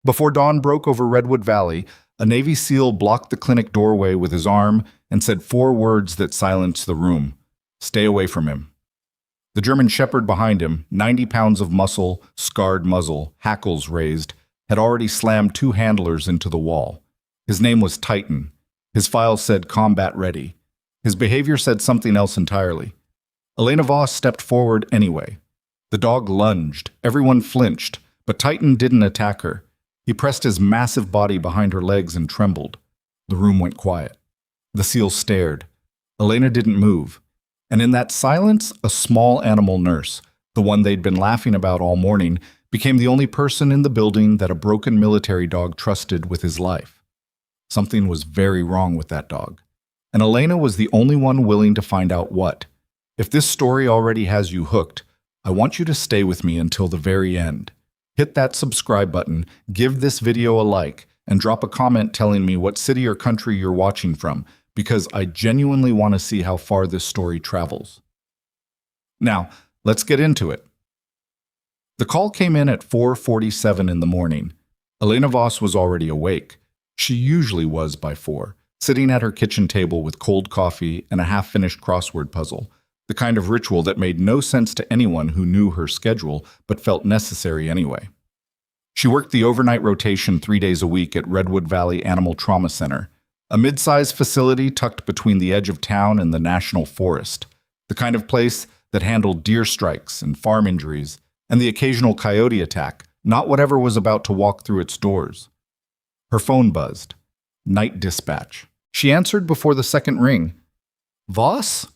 Before dawn broke over Redwood Valley, a Navy SEAL blocked the clinic doorway with his arm and said 4 words that silenced the room. "Stay away from him." The German shepherd behind him, 90 pounds of muscle, scarred muzzle, hackles raised, had already slammed 2 handlers into the wall. His name was Titan. His file said combat ready. His behavior said something else entirely. Elena Voss stepped forward anyway. The dog lunged. Everyone flinched, but Titan didn't attack her. He pressed his massive body behind her legs and trembled. The room went quiet. The SEAL stared. Elena didn't move. And in that silence, a small animal nurse, the one they'd been laughing about all morning, became the only person in the building that a broken military dog trusted with his life. Something was very wrong with that dog. And Elena was the only one willing to find out what. If this story already has you hooked, I want you to stay with me until the very end. Hit that subscribe button, give this video a like, and drop a comment telling me what city or country you're watching from, because I genuinely want to see how far this story travels. Now, let's get into it. The call came in at 4:47 in the morning. Elena Voss was already awake. She usually was by 4, sitting at her kitchen table with cold coffee and a half-finished crossword puzzle, the kind of ritual that made no sense to anyone who knew her schedule but felt necessary anyway. She worked the overnight rotation 3 days a week at Redwood Valley Animal Trauma Center, a mid-sized facility tucked between the edge of town and the national forest, the kind of place that handled deer strikes and farm injuries and the occasional coyote attack, not whatever was about to walk through its doors. Her phone buzzed. Night dispatch. She answered before the second ring. "Voss?"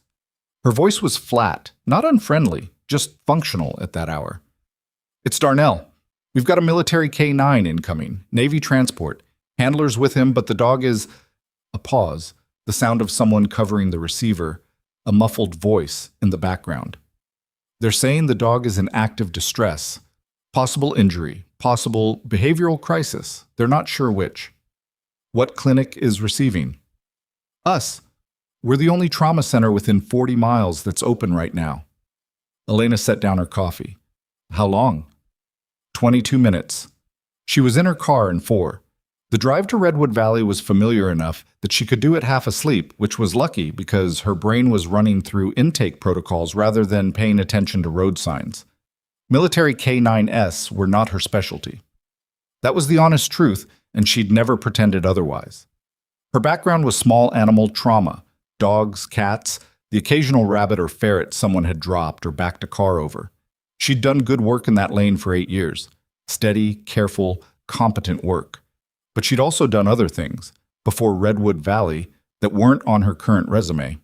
Her voice was flat, not unfriendly, just functional at that hour. "It's Darnell. We've got a military K9 incoming, Navy transport. Handlers with him, but the dog is—" A pause, the sound of someone covering the receiver, a muffled voice in the background. "They're saying the dog is in active distress. Possible injury, possible behavioral crisis. They're not sure which." "What clinic is receiving?" "Us. We're the only trauma center within 40 miles that's open right now." Elena set down her coffee. "How long?" 22 minutes. She was in her car in 4. The drive to Redwood Valley was familiar enough that she could do it half asleep, which was lucky because her brain was running through intake protocols rather than paying attention to road signs. Military K9S were not her specialty. That was the honest truth, and she'd never pretended otherwise. Her background was small animal trauma, dogs, cats, the occasional rabbit or ferret someone had dropped or backed a car over. She'd done good work in that lane for 8 years. Steady, careful, competent work. But she'd also done other things, before Redwood Valley, that weren't on her current resume.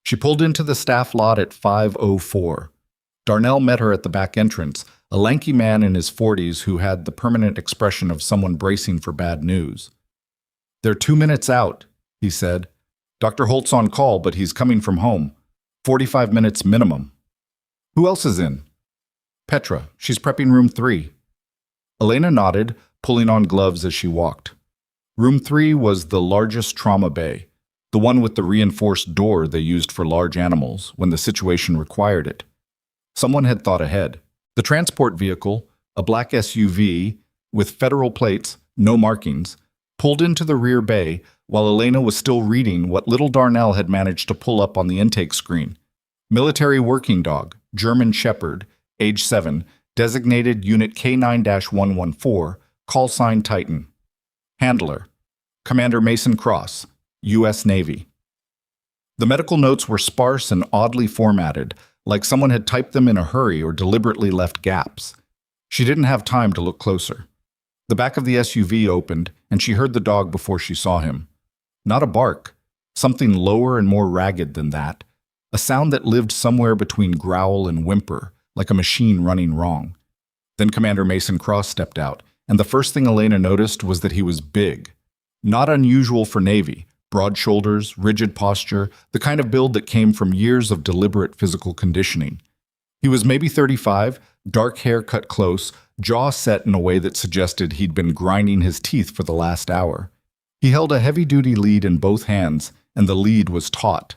She pulled into the staff lot at 5:04. Darnell met her at the back entrance, a lanky man in his 40s who had the permanent expression of someone bracing for bad news. "They're 2 minutes out," he said. "Dr. Holt's on call, but he's coming from home. 45 minutes minimum." "Who else is in?" "Petra. She's prepping room 3. Elena nodded, pulling on gloves as she walked. Room 3 was the largest trauma bay, the one with the reinforced door they used for large animals when the situation required it. Someone had thought ahead. The transport vehicle, a black SUV with federal plates, no markings, pulled into the rear bay while Elena was still reading what little Darnell had managed to pull up on the intake screen. Military working dog, German shepherd, age 7, designated Unit K9-114, call sign Titan. Handler, Commander Mason Cross, U.S. Navy. The medical notes were sparse and oddly formatted, like someone had typed them in a hurry or deliberately left gaps. She didn't have time to look closer. The back of the SUV opened, and she heard the dog before she saw him. Not a bark, something lower and more ragged than that, a sound that lived somewhere between growl and whimper, like a machine running wrong. Then Commander Mason Cross stepped out, and the first thing Elena noticed was that he was big. Not unusual for Navy, broad shoulders, rigid posture, the kind of build that came from years of deliberate physical conditioning. He was maybe 35, dark hair cut close, jaw set in a way that suggested he'd been grinding his teeth for the last hour. He held a heavy-duty lead in both hands, and the lead was taut.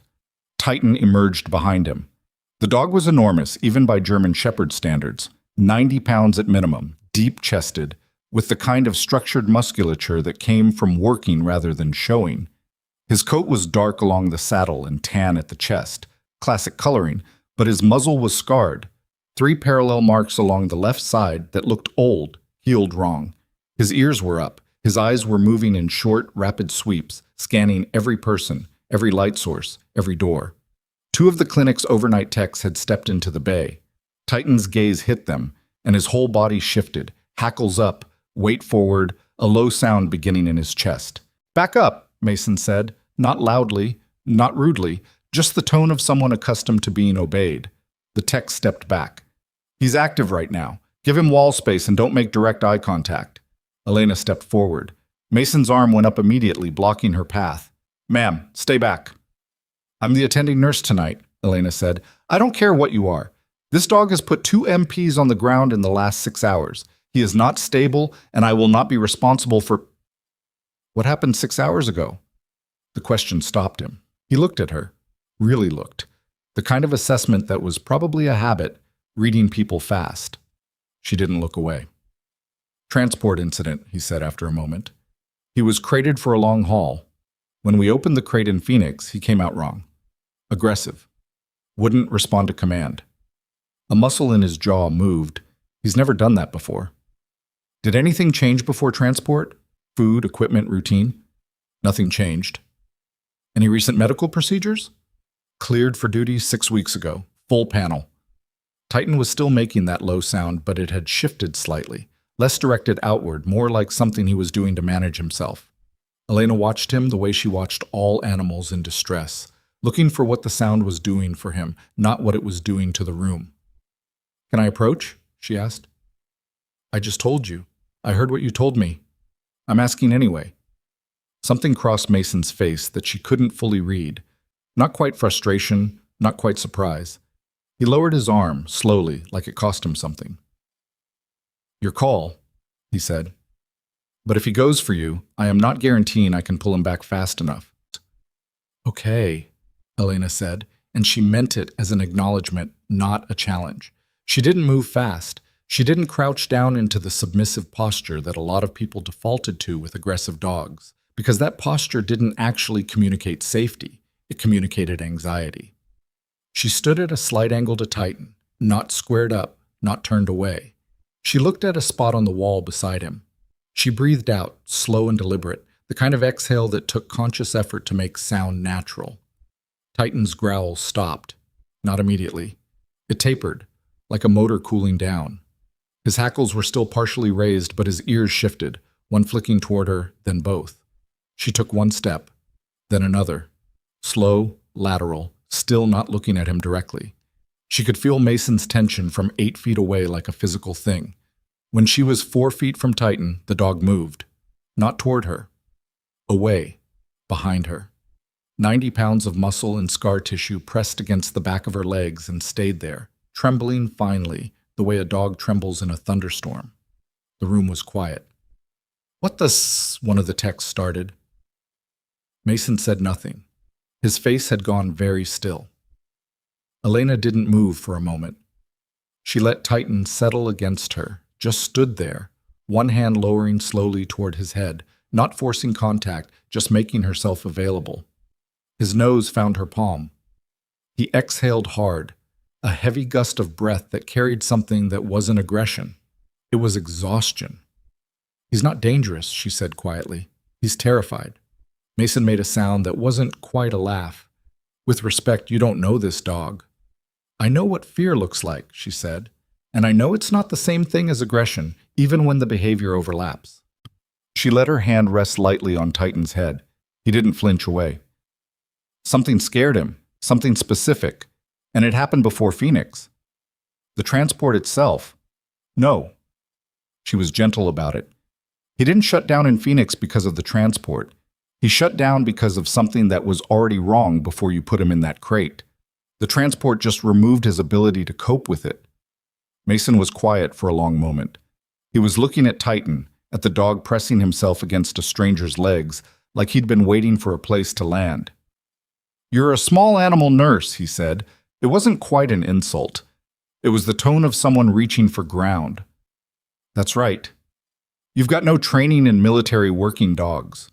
Titan emerged behind him. The dog was enormous, even by German Shepherd standards, 90 pounds at minimum, deep-chested, with the kind of structured musculature that came from working rather than showing. His coat was dark along the saddle and tan at the chest, classic coloring, but his muzzle was scarred. 3 parallel marks along the left side that looked old, healed wrong. His ears were up. His eyes were moving in short, rapid sweeps, scanning every person, every light source, every door. 2 of the clinic's overnight techs had stepped into the bay. Titan's gaze hit them, and his whole body shifted, hackles up, weight forward, a low sound beginning in his chest. "Back up," Mason said, not loudly, not rudely, just the tone of someone accustomed to being obeyed. The tech stepped back. "He's active right now. Give him wall space and don't make direct eye contact." Elena stepped forward. Mason's arm went up immediately, blocking her path. "Ma'am, stay back." "I'm the attending nurse tonight," Elena said. "I don't care what you are. This dog has put 2 MPs on the ground in the last 6 hours. He is not stable, and I will not be responsible for—" "What happened 6 hours ago?" The question stopped him. He looked at her. Really looked. The kind of assessment that was probably a habit, reading people fast. She didn't look away. "Transport incident," he said after a moment. "He was crated for a long haul. When we opened the crate in Phoenix, he came out wrong. Aggressive. Wouldn't respond to command. A muscle in his jaw moved. He's never done that before. Did anything change before transport? Food, equipment, routine? Nothing changed. Any recent medical procedures? Cleared for duty 6 weeks ago. Full panel." Titan was still making that low sound, but it had shifted slightly, less directed outward, more like something he was doing to manage himself. Elena watched him the way she watched all animals in distress, looking for what the sound was doing for him, not what it was doing to the room. "Can I approach?" she asked. "I just told you. I heard what you told me. I'm asking anyway." Something crossed Mason's face that she couldn't fully read. Not quite frustration, not quite surprise. He lowered his arm, slowly, like it cost him something. "Your call," he said. "But if he goes for you, I am not guaranteeing I can pull him back fast enough." "Okay," Elena said, and she meant it as an acknowledgement, not a challenge. She didn't move fast. She didn't crouch down into the submissive posture that a lot of people defaulted to with aggressive dogs, because that posture didn't actually communicate safety. It communicated anxiety. She stood at a slight angle to Titan, not squared up, not turned away. She looked at a spot on the wall beside him. She breathed out, slow and deliberate, the kind of exhale that took conscious effort to make sound natural. Titan's growl stopped. Not immediately. It tapered, like a motor cooling down. His hackles were still partially raised, but his ears shifted, one flicking toward her, then both. She took one step, then another. Slow, lateral, still not looking at him directly. She could feel Mason's tension from 8 feet away like a physical thing. When she was 4 feet from Titan, the dog moved. Not toward her. Away. Behind her. 90 pounds of muscle and scar tissue pressed against the back of her legs and stayed there, trembling finely, the way a dog trembles in a thunderstorm. The room was quiet. "What the one of the techs started. Mason said nothing. His face had gone very still. Elena didn't move for a moment. She let Titan settle against her, just stood there, one hand lowering slowly toward his head, not forcing contact, just making herself available. His nose found her palm. He exhaled hard, a heavy gust of breath that carried something that wasn't aggression. It was exhaustion. "He's not dangerous," she said quietly. "He's terrified." Mason made a sound that wasn't quite a laugh. "With respect, you don't know this dog." "I know what fear looks like," she said, "and I know it's not the same thing as aggression, even when the behavior overlaps." She let her hand rest lightly on Titan's head. He didn't flinch away. Something scared him, something specific, and it happened before Phoenix. The transport itself? No. She was gentle about it. He didn't shut down in Phoenix because of the transport. He shut down because of something that was already wrong before you put him in that crate. The transport just removed his ability to cope with it. Mason was quiet for a long moment. He was looking at Titan, at the dog pressing himself against a stranger's legs, like he'd been waiting for a place to land. "You're a small animal nurse," he said. It wasn't quite an insult. It was the tone of someone reaching for ground. "That's right." You've got no training in military working dogs.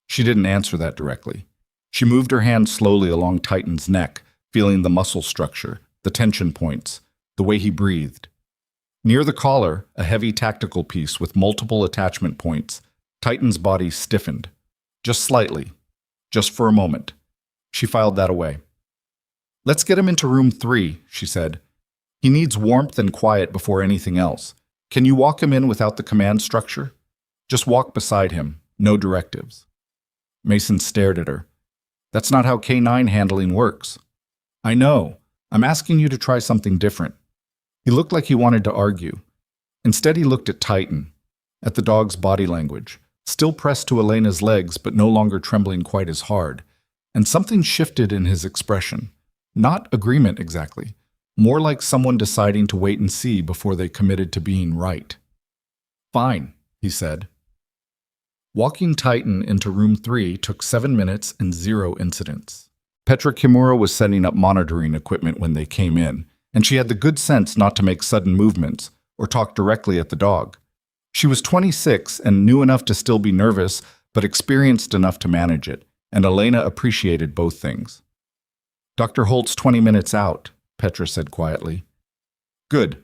She didn't answer that directly. She moved her hand slowly along Titan's neck, feeling the muscle structure, the tension points, the way he breathed. Near the collar, a heavy tactical piece with multiple attachment points, Titan's body stiffened. Just slightly. Just for a moment. She filed that away. Let's get him into room 3, she said. He needs warmth and quiet before anything else. Can you walk him in without the command structure? Just walk beside him, no directives. Mason stared at her. That's not how K9 handling works. I know. I'm asking you to try something different. He looked like he wanted to argue. Instead, he looked at Titan, at the dog's body language, still pressed to Elena's legs but no longer trembling quite as hard. And something shifted in his expression. Not agreement exactly. More like someone deciding to wait and see before they committed to being right. Fine, he said. Walking Titan into room 3 took 7 minutes and 0 incidents. Petra Kimura was setting up monitoring equipment when they came in, and she had the good sense not to make sudden movements or talk directly at the dog. She was 26 and knew enough to still be nervous, but experienced enough to manage it, and Elena appreciated both things. Dr. Holt's 20 minutes out, Petra said quietly. Good.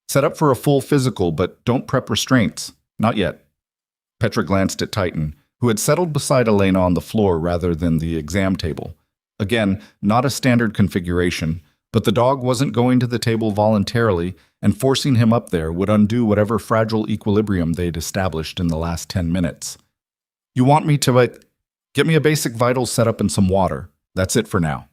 Set up for a full physical, but don't prep restraints. Not yet. Petra glanced at Titan, who had settled beside Elena on the floor rather than the exam table. Again, not a standard configuration, but the dog wasn't going to the table voluntarily, and forcing him up there would undo whatever fragile equilibrium they'd established in the last 10 minutes. You want me to, get me a basic vitals setup and some water. That's it for now.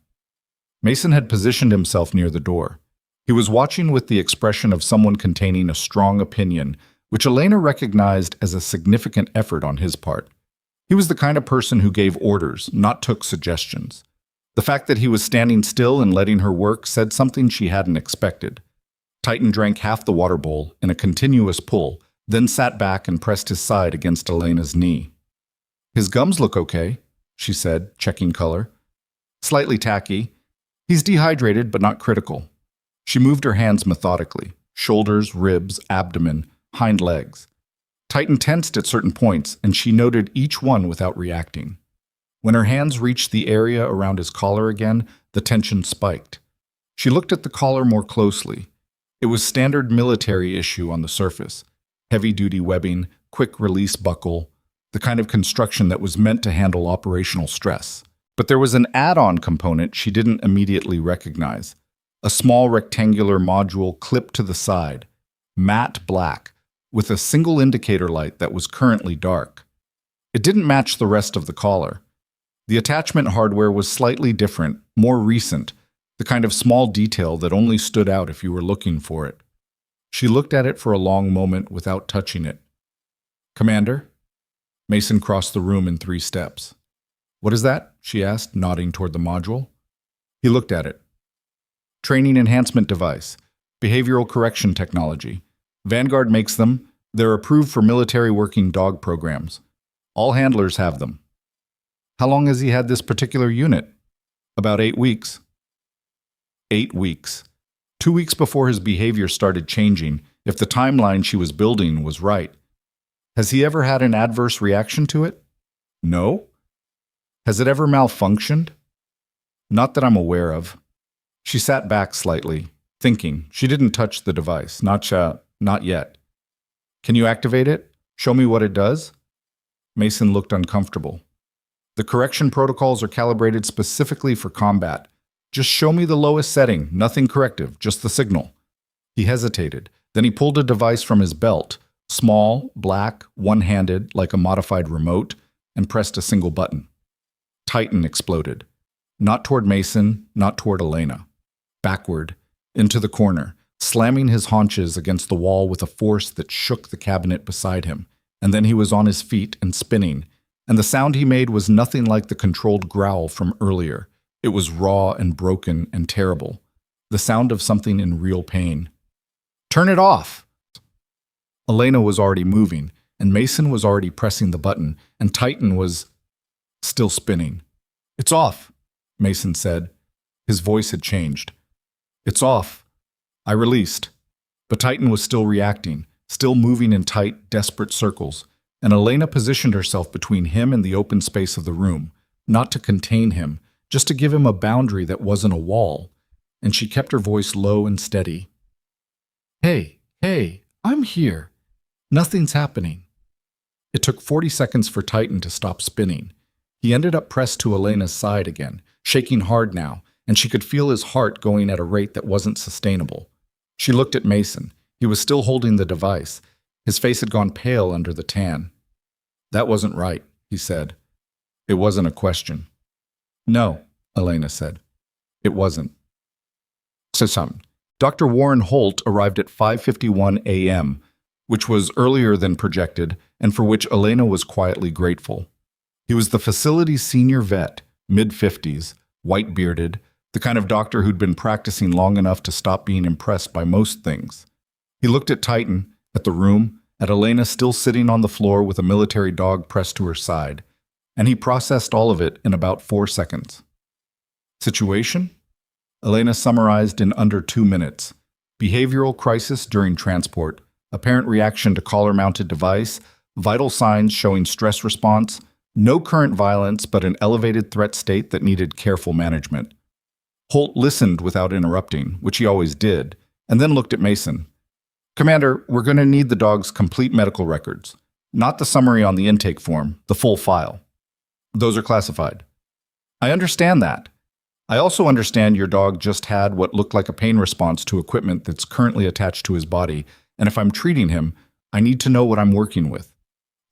Mason had positioned himself near the door. He was watching with the expression of someone containing a strong opinion, which Elena recognized as a significant effort on his part. He was the kind of person who gave orders, not took suggestions. The fact that he was standing still and letting her work said something she hadn't expected. Titan drank half the water bowl in a continuous pull, then sat back and pressed his side against Elena's knee. His gums look okay, she said, checking color. Slightly tacky. He's dehydrated, but not critical. She moved her hands methodically, shoulders, ribs, abdomen, hind legs. Titan tensed at certain points, and she noted each one without reacting. When her hands reached the area around his collar again, the tension spiked. She looked at the collar more closely. It was standard military issue on the surface. Heavy-duty webbing, quick-release buckle, the kind of construction that was meant to handle operational stress. But there was an add-on component she didn't immediately recognize. A small rectangular module clipped to the side, matte black, with a single indicator light that was currently dark. It didn't match the rest of the collar. The attachment hardware was slightly different, more recent, the kind of small detail that only stood out if you were looking for it. She looked at it for a long moment without touching it. Commander? Mason crossed the room in 3 steps. What is that? She asked, nodding toward the module. He looked at it. Training enhancement device. Behavioral correction technology. Vanguard makes them. They're approved for military working dog programs. All handlers have them. How long has he had this particular unit? About 8 weeks. 8 weeks. 2 weeks before his behavior started changing, if the timeline she was building was right. Has he ever had an adverse reaction to it? No. Has it ever malfunctioned? Not that I'm aware of. She sat back slightly, thinking. She didn't touch the device. Not yet. Can you activate it? Show me what it does? Mason looked uncomfortable. The correction protocols are calibrated specifically for combat. Just show me the lowest setting, nothing corrective, just the signal. He hesitated. Then he pulled a device from his belt, small, black, one-handed, like a modified remote, and pressed a single button. Titan exploded. Not toward Mason, not toward Elena. Backward, into the corner, slamming his haunches against the wall with a force that shook the cabinet beside him. And then he was on his feet and spinning, and the sound he made was nothing like the controlled growl from earlier. It was raw and broken and terrible. The sound of something in real pain. Turn it off! Elena was already moving, and Mason was already pressing the button, and Titan was still spinning. It's off, Mason said. His voice had changed. It's off. I released. But Titan was still reacting, still moving in tight, desperate circles, and Elena positioned herself between him and the open space of the room, not to contain him, just to give him a boundary that wasn't a wall, and she kept her voice low and steady. Hey, I'm here. Nothing's happening. It took 40 seconds for Titan to stop spinning. He ended up pressed to Elena's side again, shaking hard now, and she could feel his heart going at a rate that wasn't sustainable. She looked at Mason. He was still holding the device. His face had gone pale under the tan. "That wasn't right," he said. "It wasn't a question." "No," Elena said. "It wasn't." So something. Dr. Warren Holt arrived at 5:51 a.m., which was earlier than projected and for which Elena was quietly grateful. He was the facility's senior vet, mid-50s, white-bearded, the kind of doctor who'd been practicing long enough to stop being impressed by most things. He looked at Titan, at the room, at Elena still sitting on the floor with a military dog pressed to her side, and he processed all of it in about 4 seconds. Situation? Elena summarized in under 2 minutes. Behavioral crisis during transport, apparent reaction to collar-mounted device, vital signs showing stress response, no current violence but an elevated threat state that needed careful management. Holt listened without interrupting, which he always did, and then looked at Mason. "Commander, we're going to need the dog's complete medical records. Not the summary on the intake form, the full file. Those are classified." "I understand that. I also understand your dog just had what looked like a pain response to equipment that's currently attached to his body, and if I'm treating him, I need to know what I'm working with."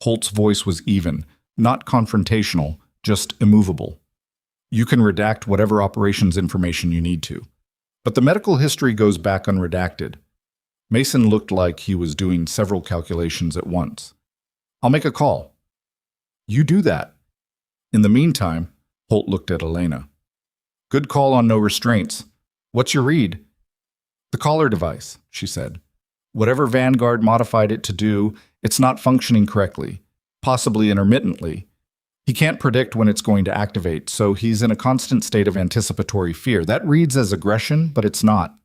Holt's voice was even, not confrontational, just immovable. "You can redact whatever operations information you need to. But the medical history goes back unredacted." Mason looked like he was doing several calculations at once. "I'll make a call." "You do that." In the meantime, Holt looked at Elena. "Good call on no restraints. What's your read?" "The collar device," she said. "Whatever Vanguard modified it to do, it's not functioning correctly, possibly intermittently. He can't predict when it's going to activate, so he's in a constant state of anticipatory fear. That reads as aggression, but it's not."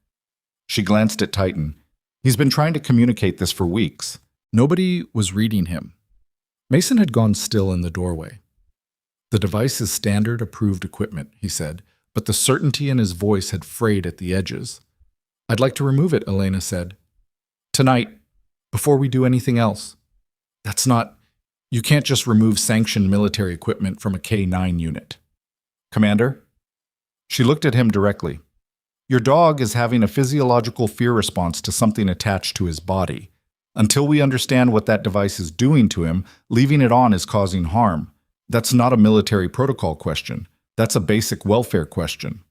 She glanced at Titan. "He's been trying to communicate this for weeks. Nobody was reading him." Mason had gone still in the doorway. "The device is standard approved equipment," he said, but the certainty in his voice had frayed at the edges. "I'd like to remove it," Elena said. "Tonight, before we do anything else." "That's not... You can't just remove sanctioned military equipment from a K-9 unit." "Commander?" She looked at him directly. "Your dog is having a physiological fear response to something attached to his body. Until we understand what that device is doing to him, leaving it on is causing harm. That's not a military protocol question. That's a basic welfare question."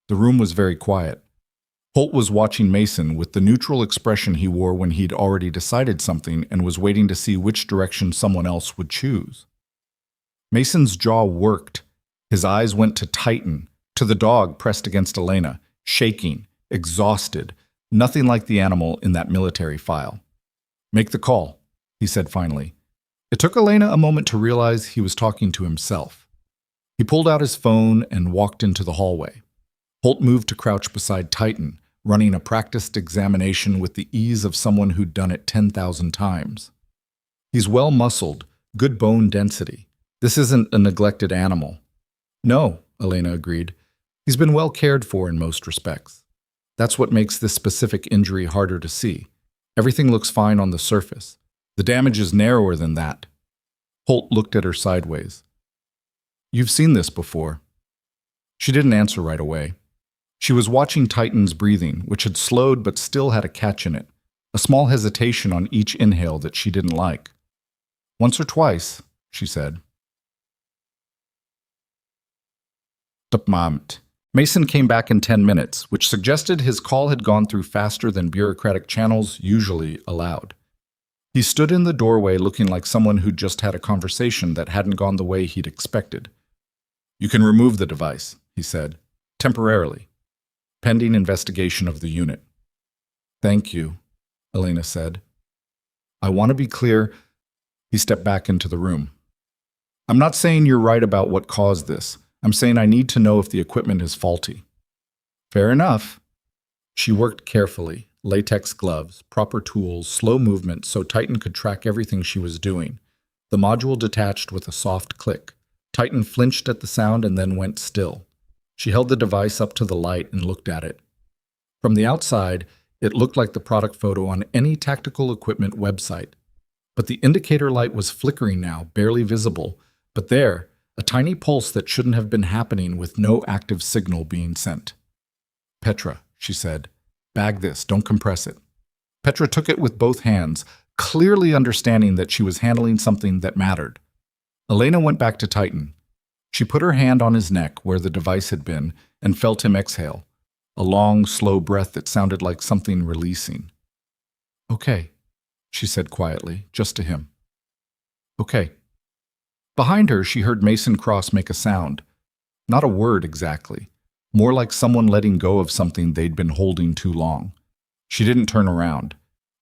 The room was very quiet. Holt was watching Mason with the neutral expression he wore when he'd already decided something and was waiting to see which direction someone else would choose. Mason's jaw worked. His eyes went to Titan, to the dog pressed against Elena, shaking, exhausted, nothing like the animal in that military file. "Make the call," he said finally. It took Elena a moment to realize he was talking to himself. He pulled out his phone and walked into the hallway. Holt moved to crouch beside Titan, running a practiced examination with the ease of someone who'd done it 10,000 times. "He's well-muscled, good bone density. This isn't a neglected animal." "No," Elena agreed. "He's been well cared for in most respects. That's what makes this specific injury harder to see. Everything looks fine on the surface. The damage is narrower than that." Holt looked at her sideways. "You've seen this before." She didn't answer right away. She was watching Titan's breathing, which had slowed but still had a catch in it, a small hesitation on each inhale that she didn't like. "Once or twice," she said. Mason came back in 10 minutes, which suggested his call had gone through faster than bureaucratic channels usually allowed. He stood in the doorway looking like someone who'd just had a conversation that hadn't gone the way he'd expected. "You can remove the device," he said, "temporarily, pending investigation of the unit." "Thank you," Elena said. "I want to be clear." He stepped back into the room. "I'm not saying you're right about what caused this. I'm saying I need to know if the equipment is faulty." "Fair enough." She worked carefully, latex gloves, proper tools, slow movement so Titan could track everything she was doing. The module detached with a soft click. Titan flinched at the sound and then went still. She held the device up to the light and looked at it. From the outside, it looked like the product photo on any tactical equipment website. But the indicator light was flickering now, barely visible. But there, a tiny pulse that shouldn't have been happening with no active signal being sent. "Petra," she said, "bag this, don't compress it." Petra took it with both hands, clearly understanding that she was handling something that mattered. Elena went back to Titan. She put her hand on his neck where the device had been and felt him exhale, a long, slow breath that sounded like something releasing. "Okay," she said quietly, just to him. "Okay." Behind her, she heard Mason Cross make a sound. Not a word exactly, more like someone letting go of something they'd been holding too long. She didn't turn around.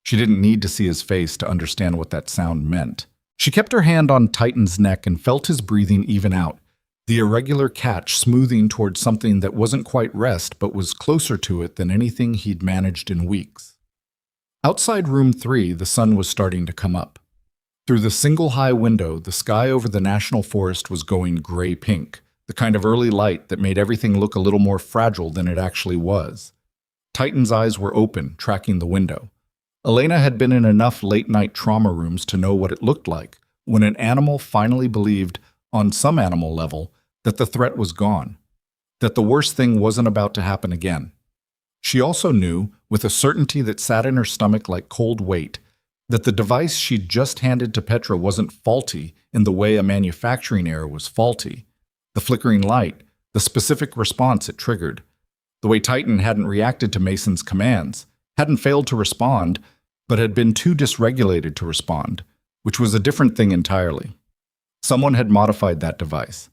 She didn't need to see his face to understand what that sound meant. She kept her hand on Titan's neck and felt his breathing even out, the irregular catch smoothing towards something that wasn't quite rest but was closer to it than anything he'd managed in weeks. Outside room 3, the sun was starting to come up. Through the single high window, the sky over the national forest was going gray-pink, the kind of early light that made everything look a little more fragile than it actually was. Titan's eyes were open, tracking the window. Elena had been in enough late-night trauma rooms to know what it looked like when an animal finally believed, on some animal level, that the threat was gone, that the worst thing wasn't about to happen again. She also knew, with a certainty that sat in her stomach like cold weight, that the device she'd just handed to Petra wasn't faulty in the way a manufacturing error was faulty. The flickering light, the specific response it triggered, the way Titan hadn't reacted to Mason's commands, hadn't failed to respond, but had been too dysregulated to respond, which was a different thing entirely. Someone had modified that device.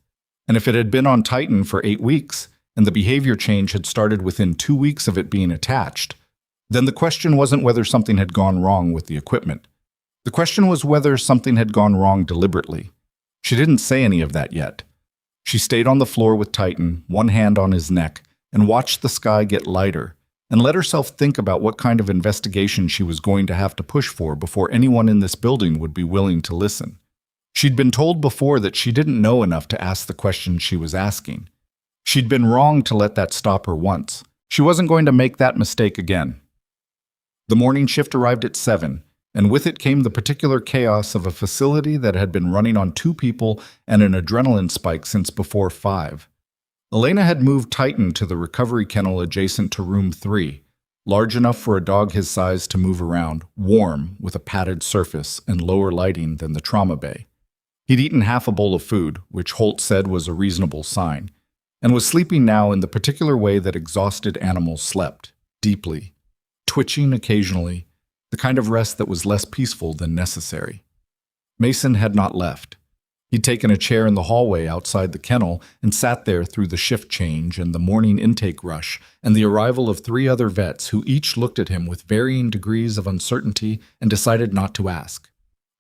And if it had been on Titan for 8 weeks, and the behavior change had started within 2 weeks of it being attached, then the question wasn't whether something had gone wrong with the equipment. The question was whether something had gone wrong deliberately. She didn't say any of that yet. She stayed on the floor with Titan, one hand on his neck, and watched the sky get lighter, and let herself think about what kind of investigation she was going to have to push for before anyone in this building would be willing to listen. She'd been told before that she didn't know enough to ask the questions she was asking. She'd been wrong to let that stop her once. She wasn't going to make that mistake again. The morning shift arrived at 7, and with it came the particular chaos of a facility that had been running on 2 people and an adrenaline spike since before 5. Elena had moved Titan to the recovery kennel adjacent to room 3, large enough for a dog his size to move around, warm, with a padded surface and lower lighting than the trauma bay. He'd eaten half a bowl of food, which Holt said was a reasonable sign, and was sleeping now in the particular way that exhausted animals slept, deeply, twitching occasionally, the kind of rest that was less peaceful than necessary. Mason had not left. He'd taken a chair in the hallway outside the kennel and sat there through the shift change and the morning intake rush and the arrival of 3 other vets who each looked at him with varying degrees of uncertainty and decided not to ask.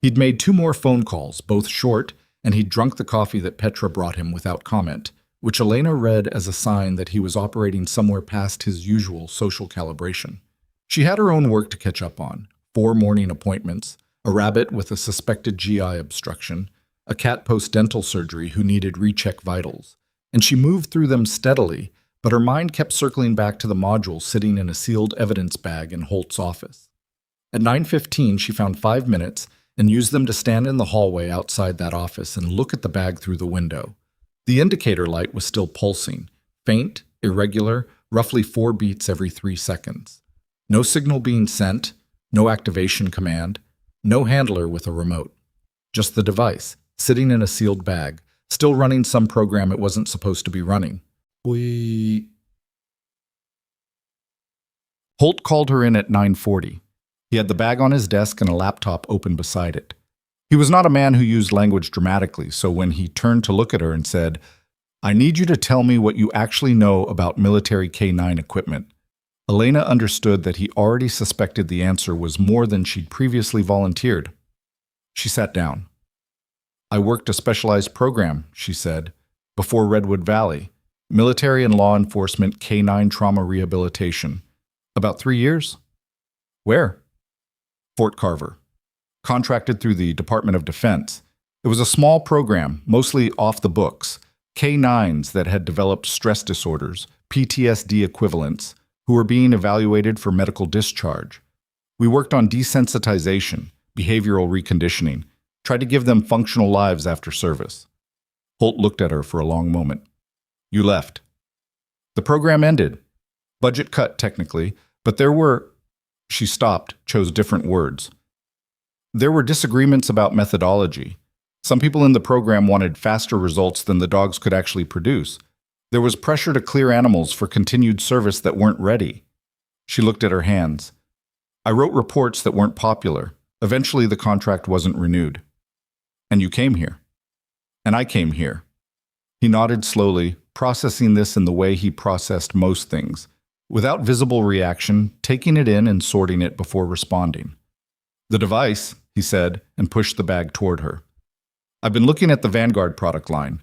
He'd made 2 more phone calls, both short, and he'd drunk the coffee that Petra brought him without comment, which Elena read as a sign that he was operating somewhere past his usual social calibration. She had her own work to catch up on, 4 morning appointments, a rabbit with a suspected GI obstruction, a cat post-dental surgery who needed recheck vitals, and she moved through them steadily, but her mind kept circling back to the module sitting in a sealed evidence bag in Holt's office. At 9:15, she found 5 minutes and used them to stand in the hallway outside that office and look at the bag through the window. The indicator light was still pulsing, faint, irregular, roughly 4 beats every 3 seconds. No signal being sent, no activation command, no handler with a remote. Just the device, sitting in a sealed bag, still running some program it wasn't supposed to be running. Holt called her in at 9:40. He had the bag on his desk and a laptop open beside it. He was not a man who used language dramatically, so when he turned to look at her and said, "I need you to tell me what you actually know about military K9 equipment," Elena understood that he already suspected the answer was more than she'd previously volunteered. She sat down. "I worked a specialized program," she said, "before Redwood Valley. Military and law enforcement K9 trauma rehabilitation. About 3 years?" Where? Fort Carver. Contracted through the Department of Defense. It was a small program, mostly off the books. K-9s that had developed stress disorders, PTSD equivalents, who were being evaluated for medical discharge. We worked on desensitization, behavioral reconditioning, tried to give them functional lives after service. Holt looked at her for a long moment. You left. The program ended. Budget cut, technically, but there were... She stopped, chose different words. There were disagreements about methodology. Some people in the program wanted faster results than the dogs could actually produce. There was pressure to clear animals for continued service that weren't ready. She looked at her hands. I wrote reports that weren't popular. Eventually, the contract wasn't renewed. And you came here. And I came here. He nodded slowly, processing this in the way he processed most things, without visible reaction, taking it in and sorting it before responding. The device, he said, and pushed the bag toward her. I've been looking at the Vanguard product line.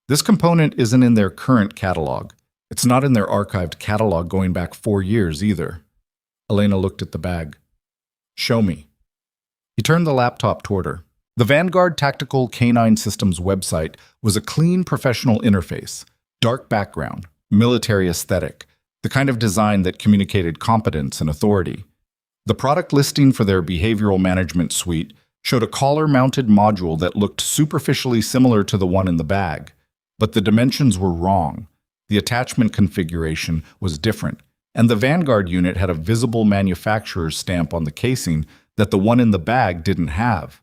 This component isn't in their current catalog. It's not in their archived catalog going back 4 years either. Elena looked at the bag. Show me. He turned the laptop toward her. The Vanguard Tactical Canine Systems website was a clean professional interface, dark background, military aesthetic, the kind of design that communicated competence and authority. The product listing for their behavioral management suite showed a collar-mounted module that looked superficially similar to the one in the bag, but the dimensions were wrong. The attachment configuration was different, and the Vanguard unit had a visible manufacturer's stamp on the casing that the one in the bag didn't have.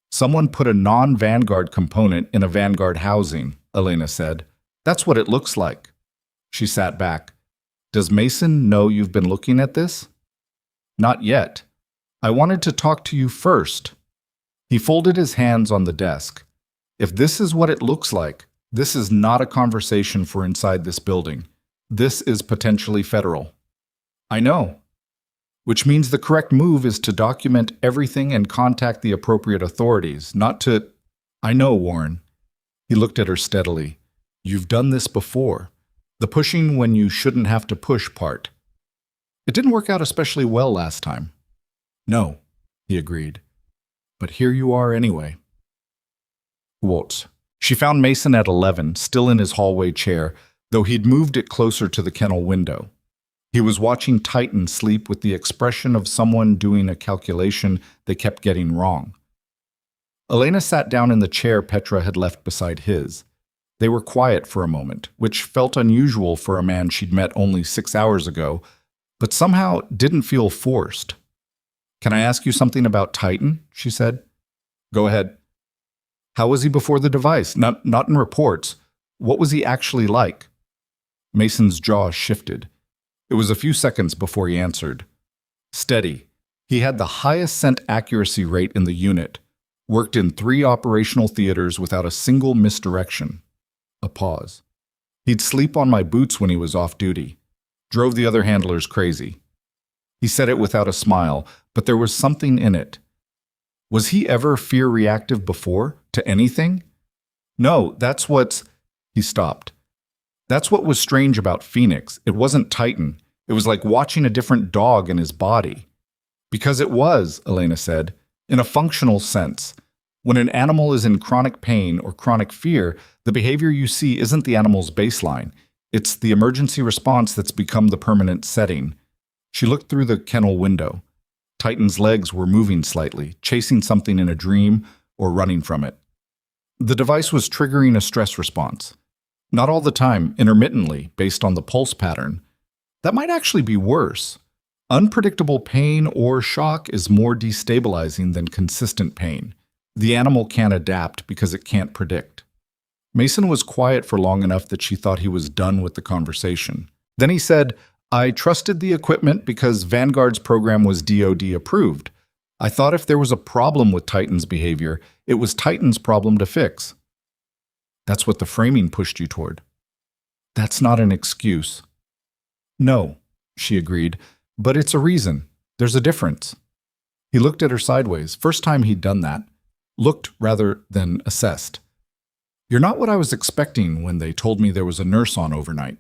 Someone put a non-Vanguard component in a Vanguard housing, Elena said. That's what it looks like. She sat back. Does Mason know you've been looking at this? Not yet. I wanted to talk to you first. He folded his hands on the desk. If this is what it looks like, this is not a conversation for inside this building. This is potentially federal. I know. Which means the correct move is to document everything and contact the appropriate authorities, not to... I know, Warren. He looked at her steadily. You've done this before. The pushing when you shouldn't have to push part. It didn't work out especially well last time. No, he agreed. But here you are anyway. Waltz. She found Mason at 11, still in his hallway chair, though he'd moved it closer to the kennel window. He was watching Titan sleep with the expression of someone doing a calculation they kept getting wrong. Elena sat down in the chair Petra had left beside his. They were quiet for a moment, which felt unusual for a man she'd met only 6 hours ago, but somehow didn't feel forced. Can I ask you something about Titan? She said. Go ahead. How was he before the device? Not in reports. What was he actually like? Mason's jaw shifted. It was a few seconds before he answered. Steady. He had the highest scent accuracy rate in the unit. Worked in 3 operational theaters without a single misdirection. A pause. He'd sleep on my boots when he was off duty. Drove the other handlers crazy. He said it without a smile, but there was something in it. Was he ever fear-reactive before, to anything? No, that's what's... He stopped. That's what was strange about Phoenix. It wasn't Titan. It was like watching a different dog in his body. Because it was, Elena said, in a functional sense. When an animal is in chronic pain or chronic fear, the behavior you see isn't the animal's baseline. It's the emergency response that's become the permanent setting. She looked through the kennel window. Titan's legs were moving slightly, chasing something in a dream or running from it. The device was triggering a stress response. Not all the time, intermittently, based on the pulse pattern. That might actually be worse. Unpredictable pain or shock is more destabilizing than consistent pain. The animal can't adapt because it can't predict. Mason was quiet for long enough that she thought he was done with the conversation. Then he said, I trusted the equipment because Vanguard's program was DoD approved. I thought if there was a problem with Titan's behavior, it was Titan's problem to fix. That's what the framing pushed you toward. That's not an excuse. No, she agreed, but it's a reason. There's a difference. He looked at her sideways, first time he'd done that. Looked rather than assessed. You're not what I was expecting when they told me there was a nurse on overnight.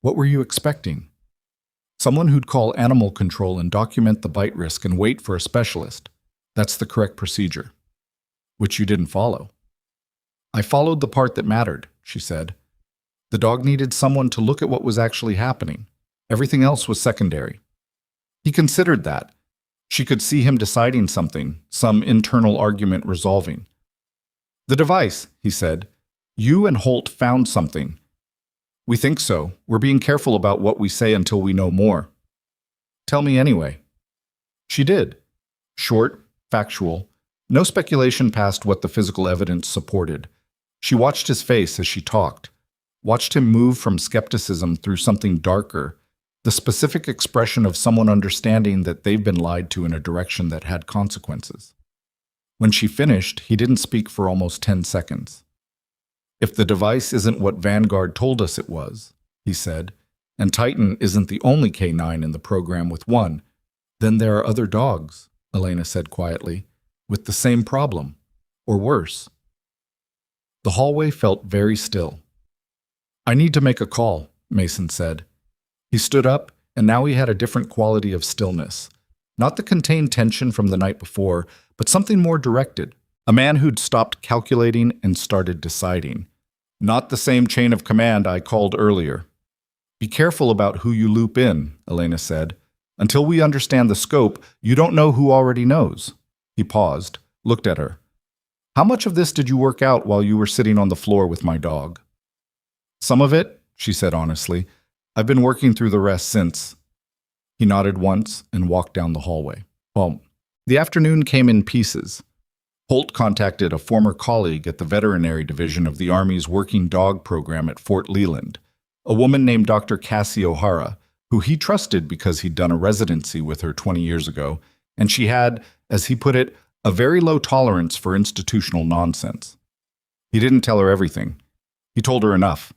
What were you expecting? Someone who'd call animal control and document the bite risk and wait for a specialist. That's the correct procedure. Which you didn't follow. I followed the part that mattered, she said. The dog needed someone to look at what was actually happening. Everything else was secondary. He considered that. She could see him deciding something, some internal argument resolving. The device, he said. You and Holt found something. We think so. We're being careful about what we say until we know more. Tell me anyway. She did. Short, factual, no speculation past what the physical evidence supported. She watched his face as she talked, watched him move from skepticism through something darker, the specific expression of someone understanding that they've been lied to in a direction that had consequences. When she finished, he didn't speak for almost 10 seconds. If the device isn't what Vanguard told us it was, he said, and Titan isn't the only K9 in the program with one, then there are other dogs, Elena said quietly, with the same problem, or worse. The hallway felt very still. I need to make a call, Mason said. He stood up, and now he had a different quality of stillness. Not the contained tension from the night before, but something more directed. A man who'd stopped calculating and started deciding. Not the same chain of command I called earlier. Be careful about who you loop in, Elena said. Until we understand the scope, you don't know who already knows. He paused, looked at her. How much of this did you work out while you were sitting on the floor with my dog? Some of it, she said honestly. I've been working through the rest since. He nodded once and walked down the hallway. Well, the afternoon came in pieces. Holt contacted a former colleague at the veterinary division of the Army's working dog program at Fort Leland, a woman named Dr. Cassie O'Hara, who he trusted because he'd done a residency with her 20 years ago, and she had, as he put it, a very low tolerance for institutional nonsense. He didn't tell her everything. He told her enough.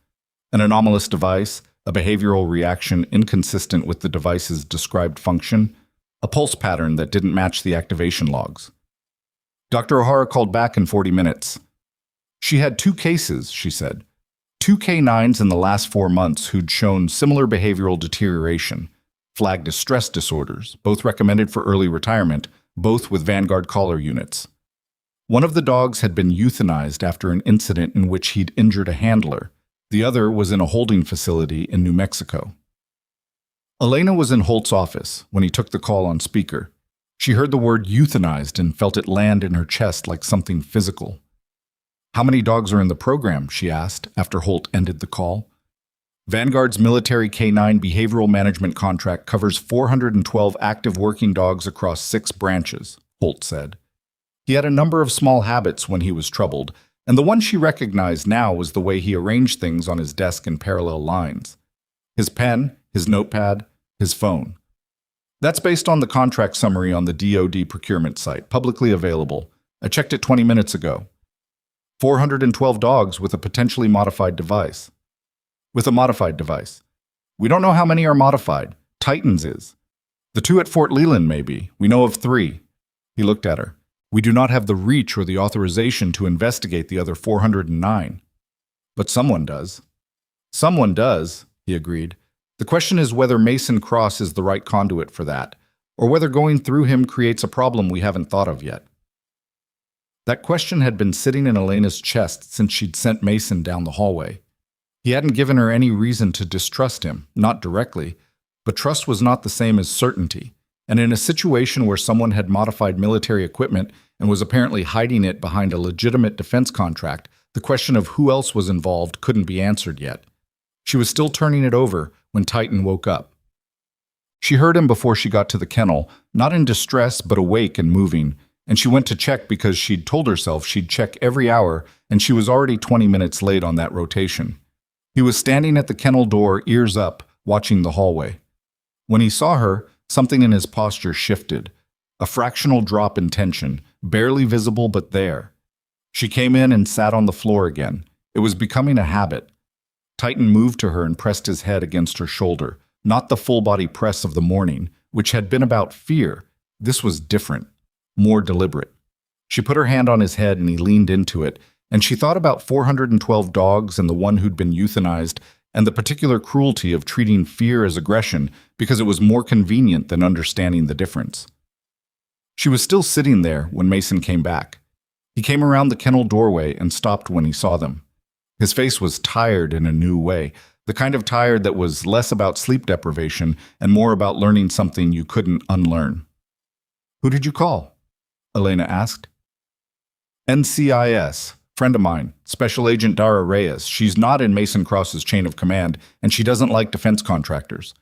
An anomalous device, a behavioral reaction inconsistent with the device's described function, a pulse pattern that didn't match the activation logs. Dr. O'Hara called back in 40 minutes. She had 2 cases, she said. 2 K9s in the last 4 months who'd shown similar behavioral deterioration, flagged as stress disorders, both recommended for early retirement, both with Vanguard collar units. One of the dogs had been euthanized after an incident in which he'd injured a handler. The other was in a holding facility in New Mexico. Elena was in Holt's office when he took the call on speaker. She heard the word euthanized and felt it land in her chest like something physical. How many dogs are in the program? She asked after Holt ended the call. Vanguard's military K9 behavioral management contract covers 412 active working dogs across 6 branches, Holt said. He had a number of small habits when he was troubled, and the one she recognized now was the way he arranged things on his desk in parallel lines. His pen, his notepad, his phone. That's based on the contract summary on the DoD procurement site, publicly available. I checked it 20 minutes ago. 412 dogs with a potentially modified device. With a modified device. We don't know how many are modified. Titan's is. The 2 at Fort Leland, maybe. We know of 3. He looked at her. We do not have the reach or the authorization to investigate the other 409. But someone does. Someone does, he agreed. The question is whether Mason Cross is the right conduit for that, or whether going through him creates a problem we haven't thought of yet. That question had been sitting in Elena's chest since she'd sent Mason down the hallway. He hadn't given her any reason to distrust him, not directly, but trust was not the same as certainty, and in a situation where someone had modified military equipment and was apparently hiding it behind a legitimate defense contract, the question of who else was involved couldn't be answered yet. She was still turning it over when Titan woke up. She heard him before she got to the kennel, not in distress but awake and moving, and she went to check because she'd told herself she'd check every hour, and she was already 20 minutes late on that rotation. He was standing at the kennel door, ears up, watching the hallway. When he saw her, something in his posture shifted. A fractional drop in tension, barely visible but there. She came in and sat on the floor again. It was becoming a habit. Titan moved to her and pressed his head against her shoulder, not the full-body press of the morning, which had been about fear. This was different, more deliberate. She put her hand on his head and he leaned into it, and she thought about 412 dogs and the one who'd been euthanized, and the particular cruelty of treating fear as aggression because it was more convenient than understanding the difference. She was still sitting there when Mason came back. He came around the kennel doorway and stopped when he saw them. His face was tired in a new way, the kind of tired that was less about sleep deprivation and more about learning something you couldn't unlearn. "Who did you call?" Elena asked. "NCIS. Friend of mine, Special Agent Dara Reyes. She's not in Mason Cross's chain of command, and she doesn't like defense contractors."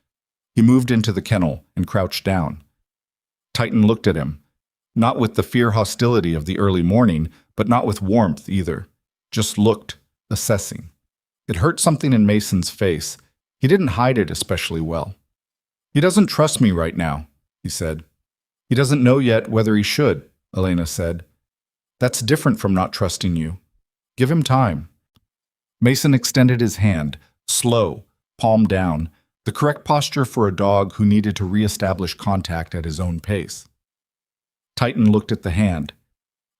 He moved into the kennel and crouched down. Titan looked at him, not with the fear hostility of the early morning, but not with warmth either. Just looked, assessing. It hurt something in Mason's face. He didn't hide it especially well. "He doesn't trust me right now," he said. "He doesn't know yet whether he should," Elena said. "That's different from not trusting you. Give him time." Mason extended his hand, slow, palm down, the correct posture for a dog who needed to reestablish contact at his own pace. Titan looked at the hand.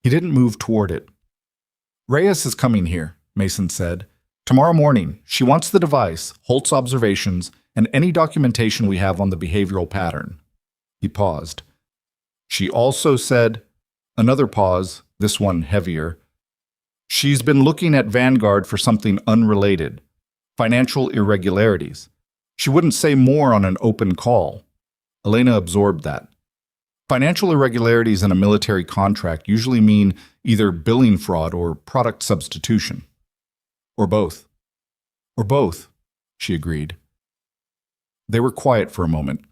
He didn't move toward it. "Reyes is coming here," Mason said. "Tomorrow morning. She wants the device, Holt's observations, and any documentation we have on the behavioral pattern." He paused. "She also said," another pause, this one heavier, "she's been looking at Vanguard for something unrelated, financial irregularities. She wouldn't say more on an open call." Elena absorbed that. Financial irregularities in a military contract usually mean either billing fraud or product substitution. Or both. Or both, she agreed. They were quiet for a moment.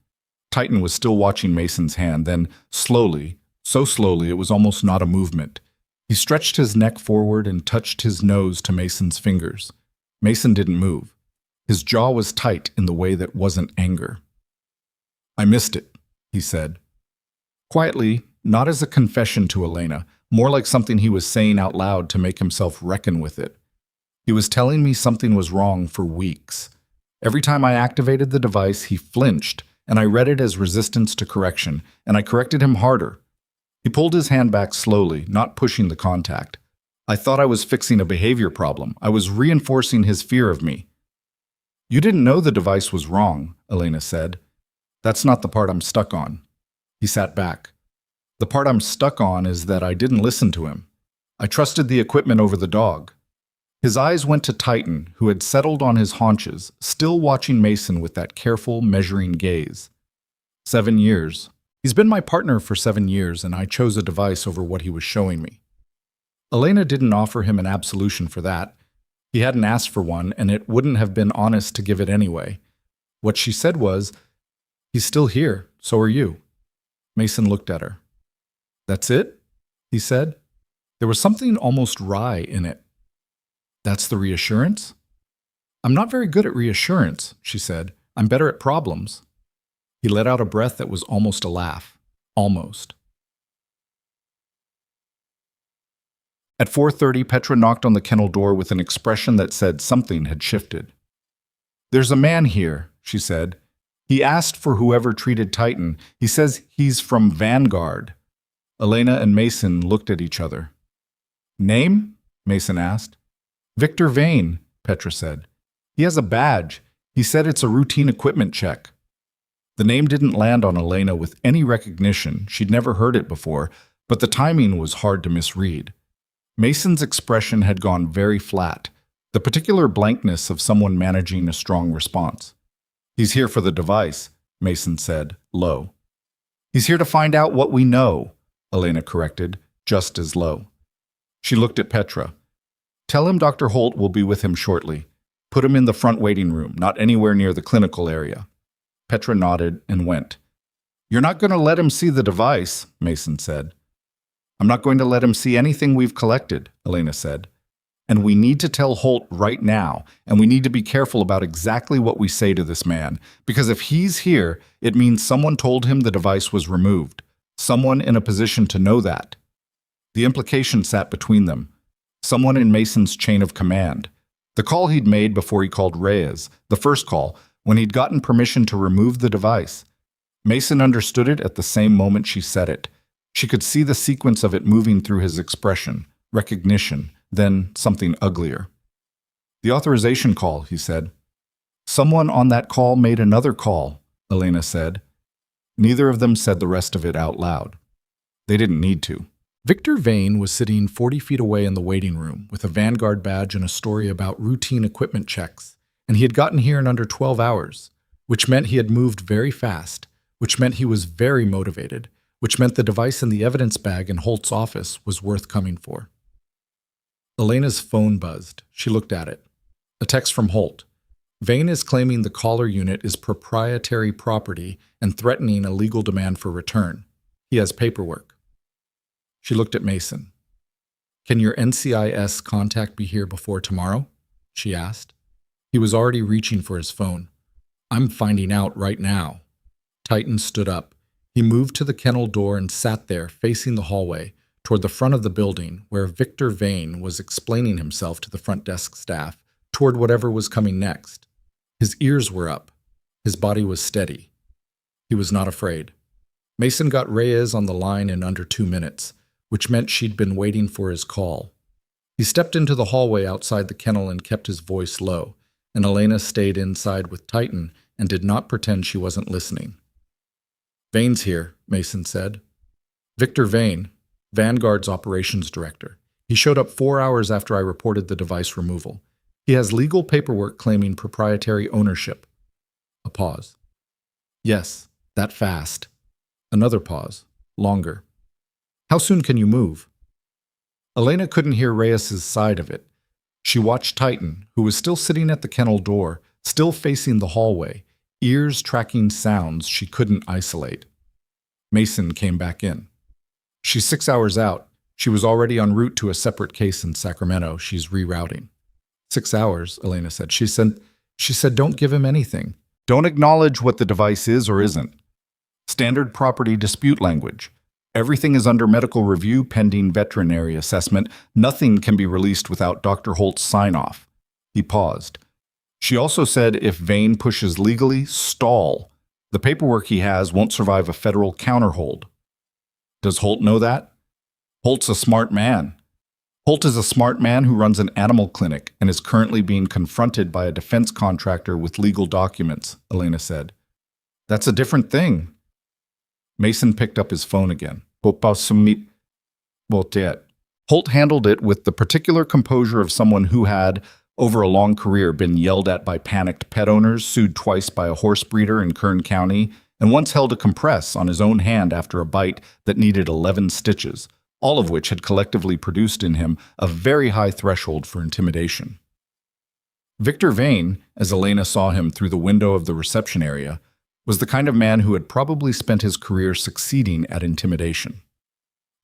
Titan was still watching Mason's hand, then slowly, so slowly it was almost not a movement, he stretched his neck forward and touched his nose to Mason's fingers. Mason didn't move. His jaw was tight in the way that wasn't anger. "I missed it," he said. Quietly, not as a confession to Elena, more like something he was saying out loud to make himself reckon with it. "He was telling me something was wrong for weeks. Every time I activated the device, he flinched, and I read it as resistance to correction, and I corrected him harder." He pulled his hand back slowly, not pushing the contact. "I thought I was fixing a behavior problem. I was reinforcing his fear of me." "You didn't know the device was wrong," Elena said. "That's not the part I'm stuck on." He sat back. "The part I'm stuck on is that I didn't listen to him. I trusted the equipment over the dog." His eyes went to Titan, who had settled on his haunches, still watching Mason with that careful, measuring gaze. 7 years. He's been my partner for 7 years, and I chose a device over what he was showing me. Elena didn't offer him an absolution for that. He hadn't asked for one, and it wouldn't have been honest to give it anyway. What she said was, "He's still here, so are you." Mason looked at her. "That's it?" he said. There was something almost wry in it. "That's the reassurance?" "I'm not very good at reassurance," she said. "I'm better at problems." He let out a breath that was almost a laugh. Almost. At 4:30, Petra knocked on the kennel door with an expression that said something had shifted. "There's a man here," she said. "He asked for whoever treated Titan. He says he's from Vanguard." Elena and Mason looked at each other. "Name?" Mason asked. "Victor Vane," Petra said. "He has a badge. He said it's a routine equipment check." The name didn't land on Elena with any recognition. She'd never heard it before, but the timing was hard to misread. Mason's expression had gone very flat, the particular blankness of someone managing a strong response. "He's here for the device," Mason said, low. "He's here to find out what we know," Elena corrected, just as low. She looked at Petra. "Tell him Dr. Holt will be with him shortly. Put him in the front waiting room, not anywhere near the clinical area." Petra nodded and went. "You're not going to let him see the device," Mason said. "I'm not going to let him see anything we've collected," Elena said. "And we need to tell Holt right now, and we need to be careful about exactly what we say to this man, because if he's here, it means someone told him the device was removed, someone in a position to know that." The implication sat between them. Someone in Mason's chain of command. The call he'd made before he called Reyes, the first call, when he'd gotten permission to remove the device. Mason understood it at the same moment she said it. She could see the sequence of it moving through his expression, recognition, then something uglier. "The authorization call," he said. Someone on that call made another call, Elena said. Neither of them said the rest of it out loud. They didn't need to. Victor Vane was sitting 40 feet away in the waiting room with a Vanguard badge and a story about routine equipment checks, and he had gotten here in under 12 hours, which meant he had moved very fast, which meant he was very motivated, which meant the device in the evidence bag in Holt's office was worth coming for. Elena's phone buzzed. She looked at it. A text from Holt. Vane is claiming the caller unit is proprietary property and threatening a legal demand for return. He has paperwork. She looked at Mason. Can your NCIS contact be here before tomorrow? She asked. He was already reaching for his phone. I'm finding out right now. Titan stood up. He moved to the kennel door and sat there, facing the hallway, toward the front of the building, where Victor Vane was explaining himself to the front desk staff, toward whatever was coming next. His ears were up. His body was steady. He was not afraid. Mason got Reyes on the line in under 2 minutes, which meant she'd been waiting for his call. He stepped into the hallway outside the kennel and kept his voice low, and Elena stayed inside with Titan and did not pretend she wasn't listening. Vane's here, Mason said. Victor Vane, Vanguard's operations director. He showed up 4 hours after I reported the device removal. He has legal paperwork claiming proprietary ownership. A pause. Yes, that fast. Another pause. Longer. How soon can you move? Elena couldn't hear Reyes' side of it. She watched Titan, who was still sitting at the kennel door, still facing the hallway, ears tracking sounds she couldn't isolate. Mason came back in. She's 6 hours out. She was already en route to a separate case in Sacramento. She's rerouting. 6 hours, Elena said. She said, don't give him anything. Don't acknowledge what the device is or isn't. Standard property dispute language. Everything is under medical review pending veterinary assessment. Nothing can be released without Dr. Holt's sign-off. He paused. She also said if Vane pushes legally, stall. The paperwork he has won't survive a federal counterhold. Does Holt know that? Holt's a smart man. Holt is a smart man who runs an animal clinic and is currently being confronted by a defense contractor with legal documents, Elena said. That's a different thing. Mason picked up his phone again. Holt handled it with the particular composure of someone who had, over a long career, been yelled at by panicked pet owners, sued twice by a horse breeder in Kern County, and once held a compress on his own hand after a bite that needed 11 stitches, all of which had collectively produced in him a very high threshold for intimidation. Victor Vane, as Elena saw him through the window of the reception area, was the kind of man who had probably spent his career succeeding at intimidation.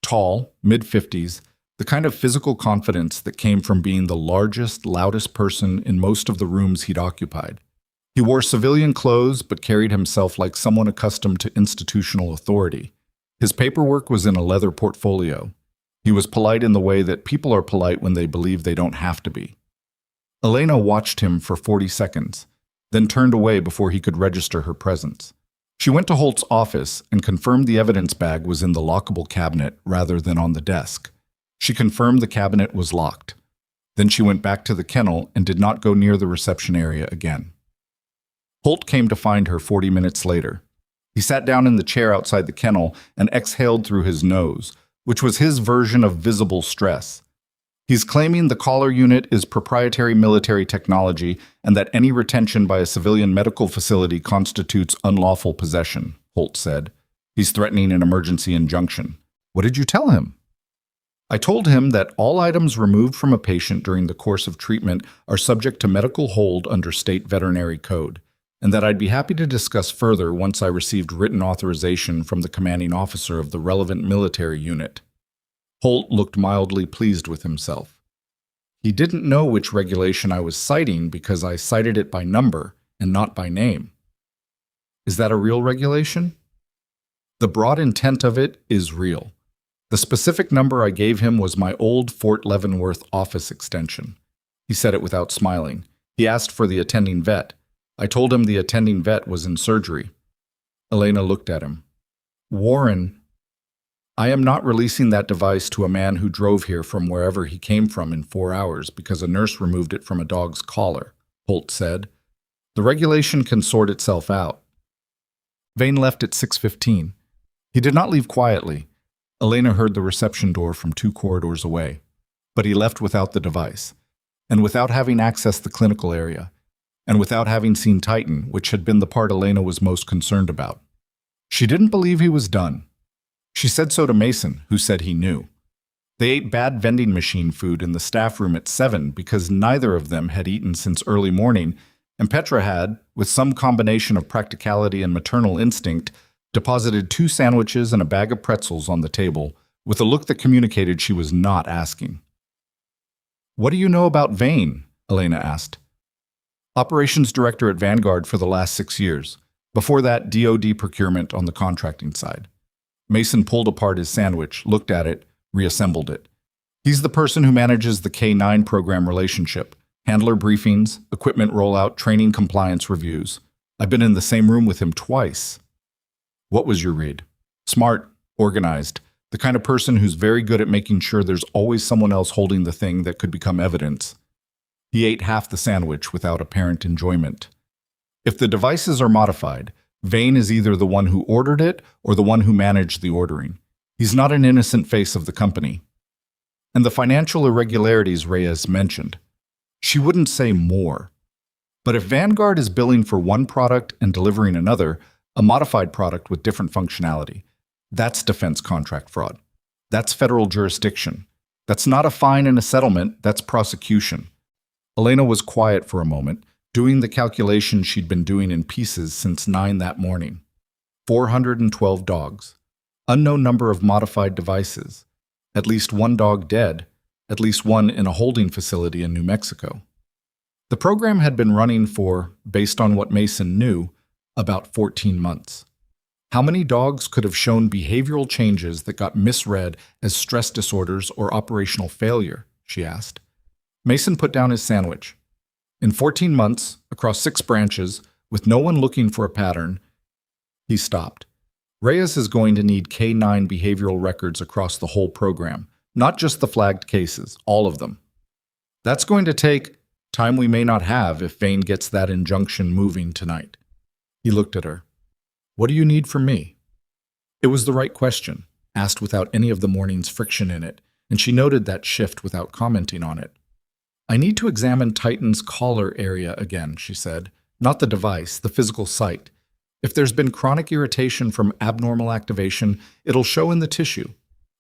Tall, mid-50s, the kind of physical confidence that came from being the largest, loudest person in most of the rooms he'd occupied. He wore civilian clothes but carried himself like someone accustomed to institutional authority. His paperwork was in a leather portfolio. He was polite in the way that people are polite when they believe they don't have to be. Elena watched him for 40 seconds, then turned away before he could register her presence. She went to Holt's office and confirmed the evidence bag was in the lockable cabinet rather than on the desk. She confirmed the cabinet was locked. Then she went back to the kennel and did not go near the reception area again. Holt came to find her 40 minutes later. He sat down in the chair outside the kennel and exhaled through his nose, which was his version of visible stress. He's claiming the collar unit is proprietary military technology and that any retention by a civilian medical facility constitutes unlawful possession, Holt said. He's threatening an emergency injunction. What did you tell him? I told him that all items removed from a patient during the course of treatment are subject to medical hold under state veterinary code, and that I'd be happy to discuss further once I received written authorization from the commanding officer of the relevant military unit. Holt looked mildly pleased with himself. He didn't know which regulation I was citing because I cited it by number and not by name. Is that a real regulation? The broad intent of it is real. The specific number I gave him was my old Fort Leavenworth office extension. He said it without smiling. He asked for the attending vet. I told him the attending vet was in surgery. Elena looked at him. Warren, I am not releasing that device to a man who drove here from wherever he came from in 4 hours because a nurse removed it from a dog's collar, Holt said. The regulation can sort itself out. Vane left at 6:15. He did not leave quietly. Elena heard the reception door from 2 corridors away. But he left without the device, and without having accessed the clinical area, and without having seen Titan, which had been the part Elena was most concerned about. She didn't believe he was done. She said so to Mason, who said he knew. They ate bad vending machine food in the staff room at 7 because neither of them had eaten since early morning, and Petra had, with some combination of practicality and maternal instinct, deposited 2 sandwiches and a bag of pretzels on the table, with a look that communicated she was not asking. "What do you know about Vane?" Elena asked. "Operations director at Vanguard for the last 6 years. Before that, DoD procurement on the contracting side." Mason pulled apart his sandwich, looked at it, reassembled it. "He's the person who manages the K-9 program relationship. Handler briefings, equipment rollout, training compliance reviews. I've been in the same room with him twice." "What was your read?" "Smart, organized, the kind of person who's very good at making sure there's always someone else holding the thing that could become evidence." He ate half the sandwich without apparent enjoyment. "If the devices are modified, Vane is either the one who ordered it or the one who managed the ordering. He's not an innocent face of the company." "And the financial irregularities Reyes mentioned." She wouldn't say more. But if Vanguard is billing for one product and delivering another, a modified product with different functionality, that's defense contract fraud. That's federal jurisdiction. That's not a fine and a settlement, that's prosecution. Elena was quiet for a moment, doing the calculation she'd been doing in pieces since 9 that morning. 412 dogs. Unknown number of modified devices. At least 1 dog dead. At least 1 in a holding facility in New Mexico. The program had been running for, based on what Mason knew, about 14 months. How many dogs could have shown behavioral changes that got misread as stress disorders or operational failure, she asked. Mason put down his sandwich. In 14 months, across 6 branches, with no one looking for a pattern, he stopped. Reyes is going to need K-9 behavioral records across the whole program. Not just the flagged cases, all of them. That's going to take time we may not have if Vane gets that injunction moving tonight. He looked at her. "What do you need from me?" It was the right question, asked without any of the morning's friction in it, and she noted that shift without commenting on it. "I need to examine Titan's collar area again," she said. "Not the device, the physical site. If there's been chronic irritation from abnormal activation, it'll show in the tissue.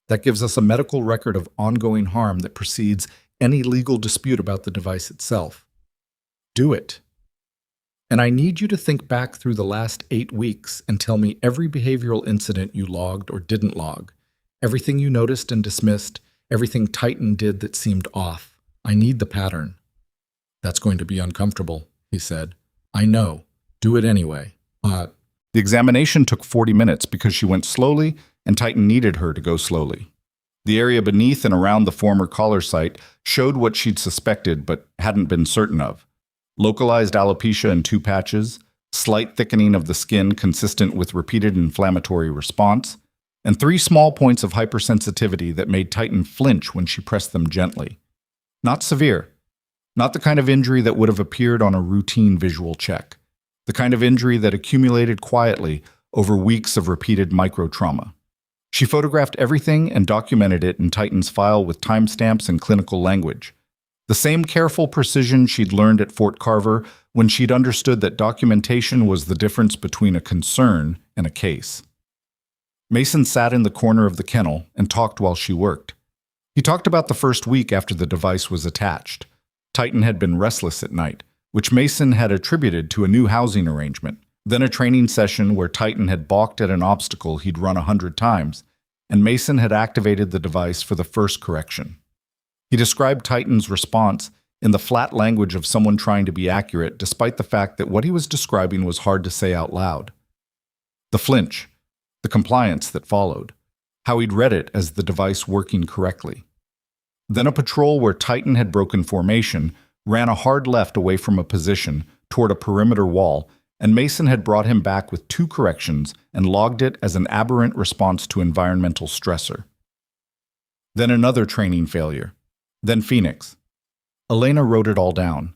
That gives us a medical record of ongoing harm that precedes any legal dispute about the device itself. Do it. And I need you to think back through the last 8 weeks and tell me every behavioral incident you logged or didn't log, everything you noticed and dismissed, everything Titan did that seemed off. I need the pattern." "That's going to be uncomfortable," he said. "I know. Do it anyway." The examination took 40 minutes because she went slowly and Titan needed her to go slowly. The area beneath and around the former collar site showed what she'd suspected but hadn't been certain of. Localized alopecia in 2 patches, slight thickening of the skin consistent with repeated inflammatory response, and 3 small points of hypersensitivity that made Titan flinch when she pressed them gently. Not severe. Not the kind of injury that would have appeared on a routine visual check. The kind of injury that accumulated quietly over weeks of repeated microtrauma. She photographed everything and documented it in Titan's file with timestamps and clinical language. The same careful precision she'd learned at Fort Carver when she'd understood that documentation was the difference between a concern and a case. Mason sat in the corner of the kennel and talked while she worked. He talked about the first week after the device was attached. Titan had been restless at night, which Mason had attributed to a new housing arrangement, then a training session where Titan had balked at an obstacle he'd run 100 times, and Mason had activated the device for the first correction. He described Titan's response in the flat language of someone trying to be accurate, despite the fact that what he was describing was hard to say out loud. The flinch, the compliance that followed, how he'd read it as the device working correctly. Then a patrol where Titan had broken formation ran a hard left away from a position toward a perimeter wall, and Mason had brought him back with 2 corrections and logged it as an aberrant response to environmental stressor. Then another training failure. Then Phoenix. Elena wrote it all down.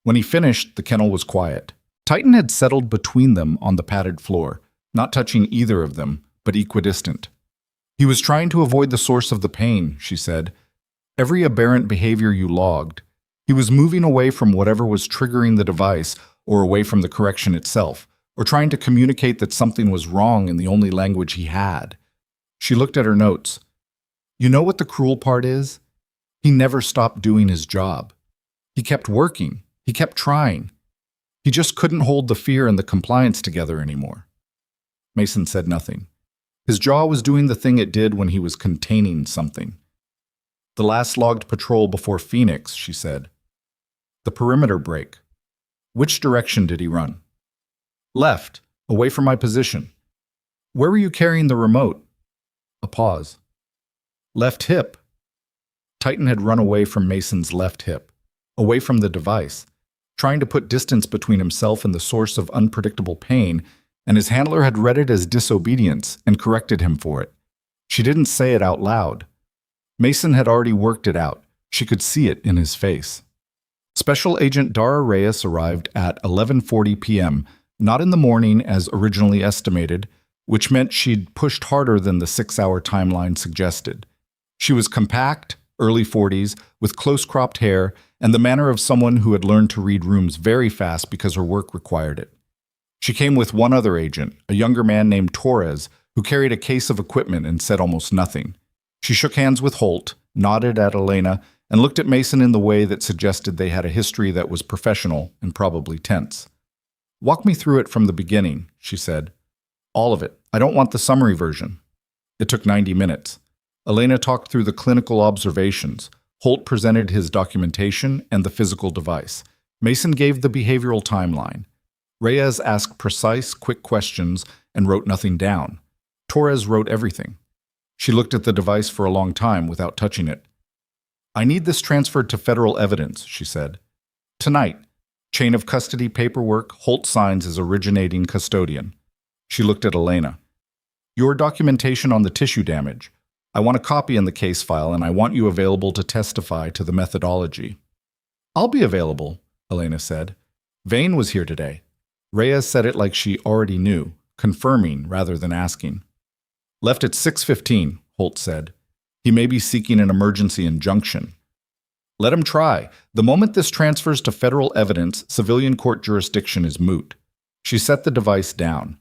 When he finished, the kennel was quiet. Titan had settled between them on the padded floor, not touching either of them, but equidistant. He was trying to avoid the source of the pain, she said. Every aberrant behavior you logged. He was moving away from whatever was triggering the device, or away from the correction itself, or trying to communicate that something was wrong in the only language he had. She looked at her notes. You know what the cruel part is? He never stopped doing his job. He kept working. He kept trying. He just couldn't hold the fear and the compliance together anymore. Mason said nothing. His jaw was doing the thing it did when he was containing something. The last logged patrol before Phoenix, she said. The perimeter break. Which direction did he run? Left, away from my position. Where were you carrying the remote? A pause. Left hip. Titan had run away from Mason's left hip, away from the device, trying to put distance between himself and the source of unpredictable pain, and his handler had read it as disobedience and corrected him for it. She didn't say it out loud. Mason had already worked it out. She could see it in his face. Special Agent Dara Reyes arrived at 11:40 p.m., not in the morning as originally estimated, which meant she'd pushed harder than the 6-hour timeline suggested. She was compact, early 40s, with close-cropped hair, and the manner of someone who had learned to read rooms very fast because her work required it. She came with one other agent, a younger man named Torres, who carried a case of equipment and said almost nothing. She shook hands with Holt, nodded at Elena, and looked at Mason in the way that suggested they had a history that was professional and probably tense. Walk me through it from the beginning, she said. All of it. I don't want the summary version. It took 90 minutes. Elena talked through the clinical observations. Holt presented his documentation and the physical device. Mason gave the behavioral timeline. Reyes asked precise, quick questions and wrote nothing down. Torres wrote everything. She looked at the device for a long time without touching it. I need this transferred to federal evidence, she said. Tonight. Chain of custody paperwork, Holt signs as originating custodian. She looked at Elena. Your documentation on the tissue damage. I want a copy in the case file, and I want you available to testify to the methodology. I'll be available, Elena said. Vane was here today. Reyes said it like she already knew, confirming rather than asking. Left at 6:15, Holt said. He may be seeking an emergency injunction. Let him try. The moment this transfers to federal evidence, civilian court jurisdiction is moot. She set the device down.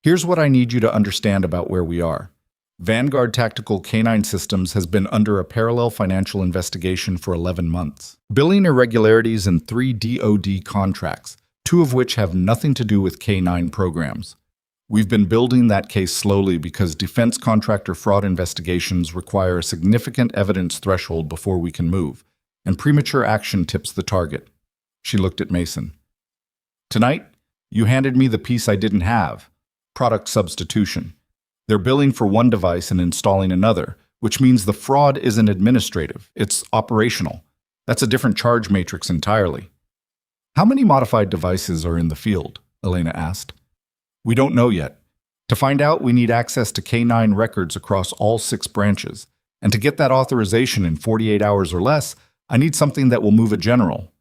Here's what I need you to understand about where we are. Vanguard Tactical Canine Systems has been under a parallel financial investigation for 11 months. Billing irregularities in 3 DoD contracts, 2 of which have nothing to do with K9 programs. We've been building that case slowly because defense contractor fraud investigations require a significant evidence threshold before we can move, and premature action tips the target. She looked at Mason. Tonight, you handed me the piece I didn't have, product substitution. They're billing for one device and installing another, which means the fraud isn't administrative, it's operational. That's a different charge matrix entirely. How many modified devices are in the field? Elena asked. We don't know yet. To find out, we need access to K9 records across all 6 branches. And to get that authorization in 48 hours or less, I need something that will move a general.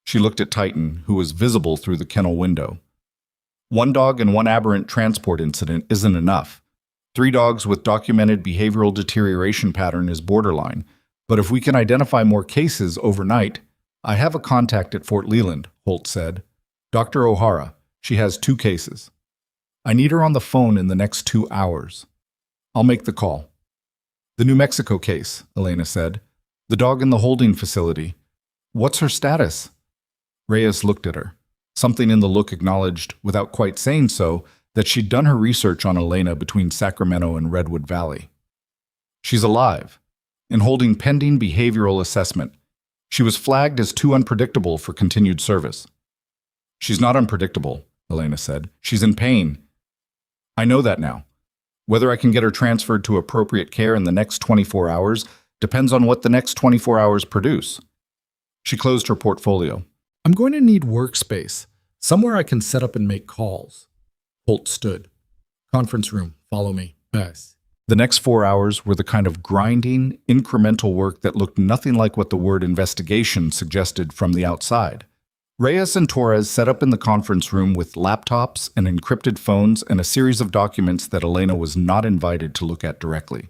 She looked at Titan, who was visible through the kennel window. 1 dog and 1 aberrant transport incident isn't enough. 3 dogs with documented behavioral deterioration pattern is borderline. But if we can identify more cases overnight, I have a contact at Fort Leland, Holt said. Dr. O'Hara. She has 2 cases. I need her on the phone in the next 2 hours. I'll make the call. The New Mexico case, Elena said. The dog in the holding facility. What's her status? Reyes looked at her. Something in the look acknowledged, without quite saying so, that she'd done her research on Elena between Sacramento and Redwood Valley. She's alive, in holding pending behavioral assessment. She was flagged as too unpredictable for continued service. She's not unpredictable, Elena said. She's in pain. I know that now. Whether I can get her transferred to appropriate care in the next 24 hours depends on what the next 24 hours produce. She closed her portfolio. I'm going to need workspace, somewhere I can set up and make calls. Holt stood. Conference room, follow me. Yes. The next 4 hours were the kind of grinding, incremental work that looked nothing like what the word investigation suggested from the outside. Reyes and Torres set up in the conference room with laptops and encrypted phones and a series of documents that Elena was not invited to look at directly.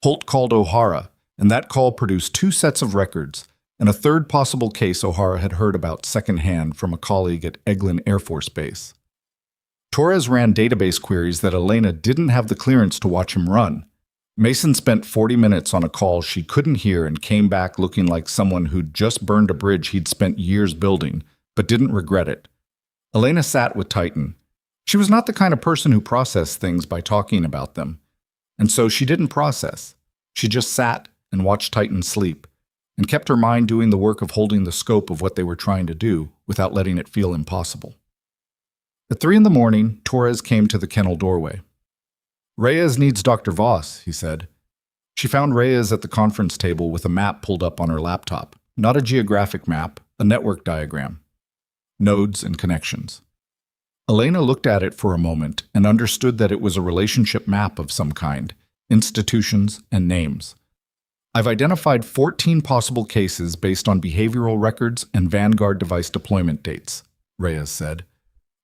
Holt called O'Hara, and that call produced 2 sets of records, and a third possible case O'Hara had heard about secondhand from a colleague at Eglin Air Force Base. Torres ran database queries that Elena didn't have the clearance to watch him run. Mason spent 40 minutes on a call she couldn't hear and came back looking like someone who'd just burned a bridge he'd spent years building, but didn't regret it. Elena sat with Titan. She was not the kind of person who processed things by talking about them, and so she didn't process. She just sat and watched Titan sleep, and kept her mind doing the work of holding the scope of what they were trying to do without letting it feel impossible. At 3 a.m, Torres came to the kennel doorway. "Reyes needs Dr. Voss," he said. She found Reyes at the conference table with a map pulled up on her laptop. Not a geographic map, a network diagram. Nodes and connections. Elena looked at it for a moment and understood that it was a relationship map of some kind, institutions and names. "I've identified 14 possible cases based on behavioral records and Vanguard device deployment dates," Reyes said.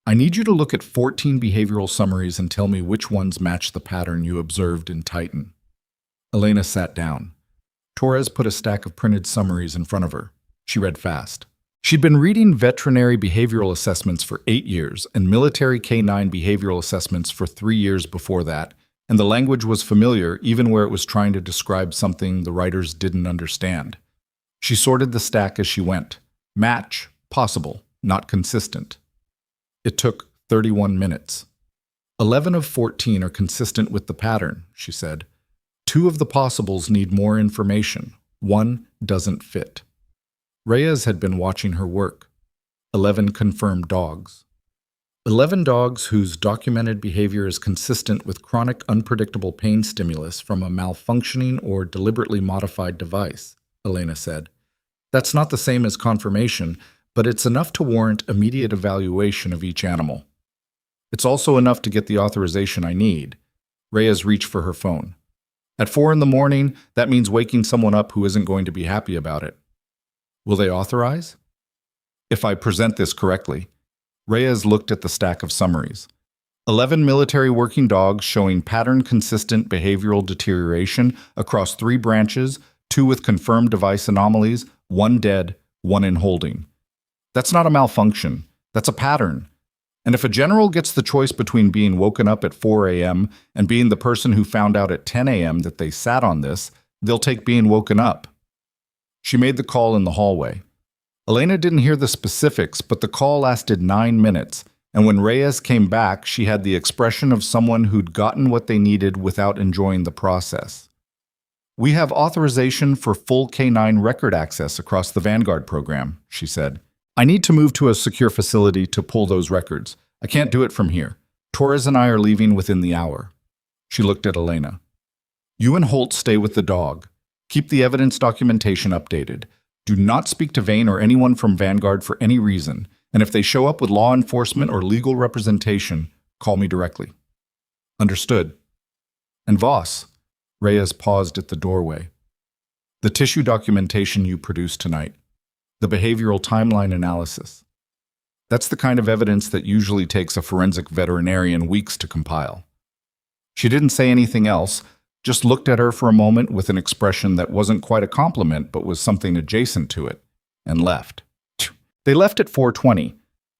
"I need you to look at 14 behavioral summaries and tell me which ones match the pattern you observed in Titan." Elena sat down. Torres put a stack of printed summaries in front of her. She read fast. She'd been reading veterinary behavioral assessments for 8 years and military K-9 behavioral assessments for 3 years before that, and the language was familiar even where it was trying to describe something the writers didn't understand. She sorted the stack as she went. Match, possible, not consistent. It took 31 minutes. 11 of 14 are consistent with the pattern, she said. 2 of the possibles need more information. 1 doesn't fit. Reyes had been watching her work. 11 confirmed dogs. 11 dogs whose documented behavior is consistent with chronic unpredictable pain stimulus from a malfunctioning or deliberately modified device, Elena said. That's not the same as confirmation, but it's enough to warrant immediate evaluation of each animal. It's also enough to get the authorization I need. Reyes reached for her phone. At 4 a.m, that means waking someone up who isn't going to be happy about it. Will they authorize? If I present this correctly. Reyes looked at the stack of summaries. 11 military working dogs showing pattern-consistent behavioral deterioration across 3 branches, 2 with confirmed device anomalies, 1 dead, 1 in holding. That's not a malfunction. That's a pattern. And if a general gets the choice between being woken up at 4 a.m. and being the person who found out at 10 a.m. that they sat on this, they'll take being woken up. She made the call in the hallway. Elena didn't hear the specifics, but the call lasted 9 minutes, and when Reyes came back, she had the expression of someone who'd gotten what they needed without enjoying the process. "We have authorization for full K-9 record access across the Vanguard program," she said. "I need to move to a secure facility to pull those records. I can't do it from here. Torres and I are leaving within the hour." She looked at Elena. "You and Holt stay with the dog. Keep the evidence documentation updated. Do not speak to Vane or anyone from Vanguard for any reason, and if they show up with law enforcement or legal representation, call me directly." "Understood." "And Voss," Reyes paused at the doorway. "The tissue documentation you produced tonight. The behavioral timeline analysis. That's the kind of evidence that usually takes a forensic veterinarian weeks to compile." She didn't say anything else, just looked at her for a moment with an expression that wasn't quite a compliment but was something adjacent to it, and left. They left at 4:20.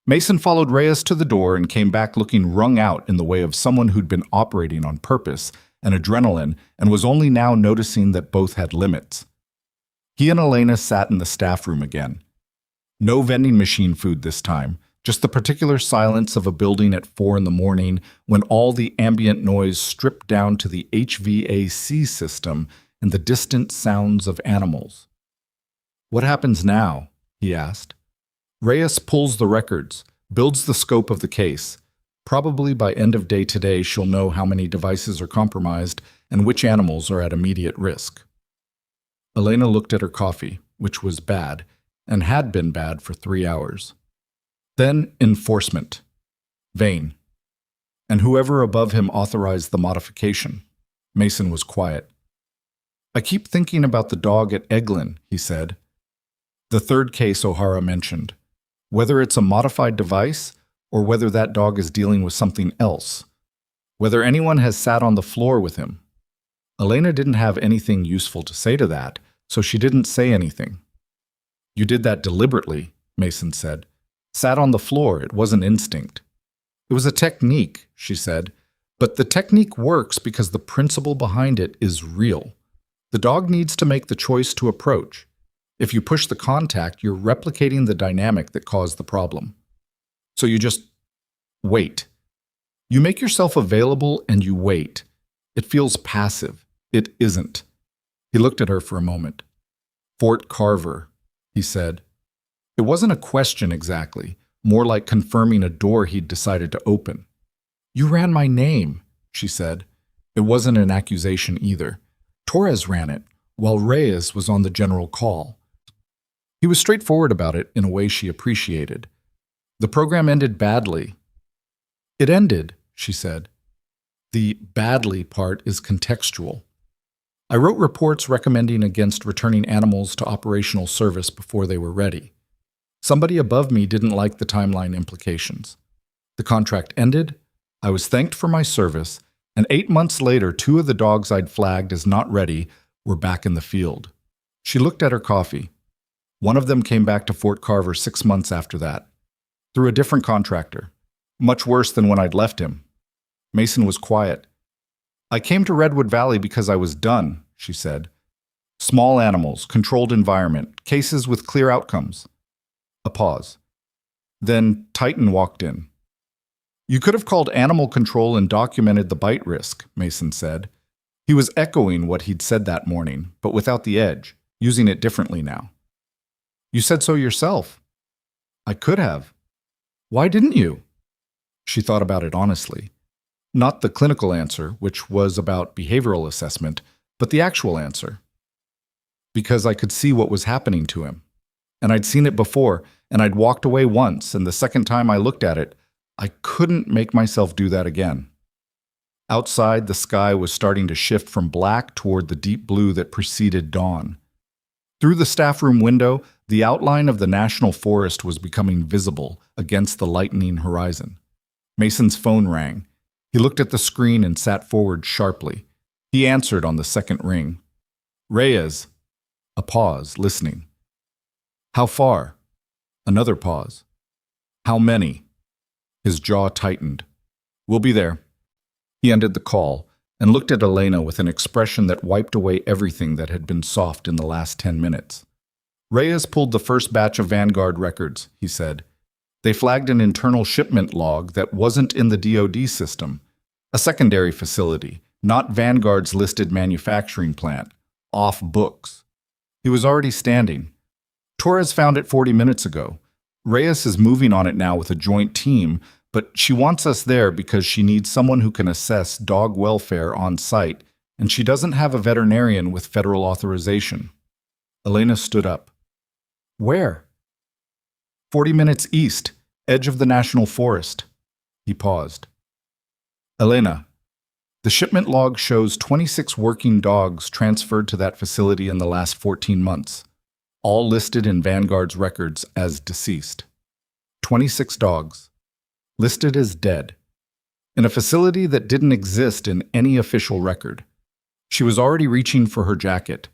Mason followed Reyes to the door and came back looking wrung out in the way of someone who'd been operating on purpose and adrenaline and was only now noticing that both had limits. He and Elena sat in the staff room again. No vending machine food this time, just the particular silence of a building at 4 a.m. when all the ambient noise stripped down to the HVAC system and the distant sounds of animals. "What happens now?" he asked. "Reyes pulls the records, builds the scope of the case. Probably by end of day today she'll know how many devices are compromised and which animals are at immediate risk." Elena looked at her coffee, which was bad, and had been bad for 3 hours. Then enforcement. Vane. And whoever above him authorized the modification. Mason was quiet. "I keep thinking about the dog at Eglin," he said. The third case O'Hara mentioned. whether it's a modified device or whether that dog is dealing with something else, whether anyone has sat on the floor with him. Elena didn't have anything useful to say to that, so she didn't say anything. You did that deliberately, Mason said. Sat on the floor, it wasn't instinct. It was a technique, she said, but the technique works because the principle behind it is real. The dog needs to make the choice to approach. If you push the contact, you're replicating the dynamic that caused the problem. So you just wait. You make yourself available and you wait. It feels passive. It isn't. He looked at her for a moment. Fort Carver, he said. It wasn't a question exactly, more like confirming a door he'd decided to open. You ran my name, she said. It wasn't an accusation either. Torres ran it, while Reyes was on the general call. He was straightforward about it in a way she appreciated. The program ended badly. It ended, she said. The badly part is contextual. I wrote reports recommending against returning animals to operational service before they were ready. Somebody above me didn't like the timeline implications. The contract ended, I was thanked for my service, and 8 months later, 2 of the dogs I'd flagged as not ready were back in the field. She looked at her coffee. One of them came back to Fort Carver 6 months after that, through a different contractor. Much worse than when I'd left him. Mason was quiet. I came to Redwood Valley because I was done, she said. Small animals, controlled environment, cases with clear outcomes. A pause. Then Titan walked in. You could have called animal control and documented the bite risk, Mason said. He was echoing what he'd said that morning, but without the edge, using it differently now. You said so yourself. I could have. Why didn't you? She thought about it honestly. Not the clinical answer, which was about behavioral assessment, but the actual answer. Because I could see what was happening to him. And I'd seen it before, and I'd walked away once, and the second time I looked at it, I couldn't make myself do that again. Outside, the sky was starting to shift from black toward the deep blue that preceded dawn. Through the staff room window, the outline of the national forest was becoming visible against the lightening horizon. Mason's phone rang. He looked at the screen and sat forward sharply. He answered on the second ring. Reyes. A pause, listening. How far? Another pause. How many? His jaw tightened. We'll be there. He ended the call and looked at Elena with an expression that wiped away everything that had been soft in the last 10 minutes. Reyes pulled the first batch of Vanguard records, he said. They flagged an internal shipment log that wasn't in the DoD system, a secondary facility, not Vanguard's listed manufacturing plant, off books. He was already standing. Torres found it 40 minutes ago. Reyes is moving on it now with a joint team, but she wants us there because she needs someone who can assess dog welfare on site, and she doesn't have a veterinarian with federal authorization. Elena stood up. Where? 40 minutes east, edge of the national forest. He paused. Elena, the shipment log shows 26 working dogs transferred to that facility in the last 14 months, all listed in Vanguard's records as deceased. 26 dogs, listed as dead, in a facility that didn't exist in any official record. She was already reaching for her jacket.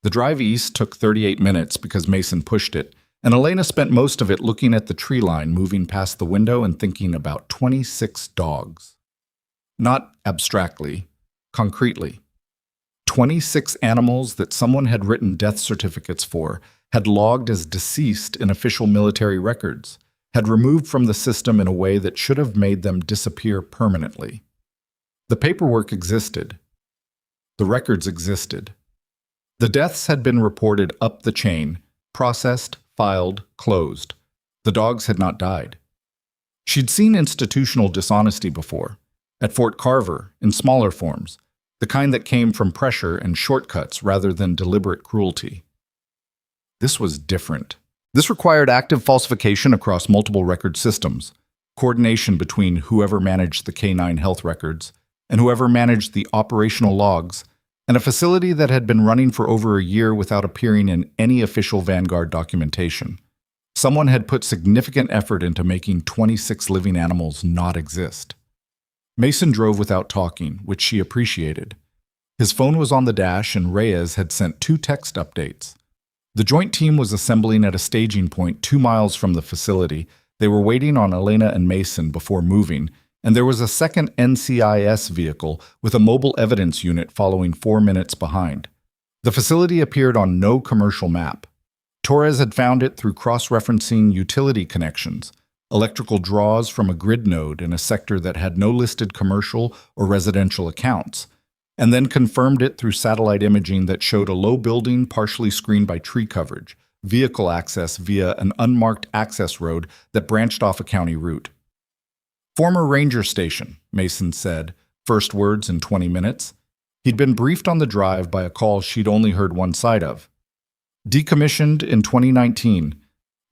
The drive east took 38 minutes because Mason pushed it, and Elena spent most of it looking at the tree line moving past the window and thinking about 26 dogs. Not abstractly, concretely. 26 animals that someone had written death certificates for, had logged as deceased in official military records, had removed from the system in a way that should have made them disappear permanently. The paperwork existed. The records existed. The deaths had been reported up the chain, processed, filed, closed. The dogs had not died. She'd seen institutional dishonesty before, at Fort Carver, in smaller forms, the kind that came from pressure and shortcuts rather than deliberate cruelty. This was different. This required active falsification across multiple record systems, coordination between whoever managed the K9 health records and whoever managed the operational logs, and a facility that had been running for over a year without appearing in any official Vanguard documentation. Someone had put significant effort into making 26 living animals not exist. Mason drove without talking, which she appreciated. His phone was on the dash and Reyes had sent 2 text updates. The joint team was assembling at a staging point 2 miles from the facility. They were waiting on Elena and Mason before moving, and there was a second NCIS vehicle with a mobile evidence unit following 4 minutes behind. The facility appeared on no commercial map. Torres had found it through cross-referencing utility connections, electrical draws from a grid node in a sector that had no listed commercial or residential accounts, and then confirmed it through satellite imaging that showed a low building partially screened by tree coverage, vehicle access via an unmarked access road that branched off a county route. "Former ranger station," Mason said, first words in 20 minutes. He'd been briefed on the drive by a call she'd only heard one side of. Decommissioned in 2019.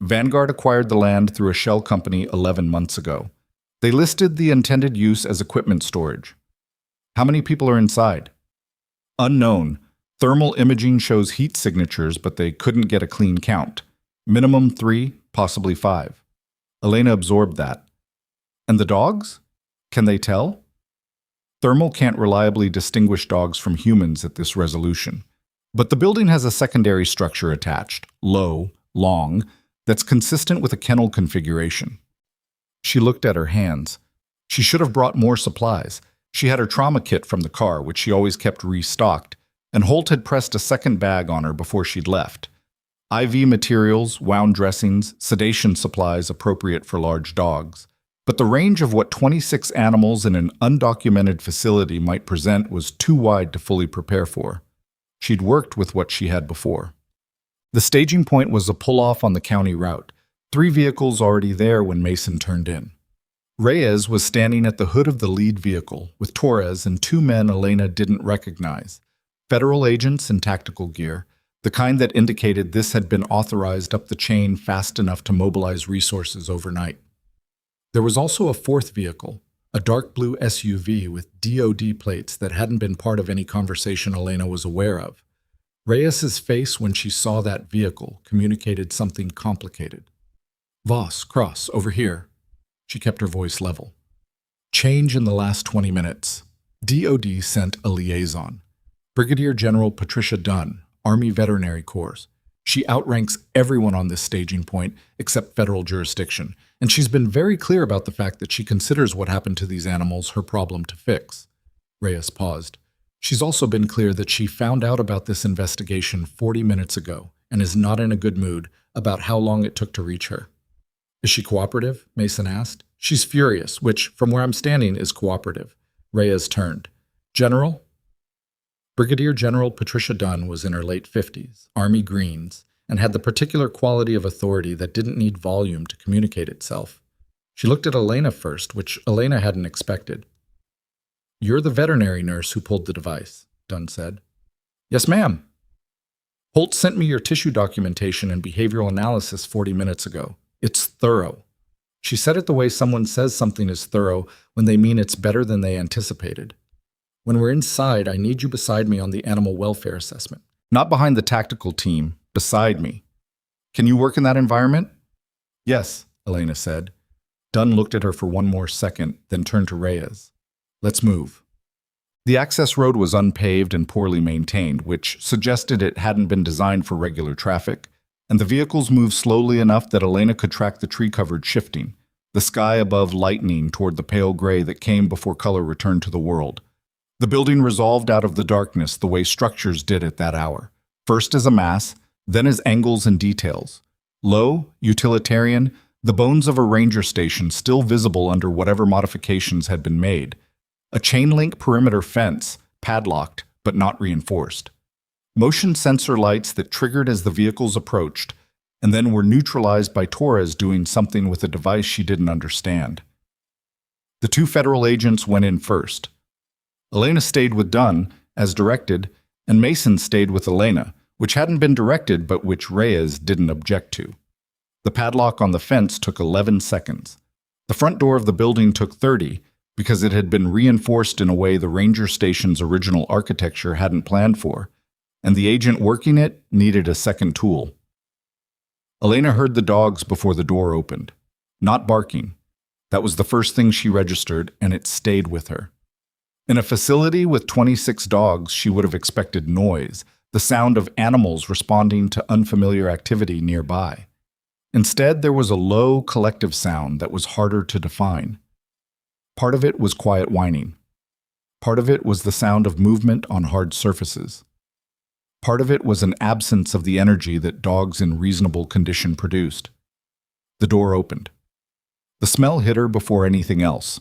Vanguard acquired the land through a shell company 11 months ago. They listed the intended use as equipment storage. "How many people are inside?" "Unknown. Thermal imaging shows heat signatures, but they couldn't get a clean count. Minimum 3, possibly 5. Elena absorbed that. "And the dogs? Can they tell?" Thermal can't reliably distinguish dogs from humans at this resolution. But the building has a secondary structure attached, low, long, that's consistent with a kennel configuration. She looked at her hands. She should have brought more supplies. She had her trauma kit from the car, which she always kept restocked, and Holt had pressed a second bag on her before she'd left. IV materials, wound dressings, sedation supplies appropriate for large dogs. But the range of what 26 animals in an undocumented facility might present was too wide to fully prepare for. She'd worked with what she had before. The staging point was a pull-off on the county route, 3 vehicles already there when Mason turned in. Reyes was standing at the hood of the lead vehicle, with Torres and 2 men Elena didn't recognize, federal agents in tactical gear, the kind that indicated this had been authorized up the chain fast enough to mobilize resources overnight. There was also a 4th vehicle, a dark blue SUV with DOD plates that hadn't been part of any conversation Elena was aware of. Reyes's face when she saw that vehicle communicated something complicated. "Voss, cross, over here." She kept her voice level. "Change in the last 20 minutes. DOD sent a liaison. Brigadier General Patricia Dunn, Army Veterinary Corps. She outranks everyone on this staging point except federal jurisdiction, and she's been very clear about the fact that she considers what happened to these animals her problem to fix." Reyes paused. "She's also been clear that she found out about this investigation 40 minutes ago and is not in a good mood about how long it took to reach her." "Is she cooperative?" Mason asked. "She's furious, which, from where I'm standing, is cooperative." Reyes turned. "General?" Brigadier General Patricia Dunn was in her late 50s, Army Greens, and had the particular quality of authority that didn't need volume to communicate itself. She looked at Elena first, which Elena hadn't expected. "You're the veterinary nurse who pulled the device," Dunn said. "Yes, ma'am." "Holt sent me your tissue documentation and behavioral analysis 40 minutes ago. It's thorough." She said it the way someone says something is thorough when they mean it's better than they anticipated. "When we're inside, I need you beside me on the animal welfare assessment. Not behind the tactical team, beside me. Can you work in that environment?" "Yes," Elena said. Dunn looked at her for one more second, then turned to Reyes. "Let's move." The access road was unpaved and poorly maintained, which suggested it hadn't been designed for regular traffic, and the vehicles moved slowly enough that Elena could track the tree coverage shifting, the sky above lightening toward the pale gray that came before color returned to the world. The building resolved out of the darkness the way structures did at that hour, first as a mass, then as angles and details. Low, utilitarian, the bones of a ranger station still visible under whatever modifications had been made. A chain-link perimeter fence, padlocked but not reinforced. Motion sensor lights that triggered as the vehicles approached, and then were neutralized by Torres doing something with a device she didn't understand. The 2 federal agents went in first. Elena stayed with Dunn, as directed, and Mason stayed with Elena, which hadn't been directed but which Reyes didn't object to. The padlock on the fence took 11 seconds. The front door of the building took 30, because it had been reinforced in a way the ranger station's original architecture hadn't planned for, and the agent working it needed a second tool. Elena heard the dogs before the door opened. Not barking. That was the first thing she registered, and it stayed with her. In a facility with 26 dogs, she would have expected noise, the sound of animals responding to unfamiliar activity nearby. Instead, there was a low, collective sound that was harder to define. Part of it was quiet whining. Part of it was the sound of movement on hard surfaces. Part of it was an absence of the energy that dogs in reasonable condition produced. The door opened. The smell hit her before anything else.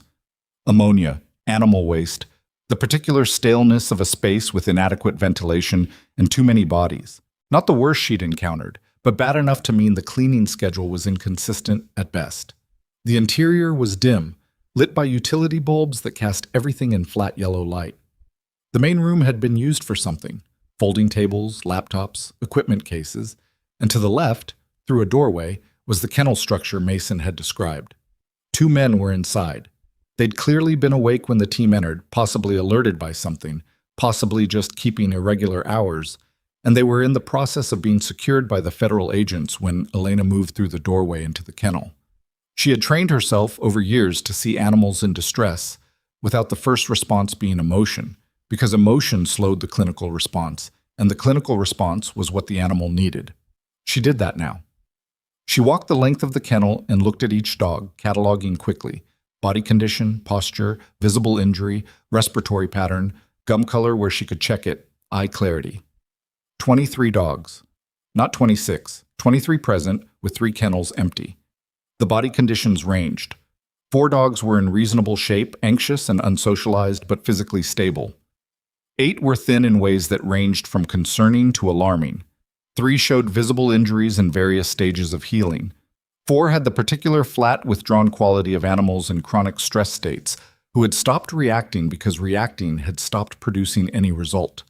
Ammonia, animal waste, the particular staleness of a space with inadequate ventilation and too many bodies. Not the worst she'd encountered, but bad enough to mean the cleaning schedule was inconsistent at best. The interior was dim, lit by utility bulbs that cast everything in flat yellow light. The main room had been used for something: folding tables, laptops, equipment cases, and to the left, through a doorway, was the kennel structure Mason had described. 2 men were inside. They'd clearly been awake when the team entered, possibly alerted by something, possibly just keeping irregular hours, and they were in the process of being secured by the federal agents when Elena moved through the doorway into the kennel. She had trained herself over years to see animals in distress without the first response being emotion, because emotion slowed the clinical response, and the clinical response was what the animal needed. She did that now. She walked the length of the kennel and looked at each dog, cataloging quickly: body condition, posture, visible injury, respiratory pattern, gum color where she could check it, eye clarity. 23 dogs. Not 26. 23 present, with 3 kennels empty. The body conditions ranged. 4 dogs were in reasonable shape, anxious and unsocialized, but physically stable. 8 were thin in ways that ranged from concerning to alarming. 3 showed visible injuries in various stages of healing. 4 had the particular flat, withdrawn quality of animals in chronic stress states who had stopped reacting because reacting had stopped producing any result.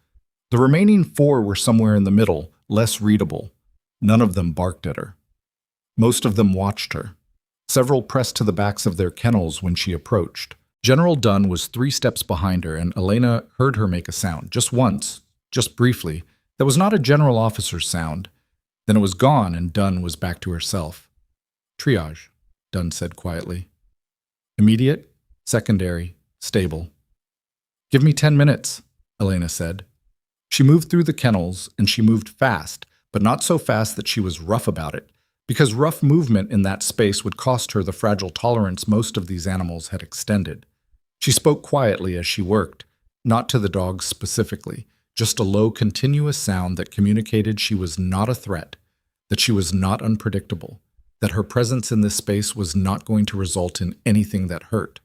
The remaining 4 were somewhere in the middle, less readable. None of them barked at her. Most of them watched her. Several pressed to the backs of their kennels when she approached. General Dunn was 3 steps behind her, and Elena heard her make a sound, just once, just briefly. That was not a general officer's sound. Then it was gone, and Dunn was back to herself. Triage, Dunn said quietly. Immediate, secondary, stable. Give me 10 minutes, Elena said. She moved through the kennels, and she moved fast, but not so fast that she was rough about it, because rough movement in that space would cost her the fragile tolerance most of these animals had extended. She spoke quietly as she worked, not to the dogs specifically, just a low, continuous sound that communicated she was not a threat, that she was not unpredictable, that her presence in this space was not going to result in anything that hurt.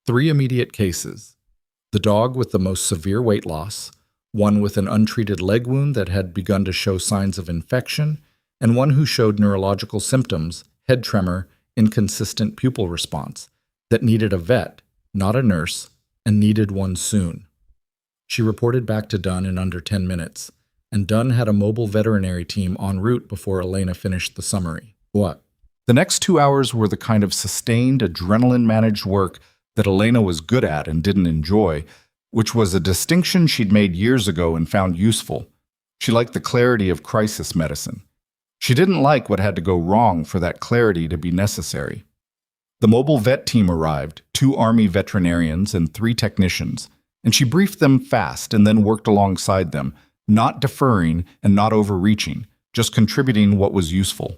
3 immediate cases: the dog with the most severe weight loss, one with an untreated leg wound that had begun to show signs of infection, and one who showed neurological symptoms, head tremor, inconsistent pupil response, that needed a vet, not a nurse, and needed one soon. She reported back to Dunn in under 10 minutes, and Dunn had a mobile veterinary team en route before Elena finished the summary. What? The next 2 hours were the kind of sustained, adrenaline-managed work that Elena was good at and didn't enjoy, which was a distinction she'd made years ago and found useful. She liked the clarity of crisis medicine. She didn't like what had to go wrong for that clarity to be necessary. The mobile vet team arrived, 2 Army veterinarians and 3 technicians, and she briefed them fast and then worked alongside them, not deferring and not overreaching, just contributing what was useful.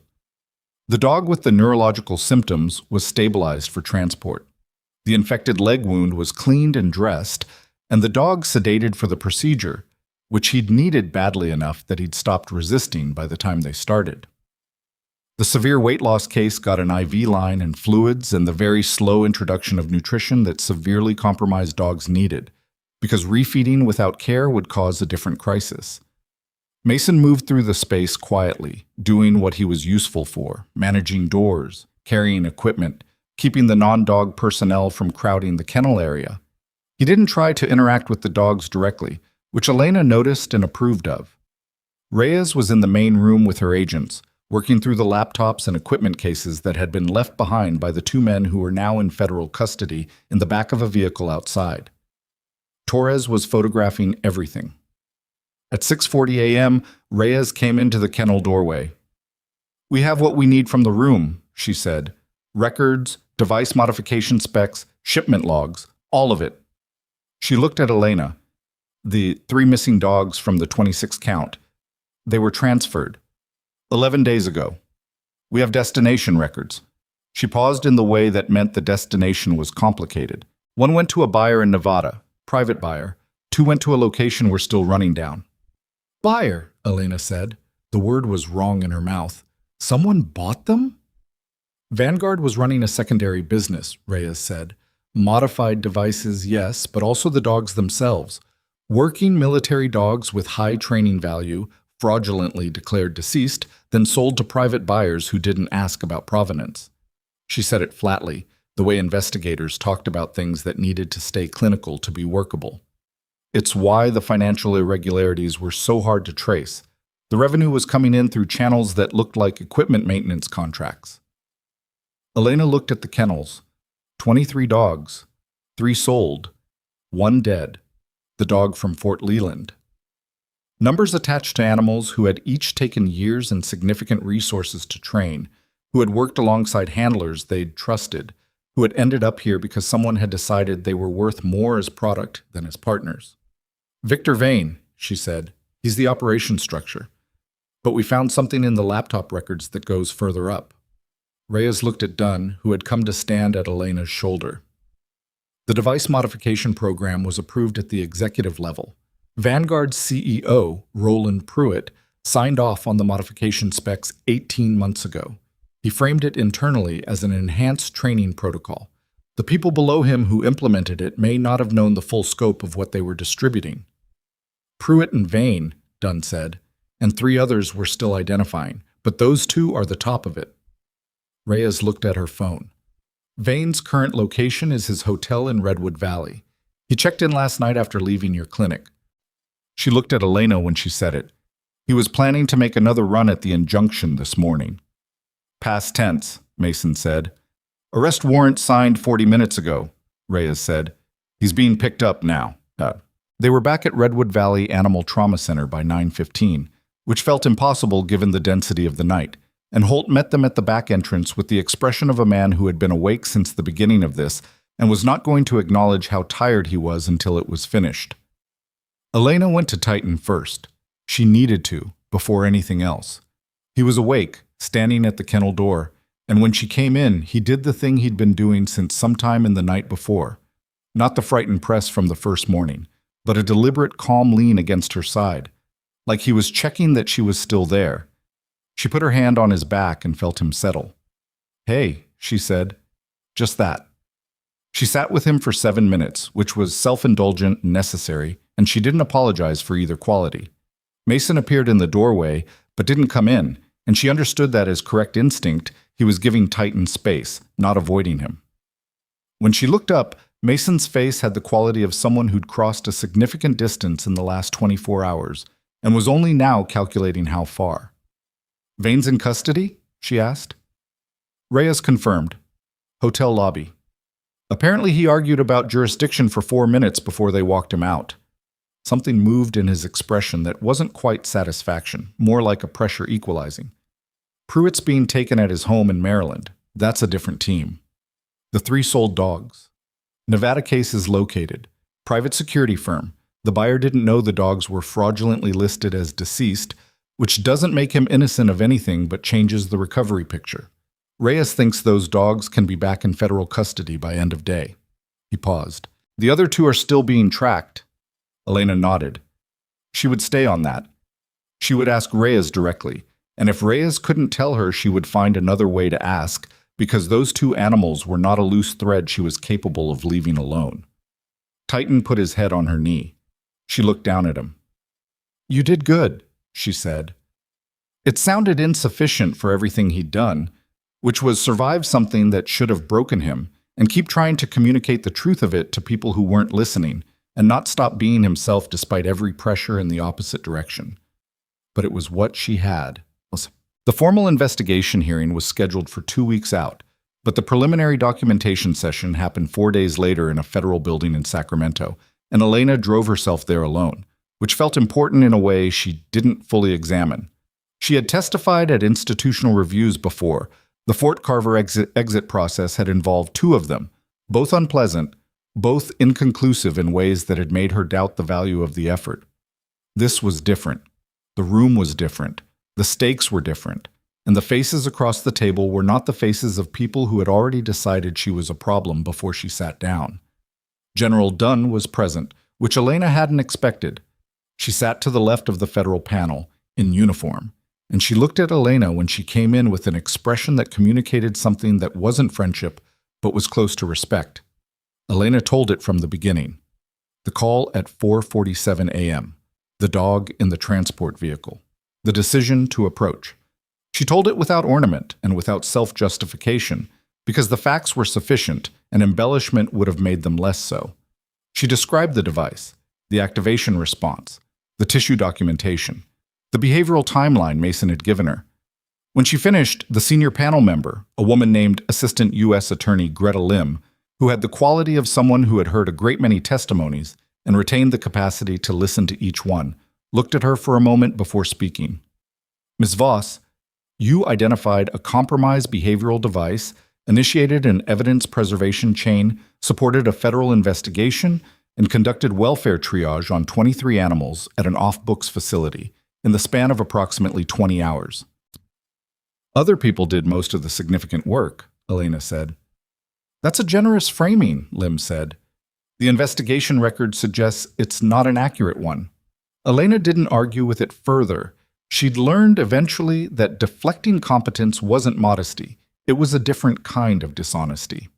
The dog with the neurological symptoms was stabilized for transport. The infected leg wound was cleaned and dressed, and the dog sedated for the procedure, which he'd needed badly enough that he'd stopped resisting by the time they started. The severe weight loss case got an IV line and fluids and the very slow introduction of nutrition that severely compromised dogs needed, because refeeding without care would cause a different crisis. Mason moved through the space quietly, doing what he was useful for: managing doors, carrying equipment, keeping the non-dog personnel from crowding the kennel area. He didn't try to interact with the dogs directly, which Elena noticed and approved of. Reyes was in the main room with her agents, working through the laptops and equipment cases that had been left behind by the 2 men who were now in federal custody in the back of a vehicle outside. Torres was photographing everything. At 6:40 a.m., Reyes came into the kennel doorway. We have what we need from the room, she said. Records, device modification specs, shipment logs, all of it. She looked at Elena. The 3 missing dogs from the 26 count. They were transferred 11 days ago. We have destination records. She paused in the way that meant the destination was complicated. One went to a buyer in Nevada, private buyer. 2 went to a location we're still running down. Buyer, Elena said. The word was wrong in her mouth. Someone bought them? Vanguard was running a secondary business, Reyes said. Modified devices, yes, but also the dogs themselves. Working military dogs with high training value, fraudulently declared deceased, then sold to private buyers who didn't ask about provenance. She said it flatly, the way investigators talked about things that needed to stay clinical to be workable. It's why the financial irregularities were so hard to trace. The revenue was coming in through channels that looked like equipment maintenance contracts. Elena looked at the kennels. 23 dogs, 3 sold, 1 dead, the dog from Fort Leland. Numbers attached to animals who had each taken years and significant resources to train, who had worked alongside handlers they'd trusted, who had ended up here because someone had decided they were worth more as product than as partners. Victor Vane, she said. He's the operations structure. But we found something in the laptop records that goes further up. Reyes looked at Dunn, who had come to stand at Elena's shoulder. The device modification program was approved at the executive level. Vanguard's CEO, Roland Pruitt, signed off on the modification specs 18 months ago. He framed it internally as an enhanced training protocol. The people below him who implemented it may not have known the full scope of what they were distributing. Pruitt and Vane, Dunn said, and 3 others were still identifying, but those 2 are the top of it. Reyes looked at her phone. Vane's current location is his hotel in Redwood Valley. He checked in last night after leaving your clinic. She looked at Elena when she said it. He was planning to make another run at the injunction this morning. Past tense, Mason said. Arrest warrant signed 40 minutes ago, Reyes said. He's being picked up now. They were back at Redwood Valley Animal Trauma Center by 9:15, which felt impossible given the density of the night, and Holt met them at the back entrance with the expression of a man who had been awake since the beginning of this and was not going to acknowledge how tired he was until it was finished. Elena went to Titan first. She needed to, before anything else. He was awake, standing at the kennel door, and when she came in, he did the thing he'd been doing since sometime in the night before. Not the frightened press from the first morning, but a deliberate calm lean against her side, like he was checking that she was still there. She put her hand on his back and felt him settle. Hey, she said. Just that. She sat with him for 7 minutes, which was self-indulgent and necessary, and she didn't apologize for either quality. Mason appeared in the doorway, but didn't come in, and she understood that as correct instinct, he was giving Titan space, not avoiding him. When she looked up, Mason's face had the quality of someone who'd crossed a significant distance in the last 24 hours, and was only now calculating how far. Vane's in custody? She asked. Reyes confirmed. Hotel lobby. Apparently he argued about jurisdiction for 4 minutes before they walked him out. Something moved in his expression that wasn't quite satisfaction, more like a pressure equalizing. Pruitt's being taken at his home in Maryland. That's a different team. The 3 sold dogs. Nevada case is located. Private security firm. The buyer didn't know the dogs were fraudulently listed as deceased, which doesn't make him innocent of anything but changes the recovery picture. Reyes thinks those dogs can be back in federal custody by end of day. He paused. The other 2 are still being tracked. Elena nodded. She would stay on that. She would ask Reyes directly, and if Reyes couldn't tell her, she would find another way to ask, because those 2 animals were not a loose thread she was capable of leaving alone. Titan put his head on her knee. She looked down at him. You did good, she said. It sounded insufficient for everything he'd done, which was survive something that should have broken him and keep trying to communicate the truth of it to people who weren't listening and not stop being himself despite every pressure in the opposite direction. But it was what she had. The formal investigation hearing was scheduled for 2 weeks out, but the preliminary documentation session happened 4 days later in a federal building in Sacramento, and Elena drove herself there alone, which felt important in a way she didn't fully examine. She had testified at institutional reviews before. The Fort Carver exit process had involved two of them, both unpleasant, both inconclusive in ways that had made her doubt the value of the effort. This was different. The room was different. The stakes were different. And the faces across the table were not the faces of people who had already decided she was a problem before she sat down. General Dunn was present, which Elena hadn't expected. She sat to the left of the federal panel, in uniform, and she looked at Elena when she came in with an expression that communicated something that wasn't friendship, but was close to respect. Elena told it from the beginning. The call at 4:47 a.m., the dog in the transport vehicle, the decision to approach. She told it without ornament and without self-justification, because the facts were sufficient and embellishment would have made them less so. She described the device, the activation response, the tissue documentation, the behavioral timeline Mason had given her. When she finished, the senior panel member, a woman named Assistant U.S. Attorney Greta Lim, who had the quality of someone who had heard a great many testimonies and retained the capacity to listen to each one, looked at her for a moment before speaking. Ms. Voss, you identified a compromised behavioral device, initiated an evidence preservation chain, supported a federal investigation, and conducted welfare triage on 23 animals at an off-books facility in the span of approximately 20 hours. Other people did most of the significant work, Elena said. That's a generous framing, Lim said. The investigation record suggests it's not an accurate one. Elena didn't argue with it further. She'd learned eventually that deflecting competence wasn't modesty. It was a different kind of dishonesty.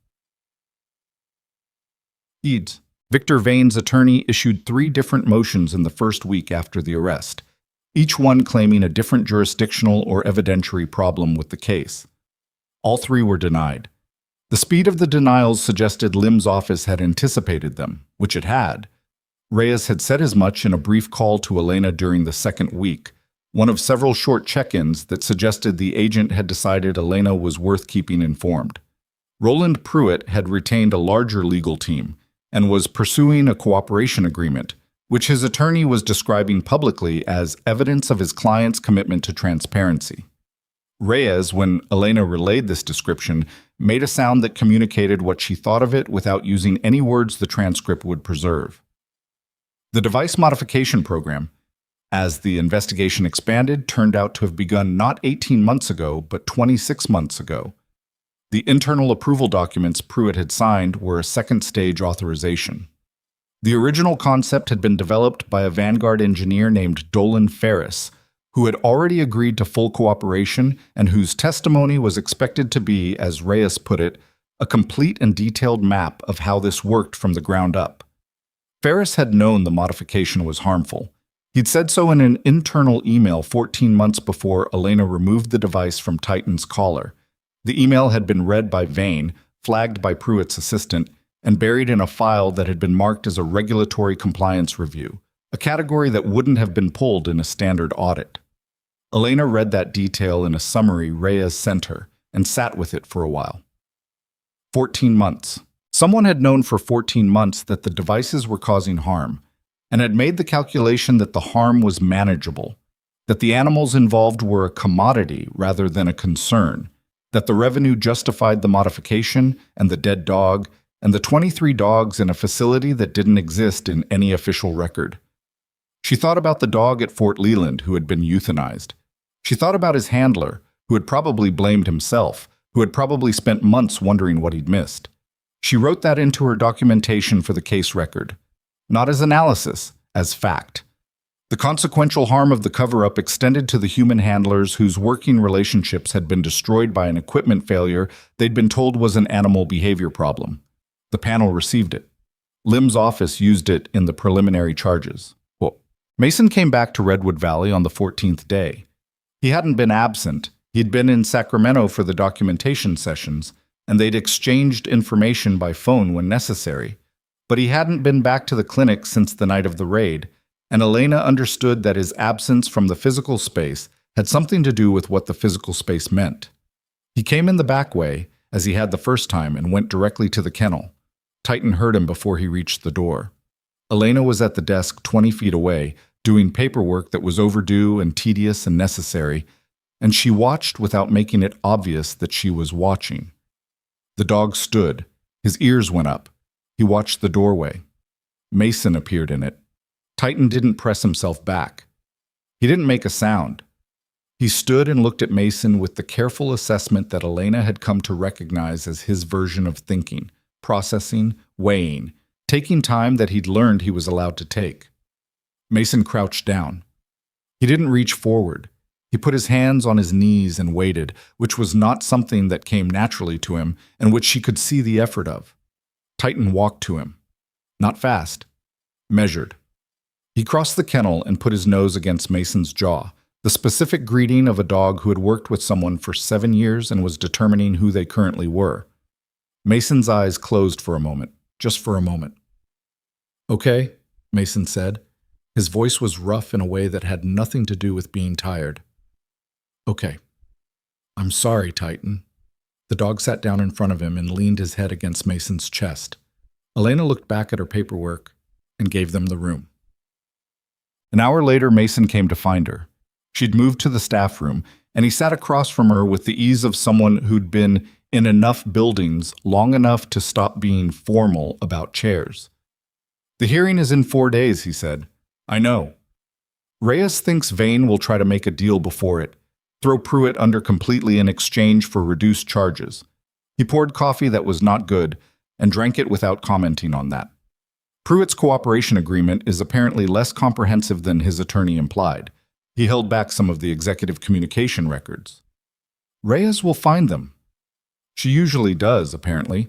Eads. Victor Vane's attorney issued 3 different motions in the first week after the arrest, each one claiming a different jurisdictional or evidentiary problem with the case. All 3 were denied. The speed of the denials suggested Lim's office had anticipated them, which it had. Reyes had said as much in a brief call to Elena during the second week, one of several short check-ins that suggested the agent had decided Elena was worth keeping informed. Roland Pruitt had retained a larger legal team and was pursuing a cooperation agreement, which his attorney was describing publicly as evidence of his client's commitment to transparency. Reyes, when Elena relayed this description, made a sound that communicated what she thought of it without using any words the transcript would preserve. The device modification program, as the investigation expanded, turned out to have begun not 18 months ago, but 26 months ago. The internal approval documents Pruitt had signed were a second-stage authorization. The original concept had been developed by a Vanguard engineer named Dolan Ferris, who had already agreed to full cooperation and whose testimony was expected to be, as Reyes put it, a complete and detailed map of how this worked from the ground up. Ferris had known the modification was harmful. He'd said so in an internal email 14 months before Elena removed the device from Titan's collar. The email had been read by Vane, flagged by Pruitt's assistant, and buried in a file that had been marked as a regulatory compliance review, a category that wouldn't have been pulled in a standard audit. Elena read that detail in a summary Reyes sent her and sat with it for a while. 14 months. Someone had known for 14 months that the devices were causing harm, and had made the calculation that the harm was manageable, that the animals involved were a commodity rather than a concern, that the revenue justified the modification and the dead dog and the 23 dogs in a facility that didn't exist in any official record. She thought about the dog at Fort Leland who had been euthanized. She thought about his handler, who had probably blamed himself, who had probably spent months wondering what he'd missed. She wrote that into her documentation for the case record. Not as analysis, as fact. The consequential harm of the cover-up extended to the human handlers whose working relationships had been destroyed by an equipment failure they'd been told was an animal behavior problem. The panel received it. Lim's office used it in the preliminary charges. Mason came back to Redwood Valley on the 14th day. He hadn't been absent. He'd been in Sacramento for the documentation sessions, and they'd exchanged information by phone when necessary. But he hadn't been back to the clinic since the night of the raid, and Elena understood that his absence from the physical space had something to do with what the physical space meant. He came in the back way, as he had the first time, and went directly to the kennel. Titan heard him before he reached the door. Elena was at the desk 20 feet away, doing paperwork that was overdue and tedious and necessary, and she watched without making it obvious that she was watching. The dog stood. His ears went up. He watched the doorway. Mason appeared in it. Titan didn't press himself back. He didn't make a sound. He stood and looked at Mason with the careful assessment that Elena had come to recognize as his version of thinking, processing, weighing, taking time that he'd learned he was allowed to take. Mason crouched down. He didn't reach forward. He put his hands on his knees and waited, which was not something that came naturally to him and which she could see the effort of. Titan walked to him. Not fast. Measured. He crossed the kennel and put his nose against Mason's jaw, the specific greeting of a dog who had worked with someone for 7 years and was determining who they currently were. Mason's eyes closed for a moment, just for a moment. "Okay," Mason said. His voice was rough in a way that had nothing to do with being tired. "Okay. I'm sorry, Titan." The dog sat down in front of him and leaned his head against Mason's chest. Elena looked back at her paperwork and gave them the room. An hour later, Mason came to find her. She'd moved to the staff room, and he sat across from her with the ease of someone who'd been in enough buildings long enough to stop being formal about chairs. "The hearing is in 4 days," he said. "I know. Reyes thinks Vane will try to make a deal before it, throw Pruitt under completely in exchange for reduced charges. He poured coffee that was not good and drank it without commenting on that. Pruitt's cooperation agreement is apparently less comprehensive than his attorney implied. He held back some of the executive communication records. Reyes will find them. She usually does, apparently."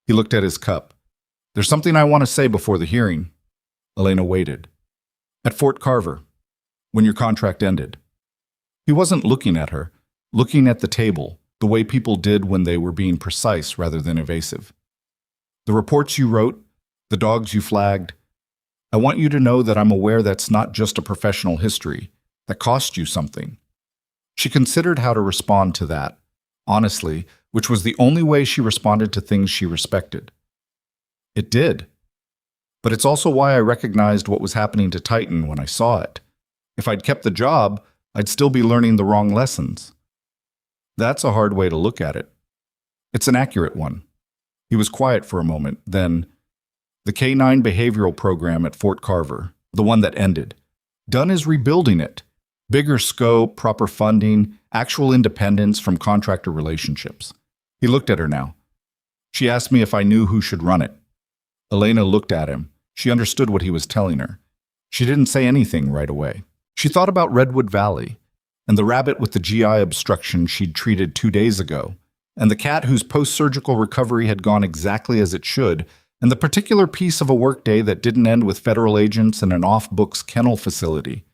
He looked at his cup. "There's something I want to say before the hearing." Elena waited. "At Fort Carver, when your contract ended." He wasn't looking at her, looking at the table, the way people did when they were being precise rather than evasive. "The reports you wrote, the dogs you flagged, I want you to know that I'm aware that's not just a professional history, that cost you something." She considered how to respond to that, honestly, which was the only way she responded to things she respected. "It did. But it's also why I recognized what was happening to Titan when I saw it. If I'd kept the job, I'd still be learning the wrong lessons." That's a hard way to look at it. It's an accurate one. He was quiet for a moment, then, "The K-9 behavioral program at Fort Carver, the one that ended. Dunn is rebuilding it. Bigger scope, proper funding, actual independence from contractor relationships." He looked at her now. "She asked me if I knew who should run it." Elena looked at him. She understood what he was telling her. She didn't say anything right away. She thought about Redwood Valley, and the rabbit with the GI obstruction she'd treated 2 days ago, and the cat whose post-surgical recovery had gone exactly as it should, and the particular piece of a workday that didn't end with federal agents in an off-books kennel facility.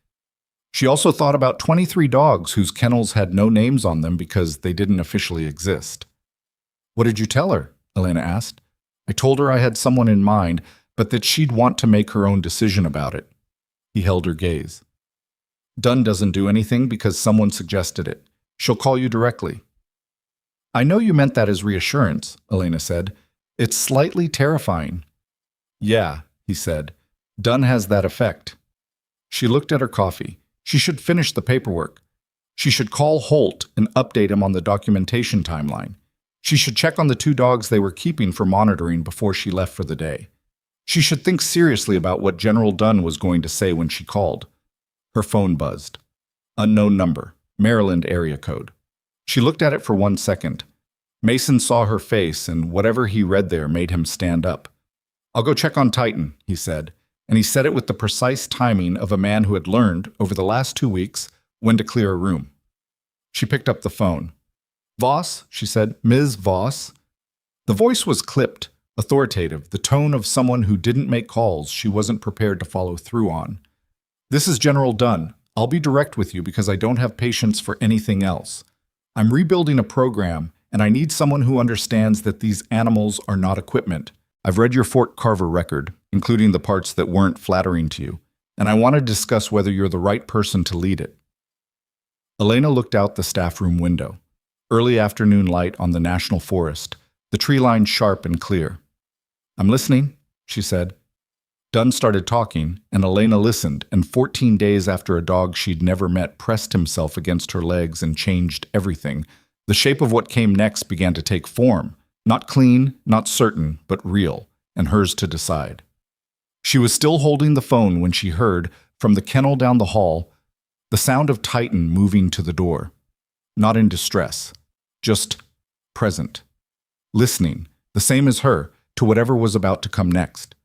She also thought about 23 dogs whose kennels had no names on them because they didn't officially exist. "What did you tell her?" Elena asked. "I told her I had someone in mind, but that she'd want to make her own decision about it." He held her gaze. "Dunn doesn't do anything because someone suggested it. She'll call you directly." "I know you meant that as reassurance," Elena said. "It's slightly terrifying." "Yeah," he said. "Dunn has that effect." She looked at her coffee. She should finish the paperwork. She should call Holt and update him on the documentation timeline. She should check on the 2 dogs they were keeping for monitoring before she left for the day. She should think seriously about what General Dunn was going to say when she called. Her phone buzzed. Unknown number, Maryland area code. She looked at it for 1 second. Mason saw her face, and whatever he read there made him stand up. "I'll go check on Titan," he said, and he said it with the precise timing of a man who had learned, over the last 2 weeks, when to clear a room. She picked up the phone. "Voss," she said, "Ms. Voss." The voice was clipped, authoritative, the tone of someone who didn't make calls she wasn't prepared to follow through on. "This is General Dunn. I'll be direct with you because I don't have patience for anything else. I'm rebuilding a program, and I need someone who understands that these animals are not equipment. I've read your Fort Carver record, including the parts that weren't flattering to you, and I want to discuss whether you're the right person to lead it." Elena looked out the staff room window. Early afternoon light on the national forest, the tree line sharp and clear. "I'm listening," she said. Dunn started talking, and Elena listened, and 14 days after a dog she'd never met pressed himself against her legs and changed everything, the shape of what came next began to take form, not clean, not certain, but real, and hers to decide. She was still holding the phone when she heard, from the kennel down the hall, the sound of Titan moving to the door. Not in distress, just present. Listening, the same as her, to whatever was about to come next.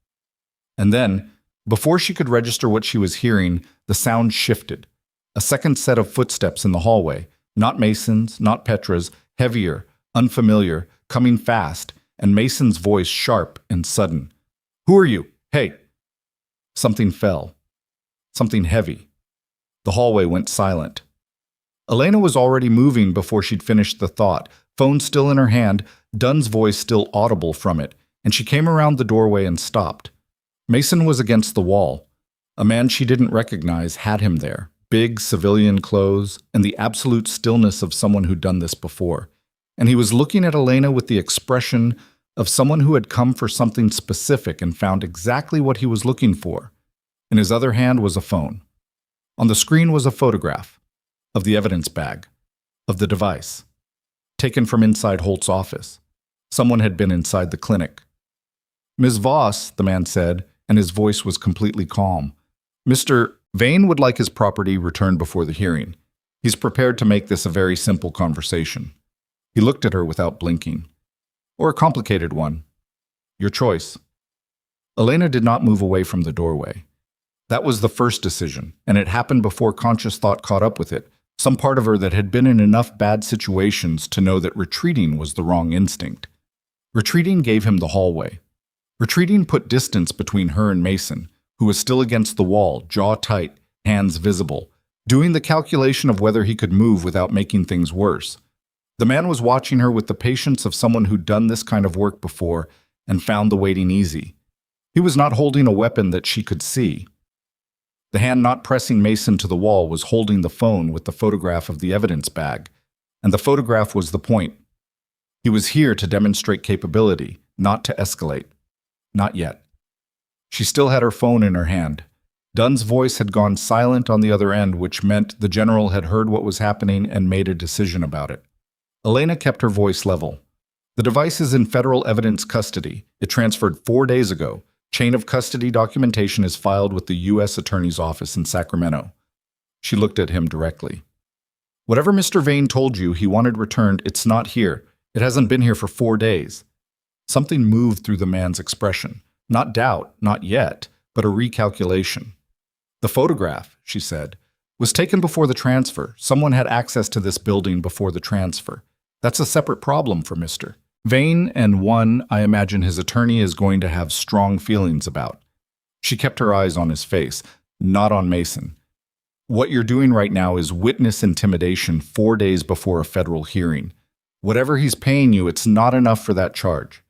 And then, before she could register what she was hearing, the sound shifted. A second set of footsteps in the hallway, not Mason's, not Petra's, heavier, unfamiliar, coming fast, and Mason's voice sharp and sudden. "Who are you? Hey!" Something fell. Something heavy. The hallway went silent. Elena was already moving before she'd finished the thought, phone still in her hand, Dunn's voice still audible from it, and she came around the doorway and stopped. Mason was against the wall. A man she didn't recognize had him there, big civilian clothes, and the absolute stillness of someone who'd done this before. And he was looking at Elena with the expression of someone who had come for something specific and found exactly what he was looking for. In his other hand was a phone. On the screen was a photograph of the evidence bag, of the device, taken from inside Holt's office. Someone had been inside the clinic. "Ms. Voss," the man said, and his voice was completely calm. "Mr. Vane would like his property returned before the hearing. He's prepared to make this a very simple conversation." He looked at her without blinking. "Or a complicated one. Your choice." Elena did not move away from the doorway. That was the first decision, and it happened before conscious thought caught up with it, some part of her that had been in enough bad situations to know that retreating was the wrong instinct. Retreating gave him the hallway. Retreating put distance between her and Mason, who was still against the wall, jaw tight, hands visible, doing the calculation of whether he could move without making things worse. The man was watching her with the patience of someone who'd done this kind of work before and found the waiting easy. He was not holding a weapon that she could see. The hand not pressing Mason to the wall was holding the phone with the photograph of the evidence bag, and the photograph was the point. He was here to demonstrate capability, not to escalate. Not yet. She still had her phone in her hand. Dunn's voice had gone silent on the other end, which meant the general had heard what was happening and made a decision about it. Elena kept her voice level. "The device is in federal evidence custody. It transferred 4 days ago. Chain of custody documentation is filed with the U.S. Attorney's Office in Sacramento." She looked at him directly. "Whatever Mr. Vane told you he wanted returned, it's not here. It hasn't been here for 4 days. Something moved through the man's expression. Not doubt, not yet, but a recalculation. "The photograph," she said, "was taken before the transfer. Someone had access to this building before the transfer. That's a separate problem for Mr. Vane, and one I imagine his attorney is going to have strong feelings about." She kept her eyes on his face, not on Mason. "What you're doing right now is witness intimidation 4 days before a federal hearing. Whatever he's paying you, it's not enough for that charge."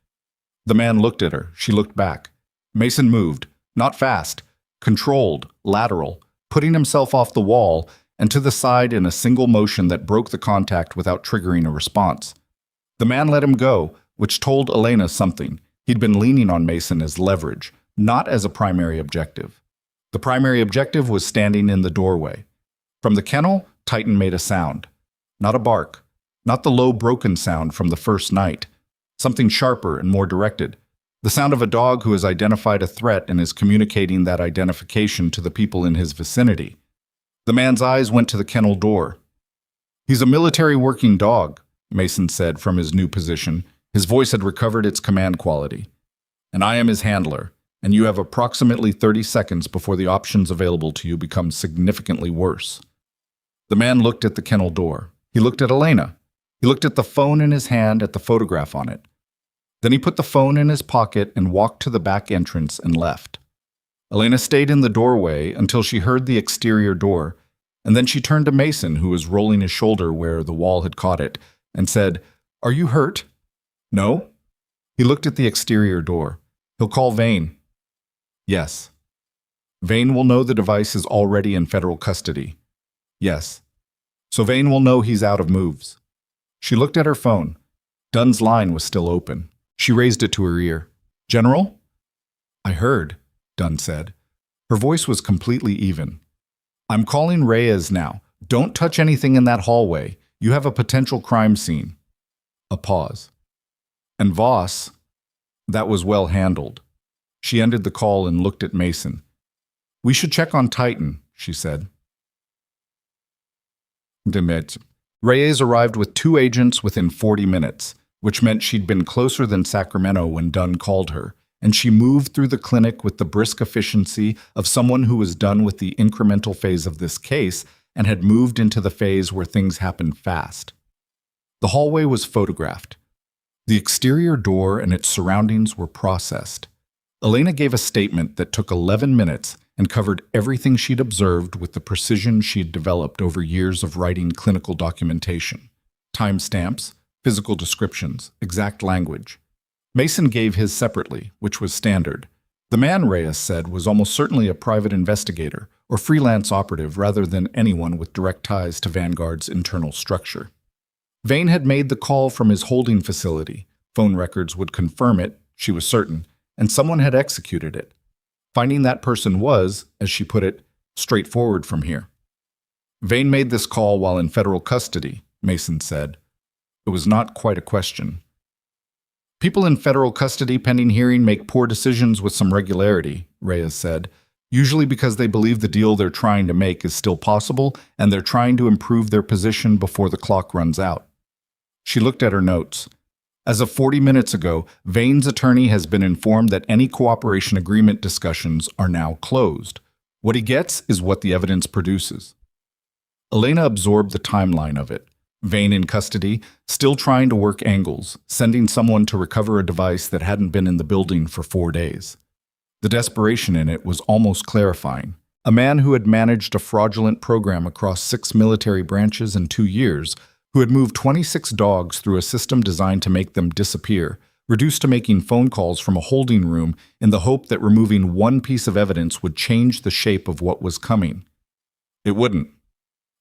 The man looked at her. She looked back. Mason moved, not fast, controlled, lateral, putting himself off the wall and to the side in a single motion that broke the contact without triggering a response. The man let him go, which told Elena something. He'd been leaning on Mason as leverage, not as a primary objective. The primary objective was standing in the doorway. From the kennel, Titan made a sound. Not a bark, not the low broken sound from the first night. Something sharper and more directed. The sound of a dog who has identified a threat and is communicating that identification to the people in his vicinity. The man's eyes went to the kennel door. "He's a military working dog," Mason said from his new position. His voice had recovered its command quality. "And I am his handler, and you have approximately 30 seconds before the options available to you become significantly worse." The man looked at the kennel door. He looked at Elena. He looked at the phone in his hand, at the photograph on it. Then he put the phone in his pocket and walked to the back entrance and left. Elena stayed in the doorway until she heard the exterior door, and then she turned to Mason, who was rolling his shoulder where the wall had caught it, and said, "Are you hurt?" "No." He looked at the exterior door. "He'll call Vane." "Yes." "Vane will know the device is already in federal custody." "Yes." "So Vane will know he's out of moves." She looked at her phone. Dunn's line was still open. She raised it to her ear. "General?" "I heard." Dunn said. Her voice was completely even. I'm calling Reyes now. Don't touch anything in that hallway. You have a potential crime scene. A pause. And Voss, that was well handled. She ended the call and looked at Mason. We should check on Titan, she said. Reyes arrived with 2 agents within 40 minutes, which meant she'd been closer than Sacramento when Dunn called her, and she moved through the clinic with the brisk efficiency of someone who was done with the incremental phase of this case and had moved into the phase where things happened fast. The hallway was photographed. The exterior door and its surroundings were processed. Elena gave a statement that took 11 minutes and covered everything she'd observed with the precision she'd developed over years of writing clinical documentation. Timestamps, physical descriptions, exact language. Mason gave his separately, which was standard. The man, Reyes said, was almost certainly a private investigator or freelance operative rather than anyone with direct ties to Vanguard's internal structure. Vane had made the call from his holding facility. Phone records would confirm it, she was certain, and someone had executed it. Finding that person was, as she put it, straightforward from here. Vane made this call while in federal custody, Mason said. It was not quite a question. People in federal custody pending hearing make poor decisions with some regularity, Reyes said, usually because they believe the deal they're trying to make is still possible and they're trying to improve their position before the clock runs out. She looked at her notes. As of 40 minutes ago, Vane's attorney has been informed that any cooperation agreement discussions are now closed. What he gets is what the evidence produces. Elena absorbed the timeline of it. Vane in custody, still trying to work angles, sending someone to recover a device that hadn't been in the building for 4 days. The desperation in it was almost clarifying. A man who had managed a fraudulent program across 6 military branches in 2 years, who had moved 26 dogs through a system designed to make them disappear, reduced to making phone calls from a holding room in the hope that removing one piece of evidence would change the shape of what was coming. It wouldn't.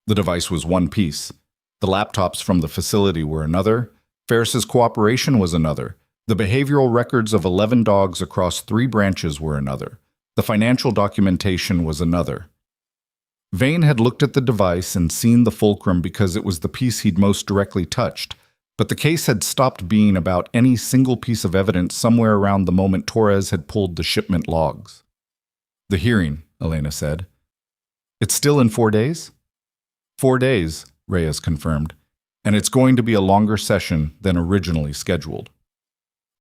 The device was one piece. The laptops from the facility were another. Ferris's cooperation was another. The behavioral records of 11 dogs across 3 branches were another. The financial documentation was another. Vane had looked at the device and seen the fulcrum because it was the piece he'd most directly touched, but the case had stopped being about any single piece of evidence somewhere around the moment Torres had pulled the shipment logs. The hearing, Elena said. It's still in 4 days? 4 days, Reyes confirmed, and it's going to be a longer session than originally scheduled.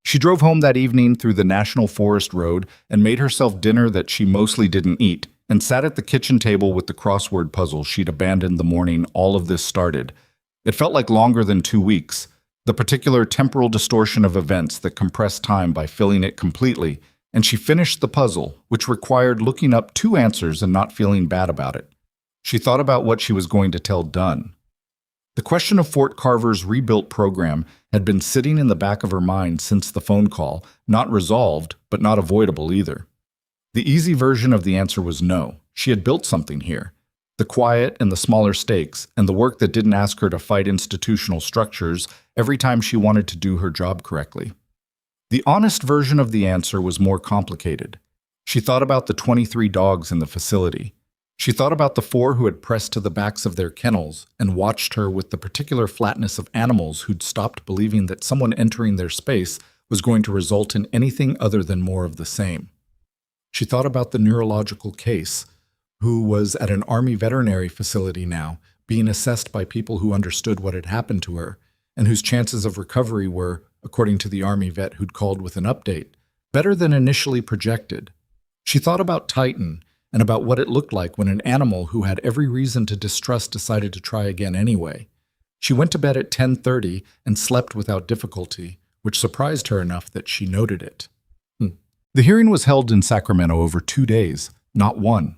She drove home that evening through the National Forest Road and made herself dinner that she mostly didn't eat, and sat at the kitchen table with the crossword puzzle she'd abandoned the morning all of this started. It felt like longer than 2 weeks, the particular temporal distortion of events that compressed time by filling it completely, and she finished the puzzle, which required looking up 2 answers and not feeling bad about it. She thought about what she was going to tell Dunn. The question of Fort Carver's rebuilt program had been sitting in the back of her mind since the phone call, not resolved, but not avoidable either. The easy version of the answer was no. She had built something here. The quiet and the smaller stakes, and the work that didn't ask her to fight institutional structures every time she wanted to do her job correctly. The honest version of the answer was more complicated. She thought about the 23 dogs in the facility. She thought about the 4 who had pressed to the backs of their kennels and watched her with the particular flatness of animals who'd stopped believing that someone entering their space was going to result in anything other than more of the same. She thought about the neurological case, who was at an Army veterinary facility now, being assessed by people who understood what had happened to her, and whose chances of recovery were, according to the Army vet who'd called with an update, better than initially projected. She thought about Titan, and about what it looked like when an animal who had every reason to distrust decided to try again anyway. She went to bed at 10:30 and slept without difficulty, which surprised her enough that she noted it. The hearing was held in Sacramento over 2 days, not 1.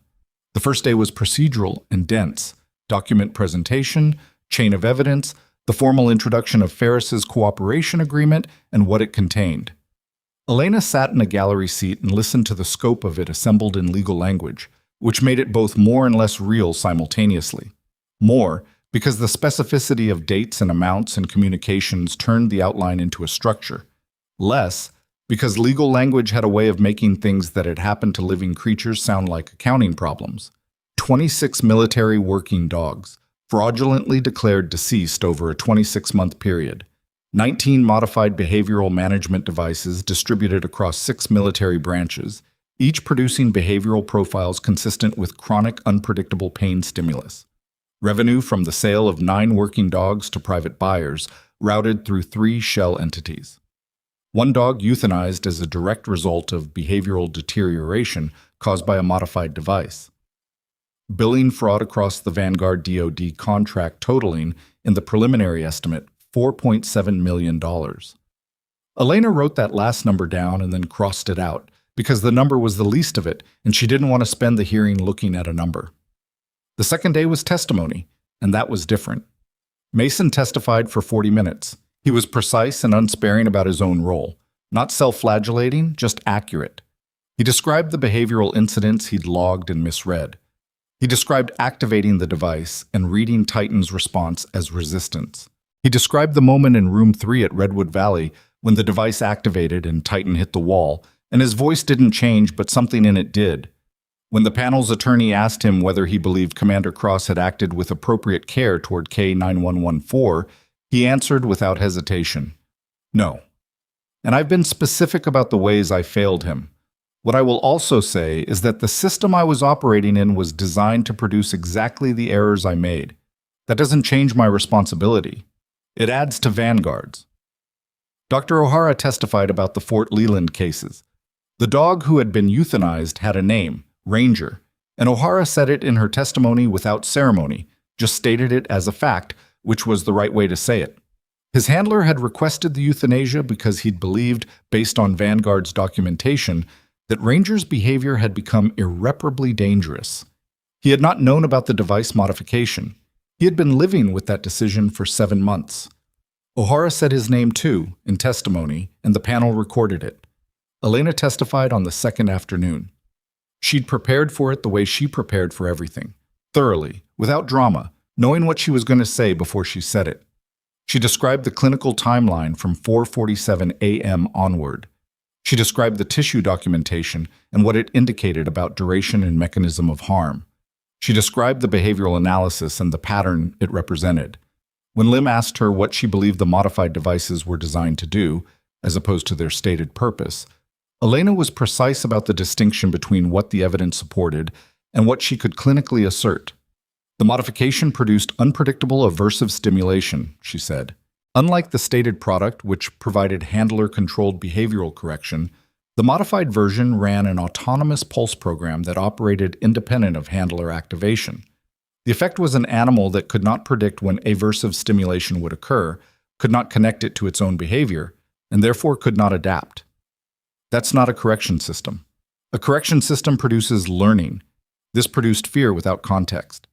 The first day was procedural and dense. Document presentation, chain of evidence, the formal introduction of Ferris's cooperation agreement, and what it contained. Elena sat in a gallery seat and listened to the scope of it assembled in legal language, which made it both more and less real simultaneously. More, because the specificity of dates and amounts and communications turned the outline into a structure. Less, because legal language had a way of making things that had happened to living creatures sound like accounting problems. 26 military working dogs, fraudulently declared deceased over a 26-month period. 19 modified behavioral management devices distributed across 6 military branches, each producing behavioral profiles consistent with chronic unpredictable pain stimulus. Revenue from the sale of 9 working dogs to private buyers routed through 3 shell entities. 1 dog euthanized as a direct result of behavioral deterioration caused by a modified device. Billing fraud across the Vanguard DoD contract totaling, in the preliminary estimate, $4.7 million. Elena wrote that last number down and then crossed it out, because the number was the least of it, and she didn't want to spend the hearing looking at a number. The second day was testimony, and that was different. Mason testified for 40 minutes. He was precise and unsparing about his own role, not self-flagellating, just accurate. He described the behavioral incidents he'd logged and misread. He described activating the device and reading Titan's response as resistance. He described the moment in room 3 at Redwood Valley when the device activated and Titan hit the wall, and his voice didn't change, but something in it did. When the panel's attorney asked him whether he believed Commander Cross had acted with appropriate care toward K9114, he answered without hesitation, "No. And I've been specific about the ways I failed him. What I will also say is that the system I was operating in was designed to produce exactly the errors I made. That doesn't change my responsibility. It adds to Vanguard's." Dr. O'Hara testified about the Fort Leland cases. The dog who had been euthanized had a name, Ranger, and O'Hara said it in her testimony without ceremony, just stated it as a fact, which was the right way to say it. His handler had requested the euthanasia because he'd believed, based on Vanguard's documentation, that Ranger's behavior had become irreparably dangerous. He had not known about the device modification. He had been living with that decision for 7 months. O'Hara said his name too, in testimony, and the panel recorded it. Elena testified on the second afternoon. She'd prepared for it the way she prepared for everything, thoroughly, without drama, knowing what she was going to say before she said it. She described the clinical timeline from 4:47 a.m. onward. She described the tissue documentation and what it indicated about duration and mechanism of harm. She described the behavioral analysis and the pattern it represented. When Lim asked her what she believed the modified devices were designed to do, as opposed to their stated purpose, Elena was precise about the distinction between what the evidence supported and what she could clinically assert. The modification produced unpredictable aversive stimulation, she said. Unlike the stated product, which provided handler-controlled behavioral correction, the modified version ran an autonomous pulse program that operated independent of handler activation. The effect was an animal that could not predict when aversive stimulation would occur, could not connect it to its own behavior, and therefore could not adapt. That's not a correction system. A correction system produces learning. This produced fear without context.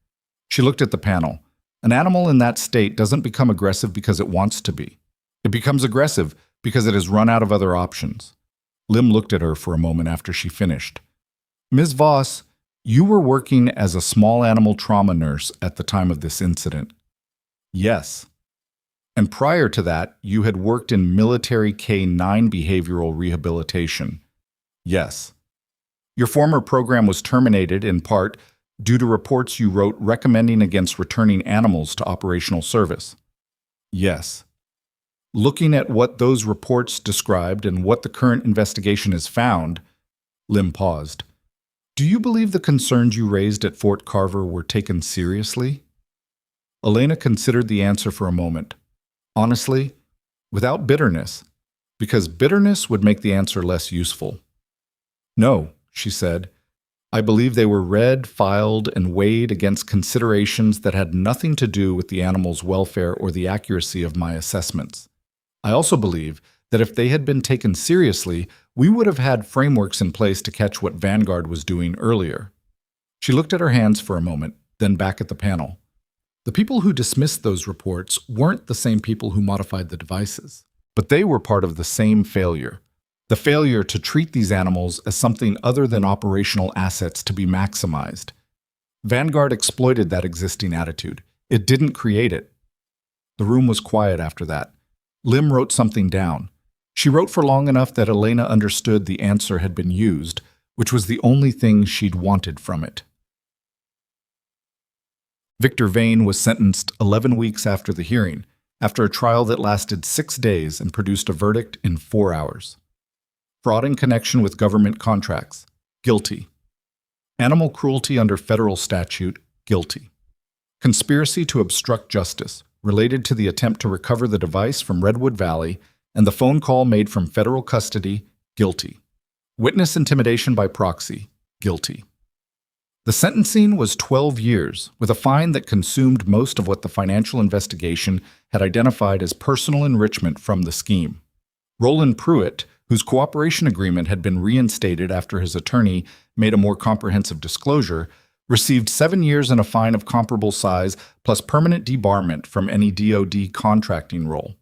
She looked at the panel. An animal in that state doesn't become aggressive because it wants to be. It becomes aggressive because it has run out of other options. Lim looked at her for a moment after she finished. "Ms. Voss, you were working as a small animal trauma nurse at the time of this incident." "Yes." "And prior to that, you had worked in military K9 behavioral rehabilitation." "Yes." "Your former program was terminated in part due to reports you wrote recommending against returning animals to operational service." "Yes." "Looking at what those reports described and what the current investigation has found," Lim paused, "do you believe the concerns you raised at Fort Carver were taken seriously?" Elena considered the answer for a moment. Honestly, without bitterness, because bitterness would make the answer less useful. "No," she said. "I believe they were read, filed, and weighed against considerations that had nothing to do with the animal's welfare or the accuracy of my assessments. I also believe that if they had been taken seriously, we would have had frameworks in place to catch what Vanguard was doing earlier." She looked at her hands for a moment, then back at the panel. The people who dismissed those reports weren't the same people who modified the devices, but they were part of the same failure. The failure to treat these animals as something other than operational assets to be maximized. Vanguard exploited that existing attitude. It didn't create it. The room was quiet after that. Lim wrote something down. She wrote for long enough that Elena understood the answer had been used, which was the only thing she'd wanted from it. Victor Vane was sentenced 11 weeks after the hearing, after a trial that lasted 6 days and produced a verdict in 4 hours. Fraud in connection with government contracts, guilty. Animal cruelty under federal statute, guilty. Conspiracy to obstruct justice, related to the attempt to recover the device from Redwood Valley and the phone call made from federal custody, guilty. Witness intimidation by proxy, guilty. The sentencing was 12 years, with a fine that consumed most of what the financial investigation had identified as personal enrichment from the scheme. Roland Pruitt, whose cooperation agreement had been reinstated after his attorney made a more comprehensive disclosure, received 7 years and a fine of comparable size, plus permanent debarment from any DoD contracting role.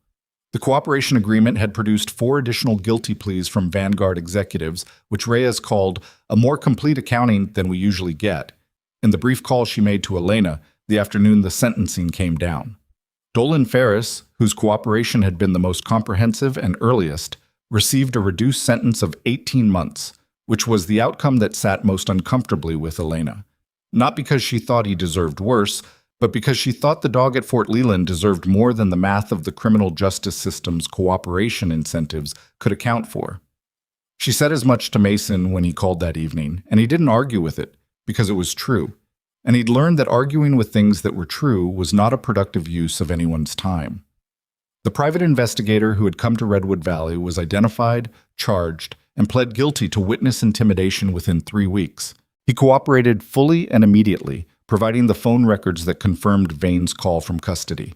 The cooperation agreement had produced 4 additional guilty pleas from Vanguard executives, which Reyes called a more complete accounting than we usually get, in the brief call she made to Elena the afternoon the sentencing came down. Dolan Ferris, whose cooperation had been the most comprehensive and earliest, received a reduced sentence of 18 months, which was the outcome that sat most uncomfortably with Elena. Not because she thought he deserved worse, but because she thought the dog at Fort Leland deserved more than the math of the criminal justice system's cooperation incentives could account for. She said as much to Mason when he called that evening, and he didn't argue with it, because it was true. And he'd learned that arguing with things that were true was not a productive use of anyone's time. The private investigator who had come to Redwood Valley was identified, charged, and pled guilty to witness intimidation within 3 weeks. He cooperated fully and immediately, providing the phone records that confirmed Vane's call from custody.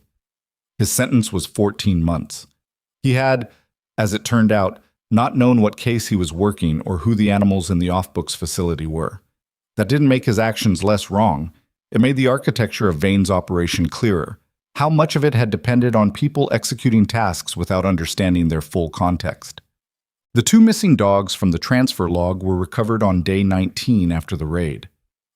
His sentence was 14 months. He had, as it turned out, not known what case he was working or who the animals in the off-books facility were. That didn't make his actions less wrong. It made the architecture of Vane's operation clearer. How much of it had depended on people executing tasks without understanding their full context. The 2 missing dogs from the transfer log were recovered on day 19 after the raid.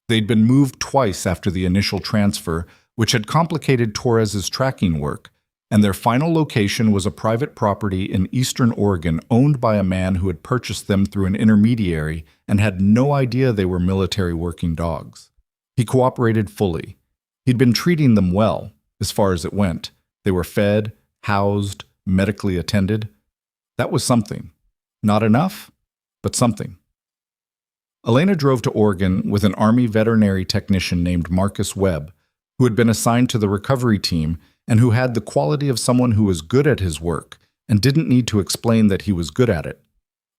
They'd been moved twice after the initial transfer, which had complicated Torres's tracking work, and their final location was a private property in eastern Oregon owned by a man who had purchased them through an intermediary and had no idea they were military working dogs. He cooperated fully. He'd been treating them well, as far as it went. They were fed, housed, medically attended. That was something. Not enough, but something. Elena drove to Oregon with an Army veterinary technician named Marcus Webb, who had been assigned to the recovery team and who had the quality of someone who was good at his work and didn't need to explain that he was good at it.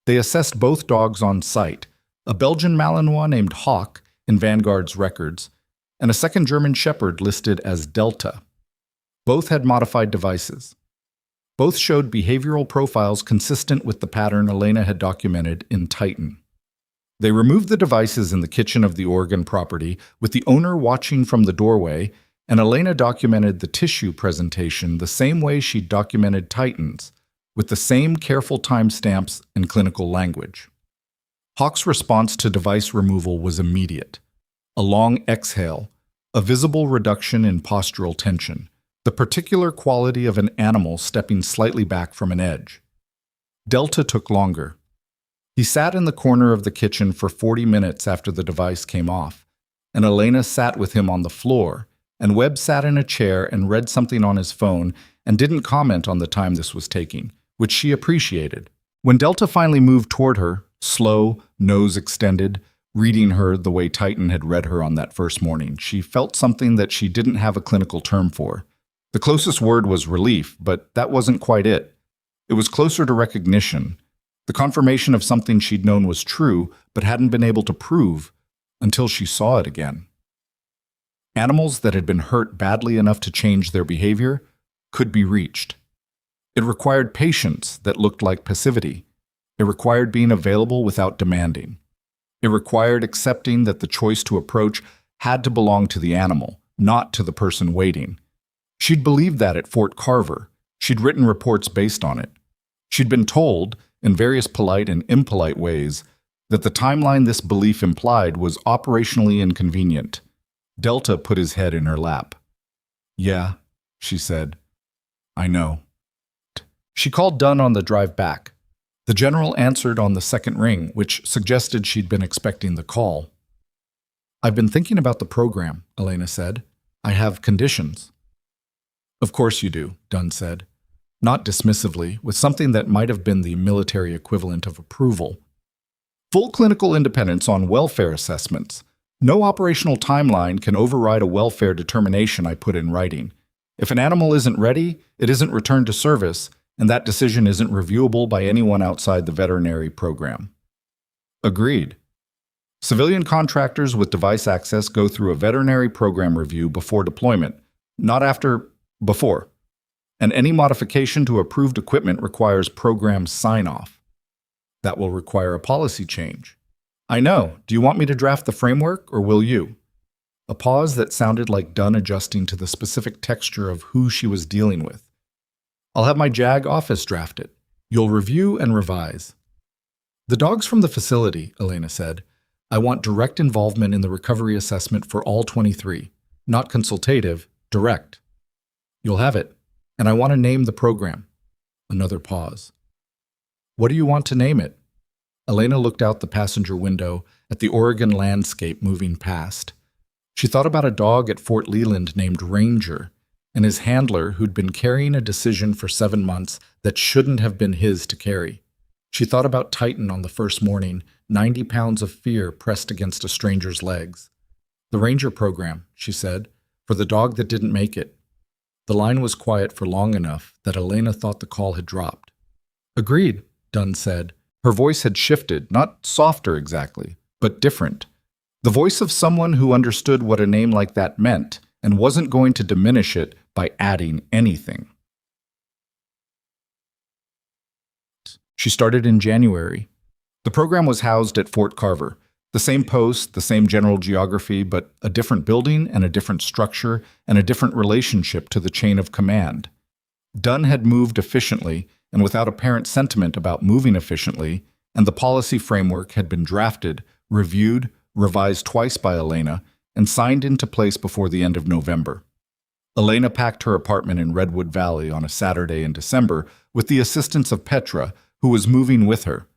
They assessed both dogs on site, a Belgian Malinois named Hawk in Vanguard's records, and a second German Shepherd listed as Delta. Both had modified devices. Both showed behavioral profiles consistent with the pattern Elena had documented in Titan. They removed the devices in the kitchen of the Oregon property, with the owner watching from the doorway, and Elena documented the tissue presentation the same way she documented Titan's, with the same careful timestamps and clinical language. Hawk's response to device removal was immediate. A long exhale, a visible reduction in postural tension, the particular quality of an animal stepping slightly back from an edge. Delta took longer. He sat in the corner of the kitchen for 40 minutes after the device came off, and Elena sat with him on the floor, and Webb sat in a chair and read something on his phone and didn't comment on the time this was taking, which she appreciated. When Delta finally moved toward her, slow, nose extended, reading her the way Titan had read her on that first morning, she felt something that she didn't have a clinical term for. The closest word was relief, but that wasn't quite it. It was closer to recognition, the confirmation of something she'd known was true, but hadn't been able to prove until she saw it again. Animals that had been hurt badly enough to change their behavior could be reached. It required patience that looked like passivity. It required being available without demanding. It required accepting that the choice to approach had to belong to the animal, not to the person waiting. She'd believed that at Fort Carver. She'd written reports based on it. She'd been told, in various polite and impolite ways, that the timeline this belief implied was operationally inconvenient. Delta put his head in her lap. "Yeah," she said. "I know." She called Dunn on the drive back, The general answered on the second ring, which suggested she'd been expecting the call. "I've been thinking about the program," Elena said. "I have conditions." "Of course you do," Dunn said, not dismissively, with something that might have been the military equivalent of approval. "Full clinical independence on welfare assessments. No operational timeline can override a welfare determination I put in writing. If an animal isn't ready, it isn't returned to service, and that decision isn't reviewable by anyone outside the veterinary program." Agreed. Civilian contractors with device access go through a veterinary program review before deployment, not after, before. And any modification to approved equipment requires program sign-off. That will require a policy change. "I know. Do you want me to draft the framework, or will you?" A pause that sounded like Dunn adjusting to the specific texture of who she was dealing with. "I'll have my JAG office draft it. You'll review and revise." "The dogs from the facility," Elena said. "I want direct involvement in the recovery assessment for all 23. Not consultative, direct." "You'll have it. And I want to name the program." Another pause. "What do you want to name it?" Elena looked out the passenger window at the Oregon landscape moving past. She thought about a dog at Fort Leland named Ranger, and his handler who'd been carrying a decision for 7 months that shouldn't have been his to carry. She thought about Titan on the first morning, 90 pounds of fear pressed against a stranger's legs. "The Ranger program," she said, "for the dog that didn't make it." The line was quiet for long enough that Elena thought the call had dropped. "Agreed," Dunn said. Her voice had shifted, not softer exactly, but different. The voice of someone who understood what a name like that meant and wasn't going to diminish it by adding anything. She started in January. The program was housed at Fort Carver. The same post, the same general geography, but a different building and a different structure and a different relationship to the chain of command. Dunn had moved efficiently and without apparent sentiment about moving efficiently, and the policy framework had been drafted, reviewed, revised twice by Elena, and signed into place before the end of November. Elena packed her apartment in Redwood Valley on a Saturday in December with the assistance of Petra, who was moving with her.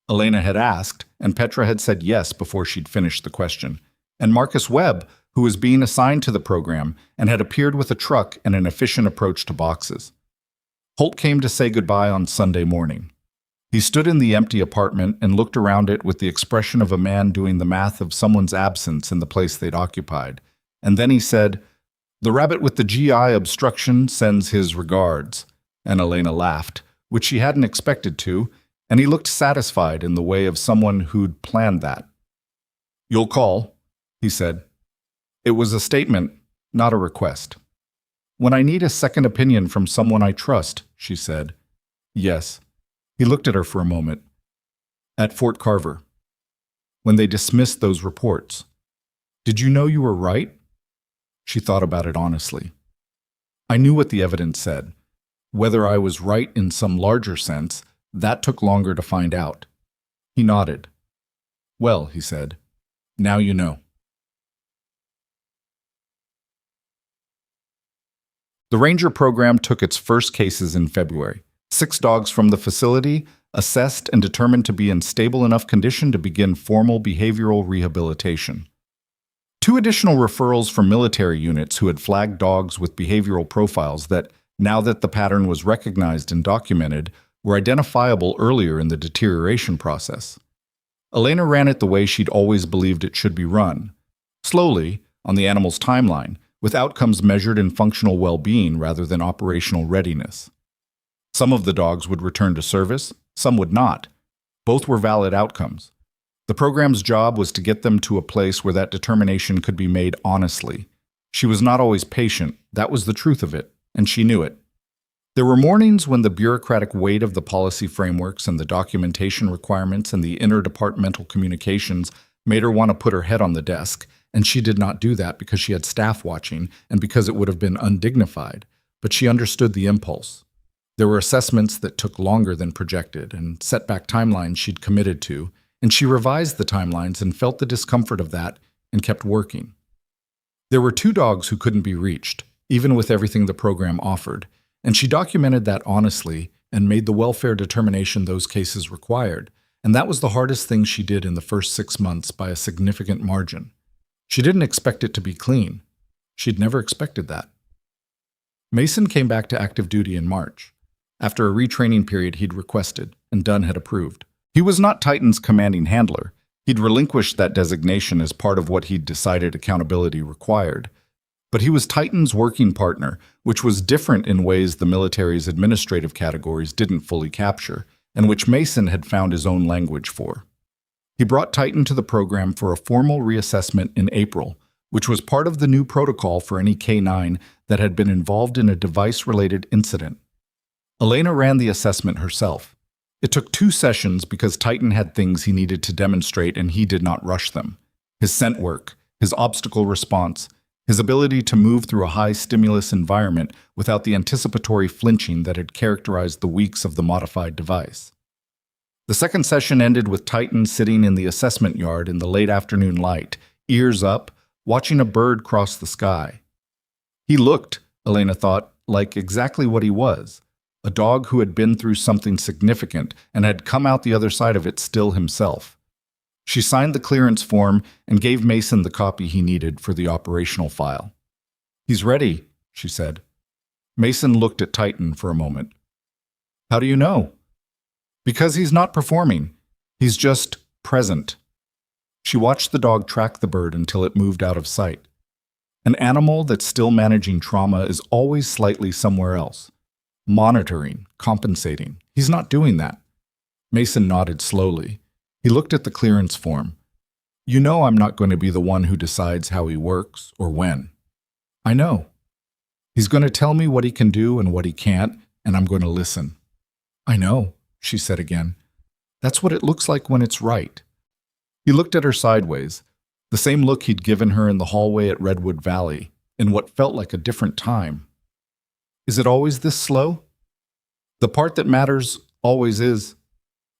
Elena had asked, and Petra had said yes before she'd finished the question, and Marcus Webb, who was being assigned to the program and had appeared with a truck and an efficient approach to boxes. Holt came to say goodbye on Sunday morning. He stood in the empty apartment and looked around it with the expression of a man doing the math of someone's absence in the place they'd occupied, and then he said, "The rabbit with the GI obstruction sends his regards," and Elena laughed, which she hadn't expected to, and he looked satisfied in the way of someone who'd planned that. "You'll call," he said. It was a statement, not a request. "When I need a second opinion from someone I trust," she said. "Yes." He looked at her for a moment. "At Fort Carver. When they dismissed those reports. Did you know you were right?" She thought about it honestly. "I knew what the evidence said. Whether I was right in some larger sense, that took longer to find out." He nodded. "Well," he said, "now you know." The Ranger program took its first cases in February. 6 dogs from the facility, assessed and determined to be in stable enough condition to begin formal behavioral rehabilitation. 2 additional referrals from military units who had flagged dogs with behavioral profiles that, now that the pattern was recognized and documented, were identifiable earlier in the deterioration process. Elena ran it the way she'd always believed it should be run. Slowly, on the animal's timeline, with outcomes measured in functional well-being rather than operational readiness. Some of the dogs would return to service, some would not. Both were valid outcomes. The program's job was to get them to a place where that determination could be made honestly. She was not always patient, that was the truth of it, and she knew it. There were mornings when the bureaucratic weight of the policy frameworks and the documentation requirements and the interdepartmental communications made her want to put her head on the desk, and she did not do that because she had staff watching and because it would have been undignified, but she understood the impulse. There were assessments that took longer than projected and setback timelines she'd committed to, and she revised the timelines and felt the discomfort of that and kept working. There were 2 dogs who couldn't be reached, even with everything the program offered, and she documented that honestly and made the welfare determination those cases required, and that was the hardest thing she did in the first 6 months by a significant margin. She didn't expect it to be clean. She'd never expected that. Mason came back to active duty in March, after a retraining period he'd requested and Dunn had approved. He was not Titan's commanding handler. He'd relinquished that designation as part of what he'd decided accountability required. But he was Titan's working partner, which was different in ways the military's administrative categories didn't fully capture, and which Mason had found his own language for. He brought Titan to the program for a formal reassessment in April, which was part of the new protocol for any K-9 that had been involved in a device-related incident. Elena ran the assessment herself. It took 2 sessions because Titan had things he needed to demonstrate and he did not rush them. His scent work, his obstacle response, his ability to move through a high-stimulus environment without the anticipatory flinching that had characterized the weeks of the modified device. The second session ended with Titan sitting in the assessment yard in the late afternoon light, ears up, watching a bird cross the sky. He looked, Elena thought, like exactly what he was, a dog who had been through something significant and had come out the other side of it still himself. She signed the clearance form and gave Mason the copy he needed for the operational file. "He's ready," she said. Mason looked at Titan for a moment. "How do you know?" "Because he's not performing. He's just present." She watched the dog track the bird until it moved out of sight. An animal that's still managing trauma is always slightly somewhere else. Monitoring, compensating. He's not doing that. Mason nodded slowly. He looked at the clearance form. "You know I'm not going to be the one who decides how he works or when." "I know. He's going to tell me what he can do and what he can't, and I'm going to listen." "I know," she said again. "That's what it looks like when it's right." He looked at her sideways, the same look he'd given her in the hallway at Redwood Valley, in what felt like a different time. "Is it always this slow?" "The part that matters always is."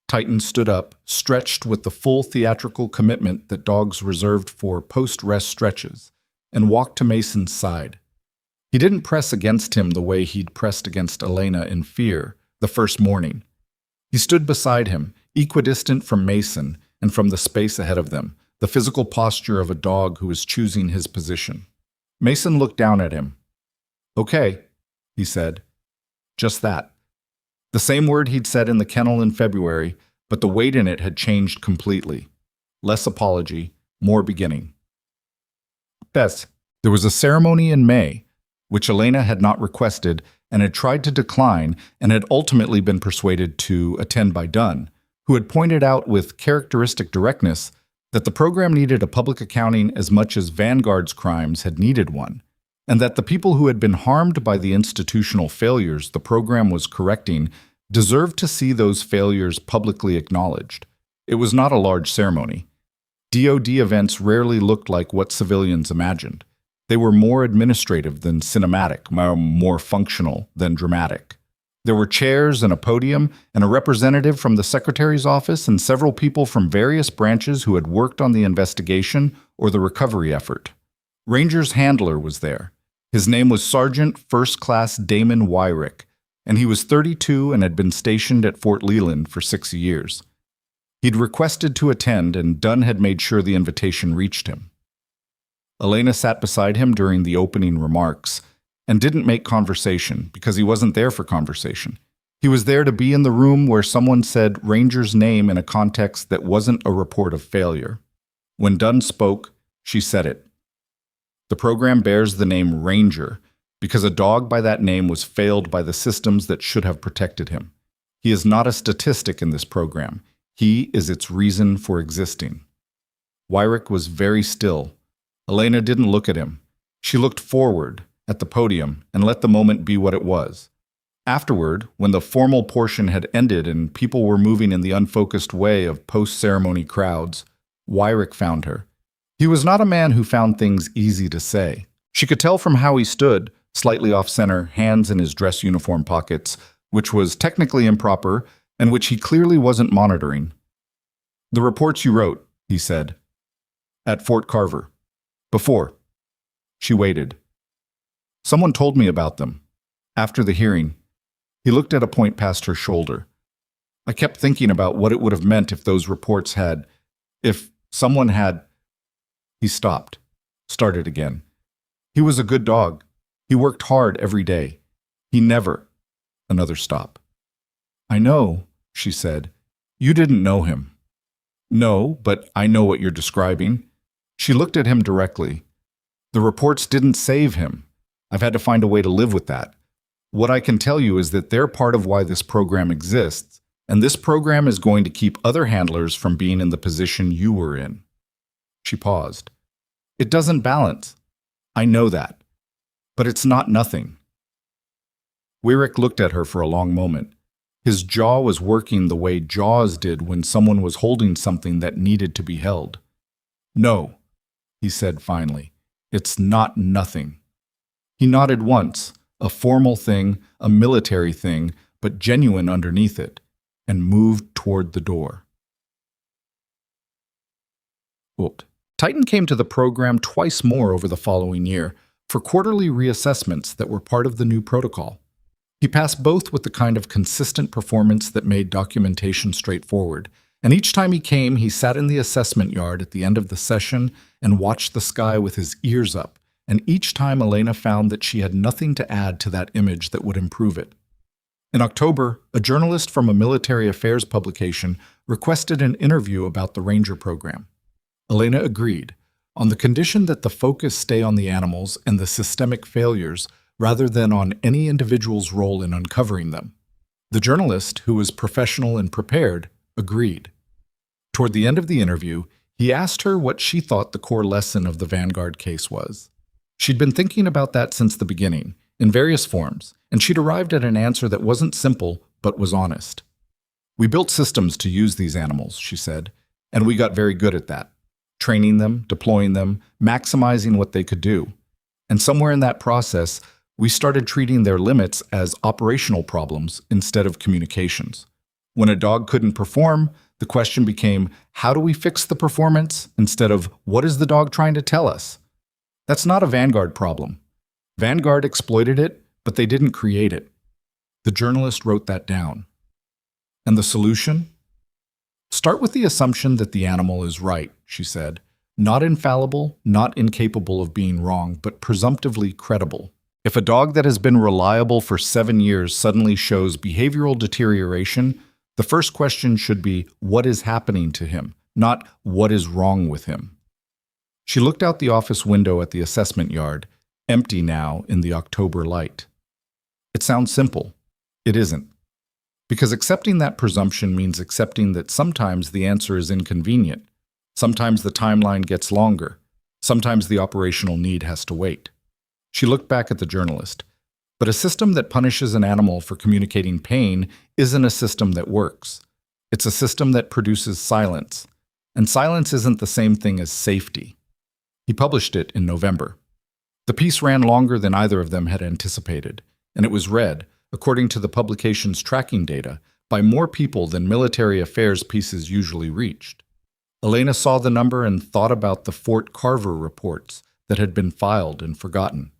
Titan stood up, stretched with the full theatrical commitment that dogs reserved for post-rest stretches, and walked to Mason's side. He didn't press against him the way he'd pressed against Elena in fear the first morning. He stood beside him, equidistant from Mason and from the space ahead of them, the physical posture of a dog who is choosing his position. Mason looked down at him. "Okay," he said. Just that. The same word he'd said in the kennel in February, but the weight in it had changed completely. Less apology, more beginning. Bess, there was a ceremony in May, which Elena had not requested and had tried to decline and had ultimately been persuaded to attend by Dunn, who had pointed out with characteristic directness that the program needed a public accounting as much as Vanguard's crimes had needed one, and that the people who had been harmed by the institutional failures the program was correcting deserved to see those failures publicly acknowledged. It was not a large ceremony. DoD events rarely looked like what civilians imagined. They were more administrative than cinematic, more functional than dramatic. There were chairs and a podium and a representative from the secretary's office and several people from various branches who had worked on the investigation or the recovery effort. Ranger's handler was there. His name was Sergeant First Class Damon Wyrick, and he was 32 and had been stationed at Fort Leland for 6 years. He'd requested to attend, and Dunn had made sure the invitation reached him. Elena sat beside him during the opening remarks and didn't make conversation because he wasn't there for conversation. He was there to be in the room where someone said Ranger's name in a context that wasn't a report of failure. When Dunn spoke, she said it. The program bears the name Ranger because a dog by that name was failed by the systems that should have protected him. He is not a statistic in this program. He is its reason for existing. Wyrick was very still. Elena didn't look at him. She looked forward, at the podium, and let the moment be what it was. Afterward, when the formal portion had ended and people were moving in the unfocused way of post-ceremony crowds, Wyrick found her. He was not a man who found things easy to say. She could tell from how he stood, slightly off-center, hands in his dress uniform pockets, which was technically improper and which he clearly wasn't monitoring. "The reports you wrote," he said. "At Fort Carver. Before." She waited. "Someone told me about them. After the hearing. He looked at a point past her shoulder. I kept thinking about what it would have meant if those reports had, if someone had. He stopped, started again. He was a good dog. He worked hard every day. He never. Another stop. I know, she said. You didn't know him. No, but I know what you're describing. She looked at him directly. The reports didn't save him. I've had to find a way to live with that. What I can tell you is that they're part of why this program exists, and this program is going to keep other handlers from being in the position you were in. She paused. It doesn't balance. I know that. But it's not nothing. Weirick looked at her for a long moment. His jaw was working the way jaws did when someone was holding something that needed to be held. No, he said finally. It's not nothing. He nodded once, a formal thing, a military thing, but genuine underneath it, and moved toward the door. Whooped. Titan came to the program twice more over the following year for quarterly reassessments that were part of the new protocol. He passed both with the kind of consistent performance that made documentation straightforward, and each time he came, he sat in the assessment yard at the end of the session and watched the sky with his ears up, and each time Elena found that she had nothing to add to that image that would improve it. In October, a journalist from a military affairs publication requested an interview about the Ranger program. Elena agreed, on the condition that the focus stay on the animals and the systemic failures rather than on any individual's role in uncovering them. The journalist, who was professional and prepared, agreed. Toward the end of the interview, he asked her what she thought the core lesson of the Vanguard case was. She'd been thinking about that since the beginning, in various forms, and she'd arrived at an answer that wasn't simple, but was honest. We built systems to use these animals, she said, and we got very good at that. Training them, deploying them, maximizing what they could do. And somewhere in that process, we started treating their limits as operational problems instead of communications. When a dog couldn't perform, the question became, how do we fix the performance instead of what is the dog trying to tell us? That's not a Vanguard problem. Vanguard exploited it, but they didn't create it. The journalist wrote that down. And the solution? Start with the assumption that the animal is right, she said. Not infallible, not incapable of being wrong, but presumptively credible. If a dog that has been reliable for 7 years suddenly shows behavioral deterioration, the first question should be, what is happening to him, not what is wrong with him. She looked out the office window at the assessment yard, empty now in the October light. It sounds simple. It isn't. Because accepting that presumption means accepting that sometimes the answer is inconvenient, sometimes the timeline gets longer, sometimes the operational need has to wait. She looked back at the journalist. But a system that punishes an animal for communicating pain isn't a system that works. It's a system that produces silence. And silence isn't the same thing as safety. He published it in November. The piece ran longer than either of them had anticipated, and it was read, according to the publication's tracking data, by more people than military affairs pieces usually reached. Elena saw the number and thought about the Fort Carver reports that had been filed and forgotten,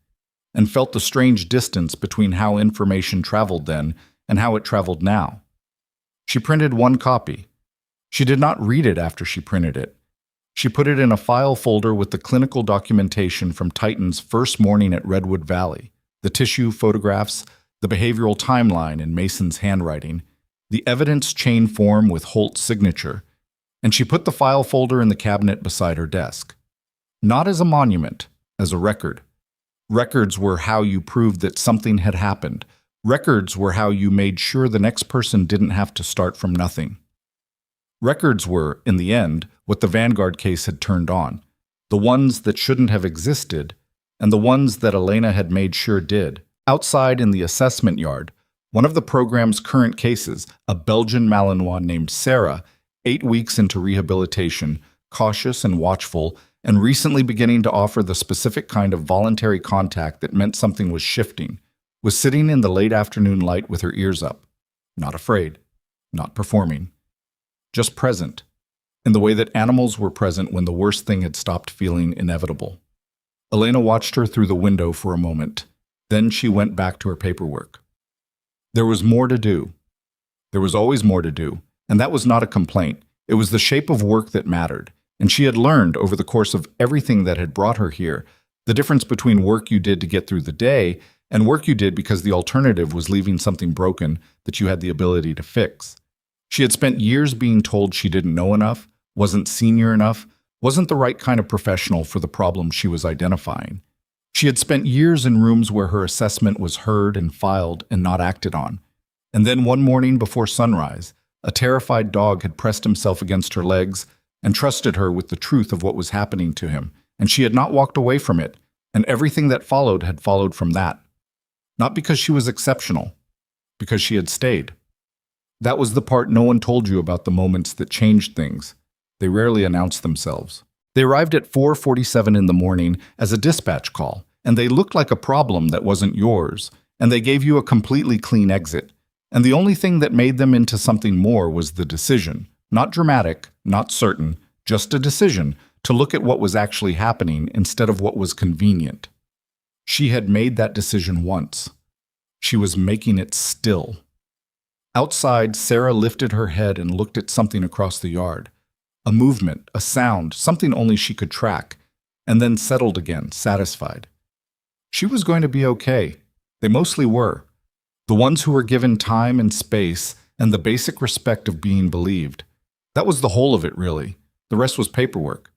and felt the strange distance between how information traveled then and how it traveled now. She printed one copy. She did not read it after she printed it. She put it in a file folder with the clinical documentation from Titan's first morning at Redwood Valley, the tissue photographs, the behavioral timeline in Mason's handwriting, the evidence chain form with Holt's signature, and she put the file folder in the cabinet beside her desk. Not as a monument, as a record. Records were how you proved that something had happened. Records were how you made sure the next person didn't have to start from nothing. Records were, in the end, what the Vanguard case had turned on, the ones that shouldn't have existed, and the ones that Elena had made sure did. Outside in the assessment yard, one of the program's current cases, a Belgian Malinois named Sarah, 8 weeks into rehabilitation, cautious and watchful, and recently beginning to offer the specific kind of voluntary contact that meant something was shifting, was sitting in the late afternoon light with her ears up, not afraid, not performing, just present, in the way that animals were present when the worst thing had stopped feeling inevitable. Elena watched her through the window for a moment, then she went back to her paperwork. There was more to do. There was always more to do, and that was not a complaint. It was the shape of work that mattered, and she had learned over the course of everything that had brought her here the difference between work you did to get through the day and work you did because the alternative was leaving something broken that you had the ability to fix. She had spent years being told she didn't know enough, wasn't senior enough, wasn't the right kind of professional for the problem she was identifying. She had spent years in rooms where her assessment was heard and filed and not acted on. And then one morning before sunrise, a terrified dog had pressed himself against her legs and trusted her with the truth of what was happening to him, and she had not walked away from it, and everything that followed had followed from that. Not because she was exceptional, because she had stayed. That was the part no one told you about the moments that changed things. They rarely announced themselves. They arrived at 4:47 in the morning as a dispatch call, and they looked like a problem that wasn't yours, and they gave you a completely clean exit. And the only thing that made them into something more was the decision, not dramatic, not certain, just a decision to look at what was actually happening instead of what was convenient. She had made that decision once. She was making it still. Outside, Sarah lifted her head and looked at something across the yard. A movement, a sound, something only she could track, and then settled again, satisfied. She was going to be okay. They mostly were. The ones who were given time and space and the basic respect of being believed. That was the whole of it, really. The rest was paperwork.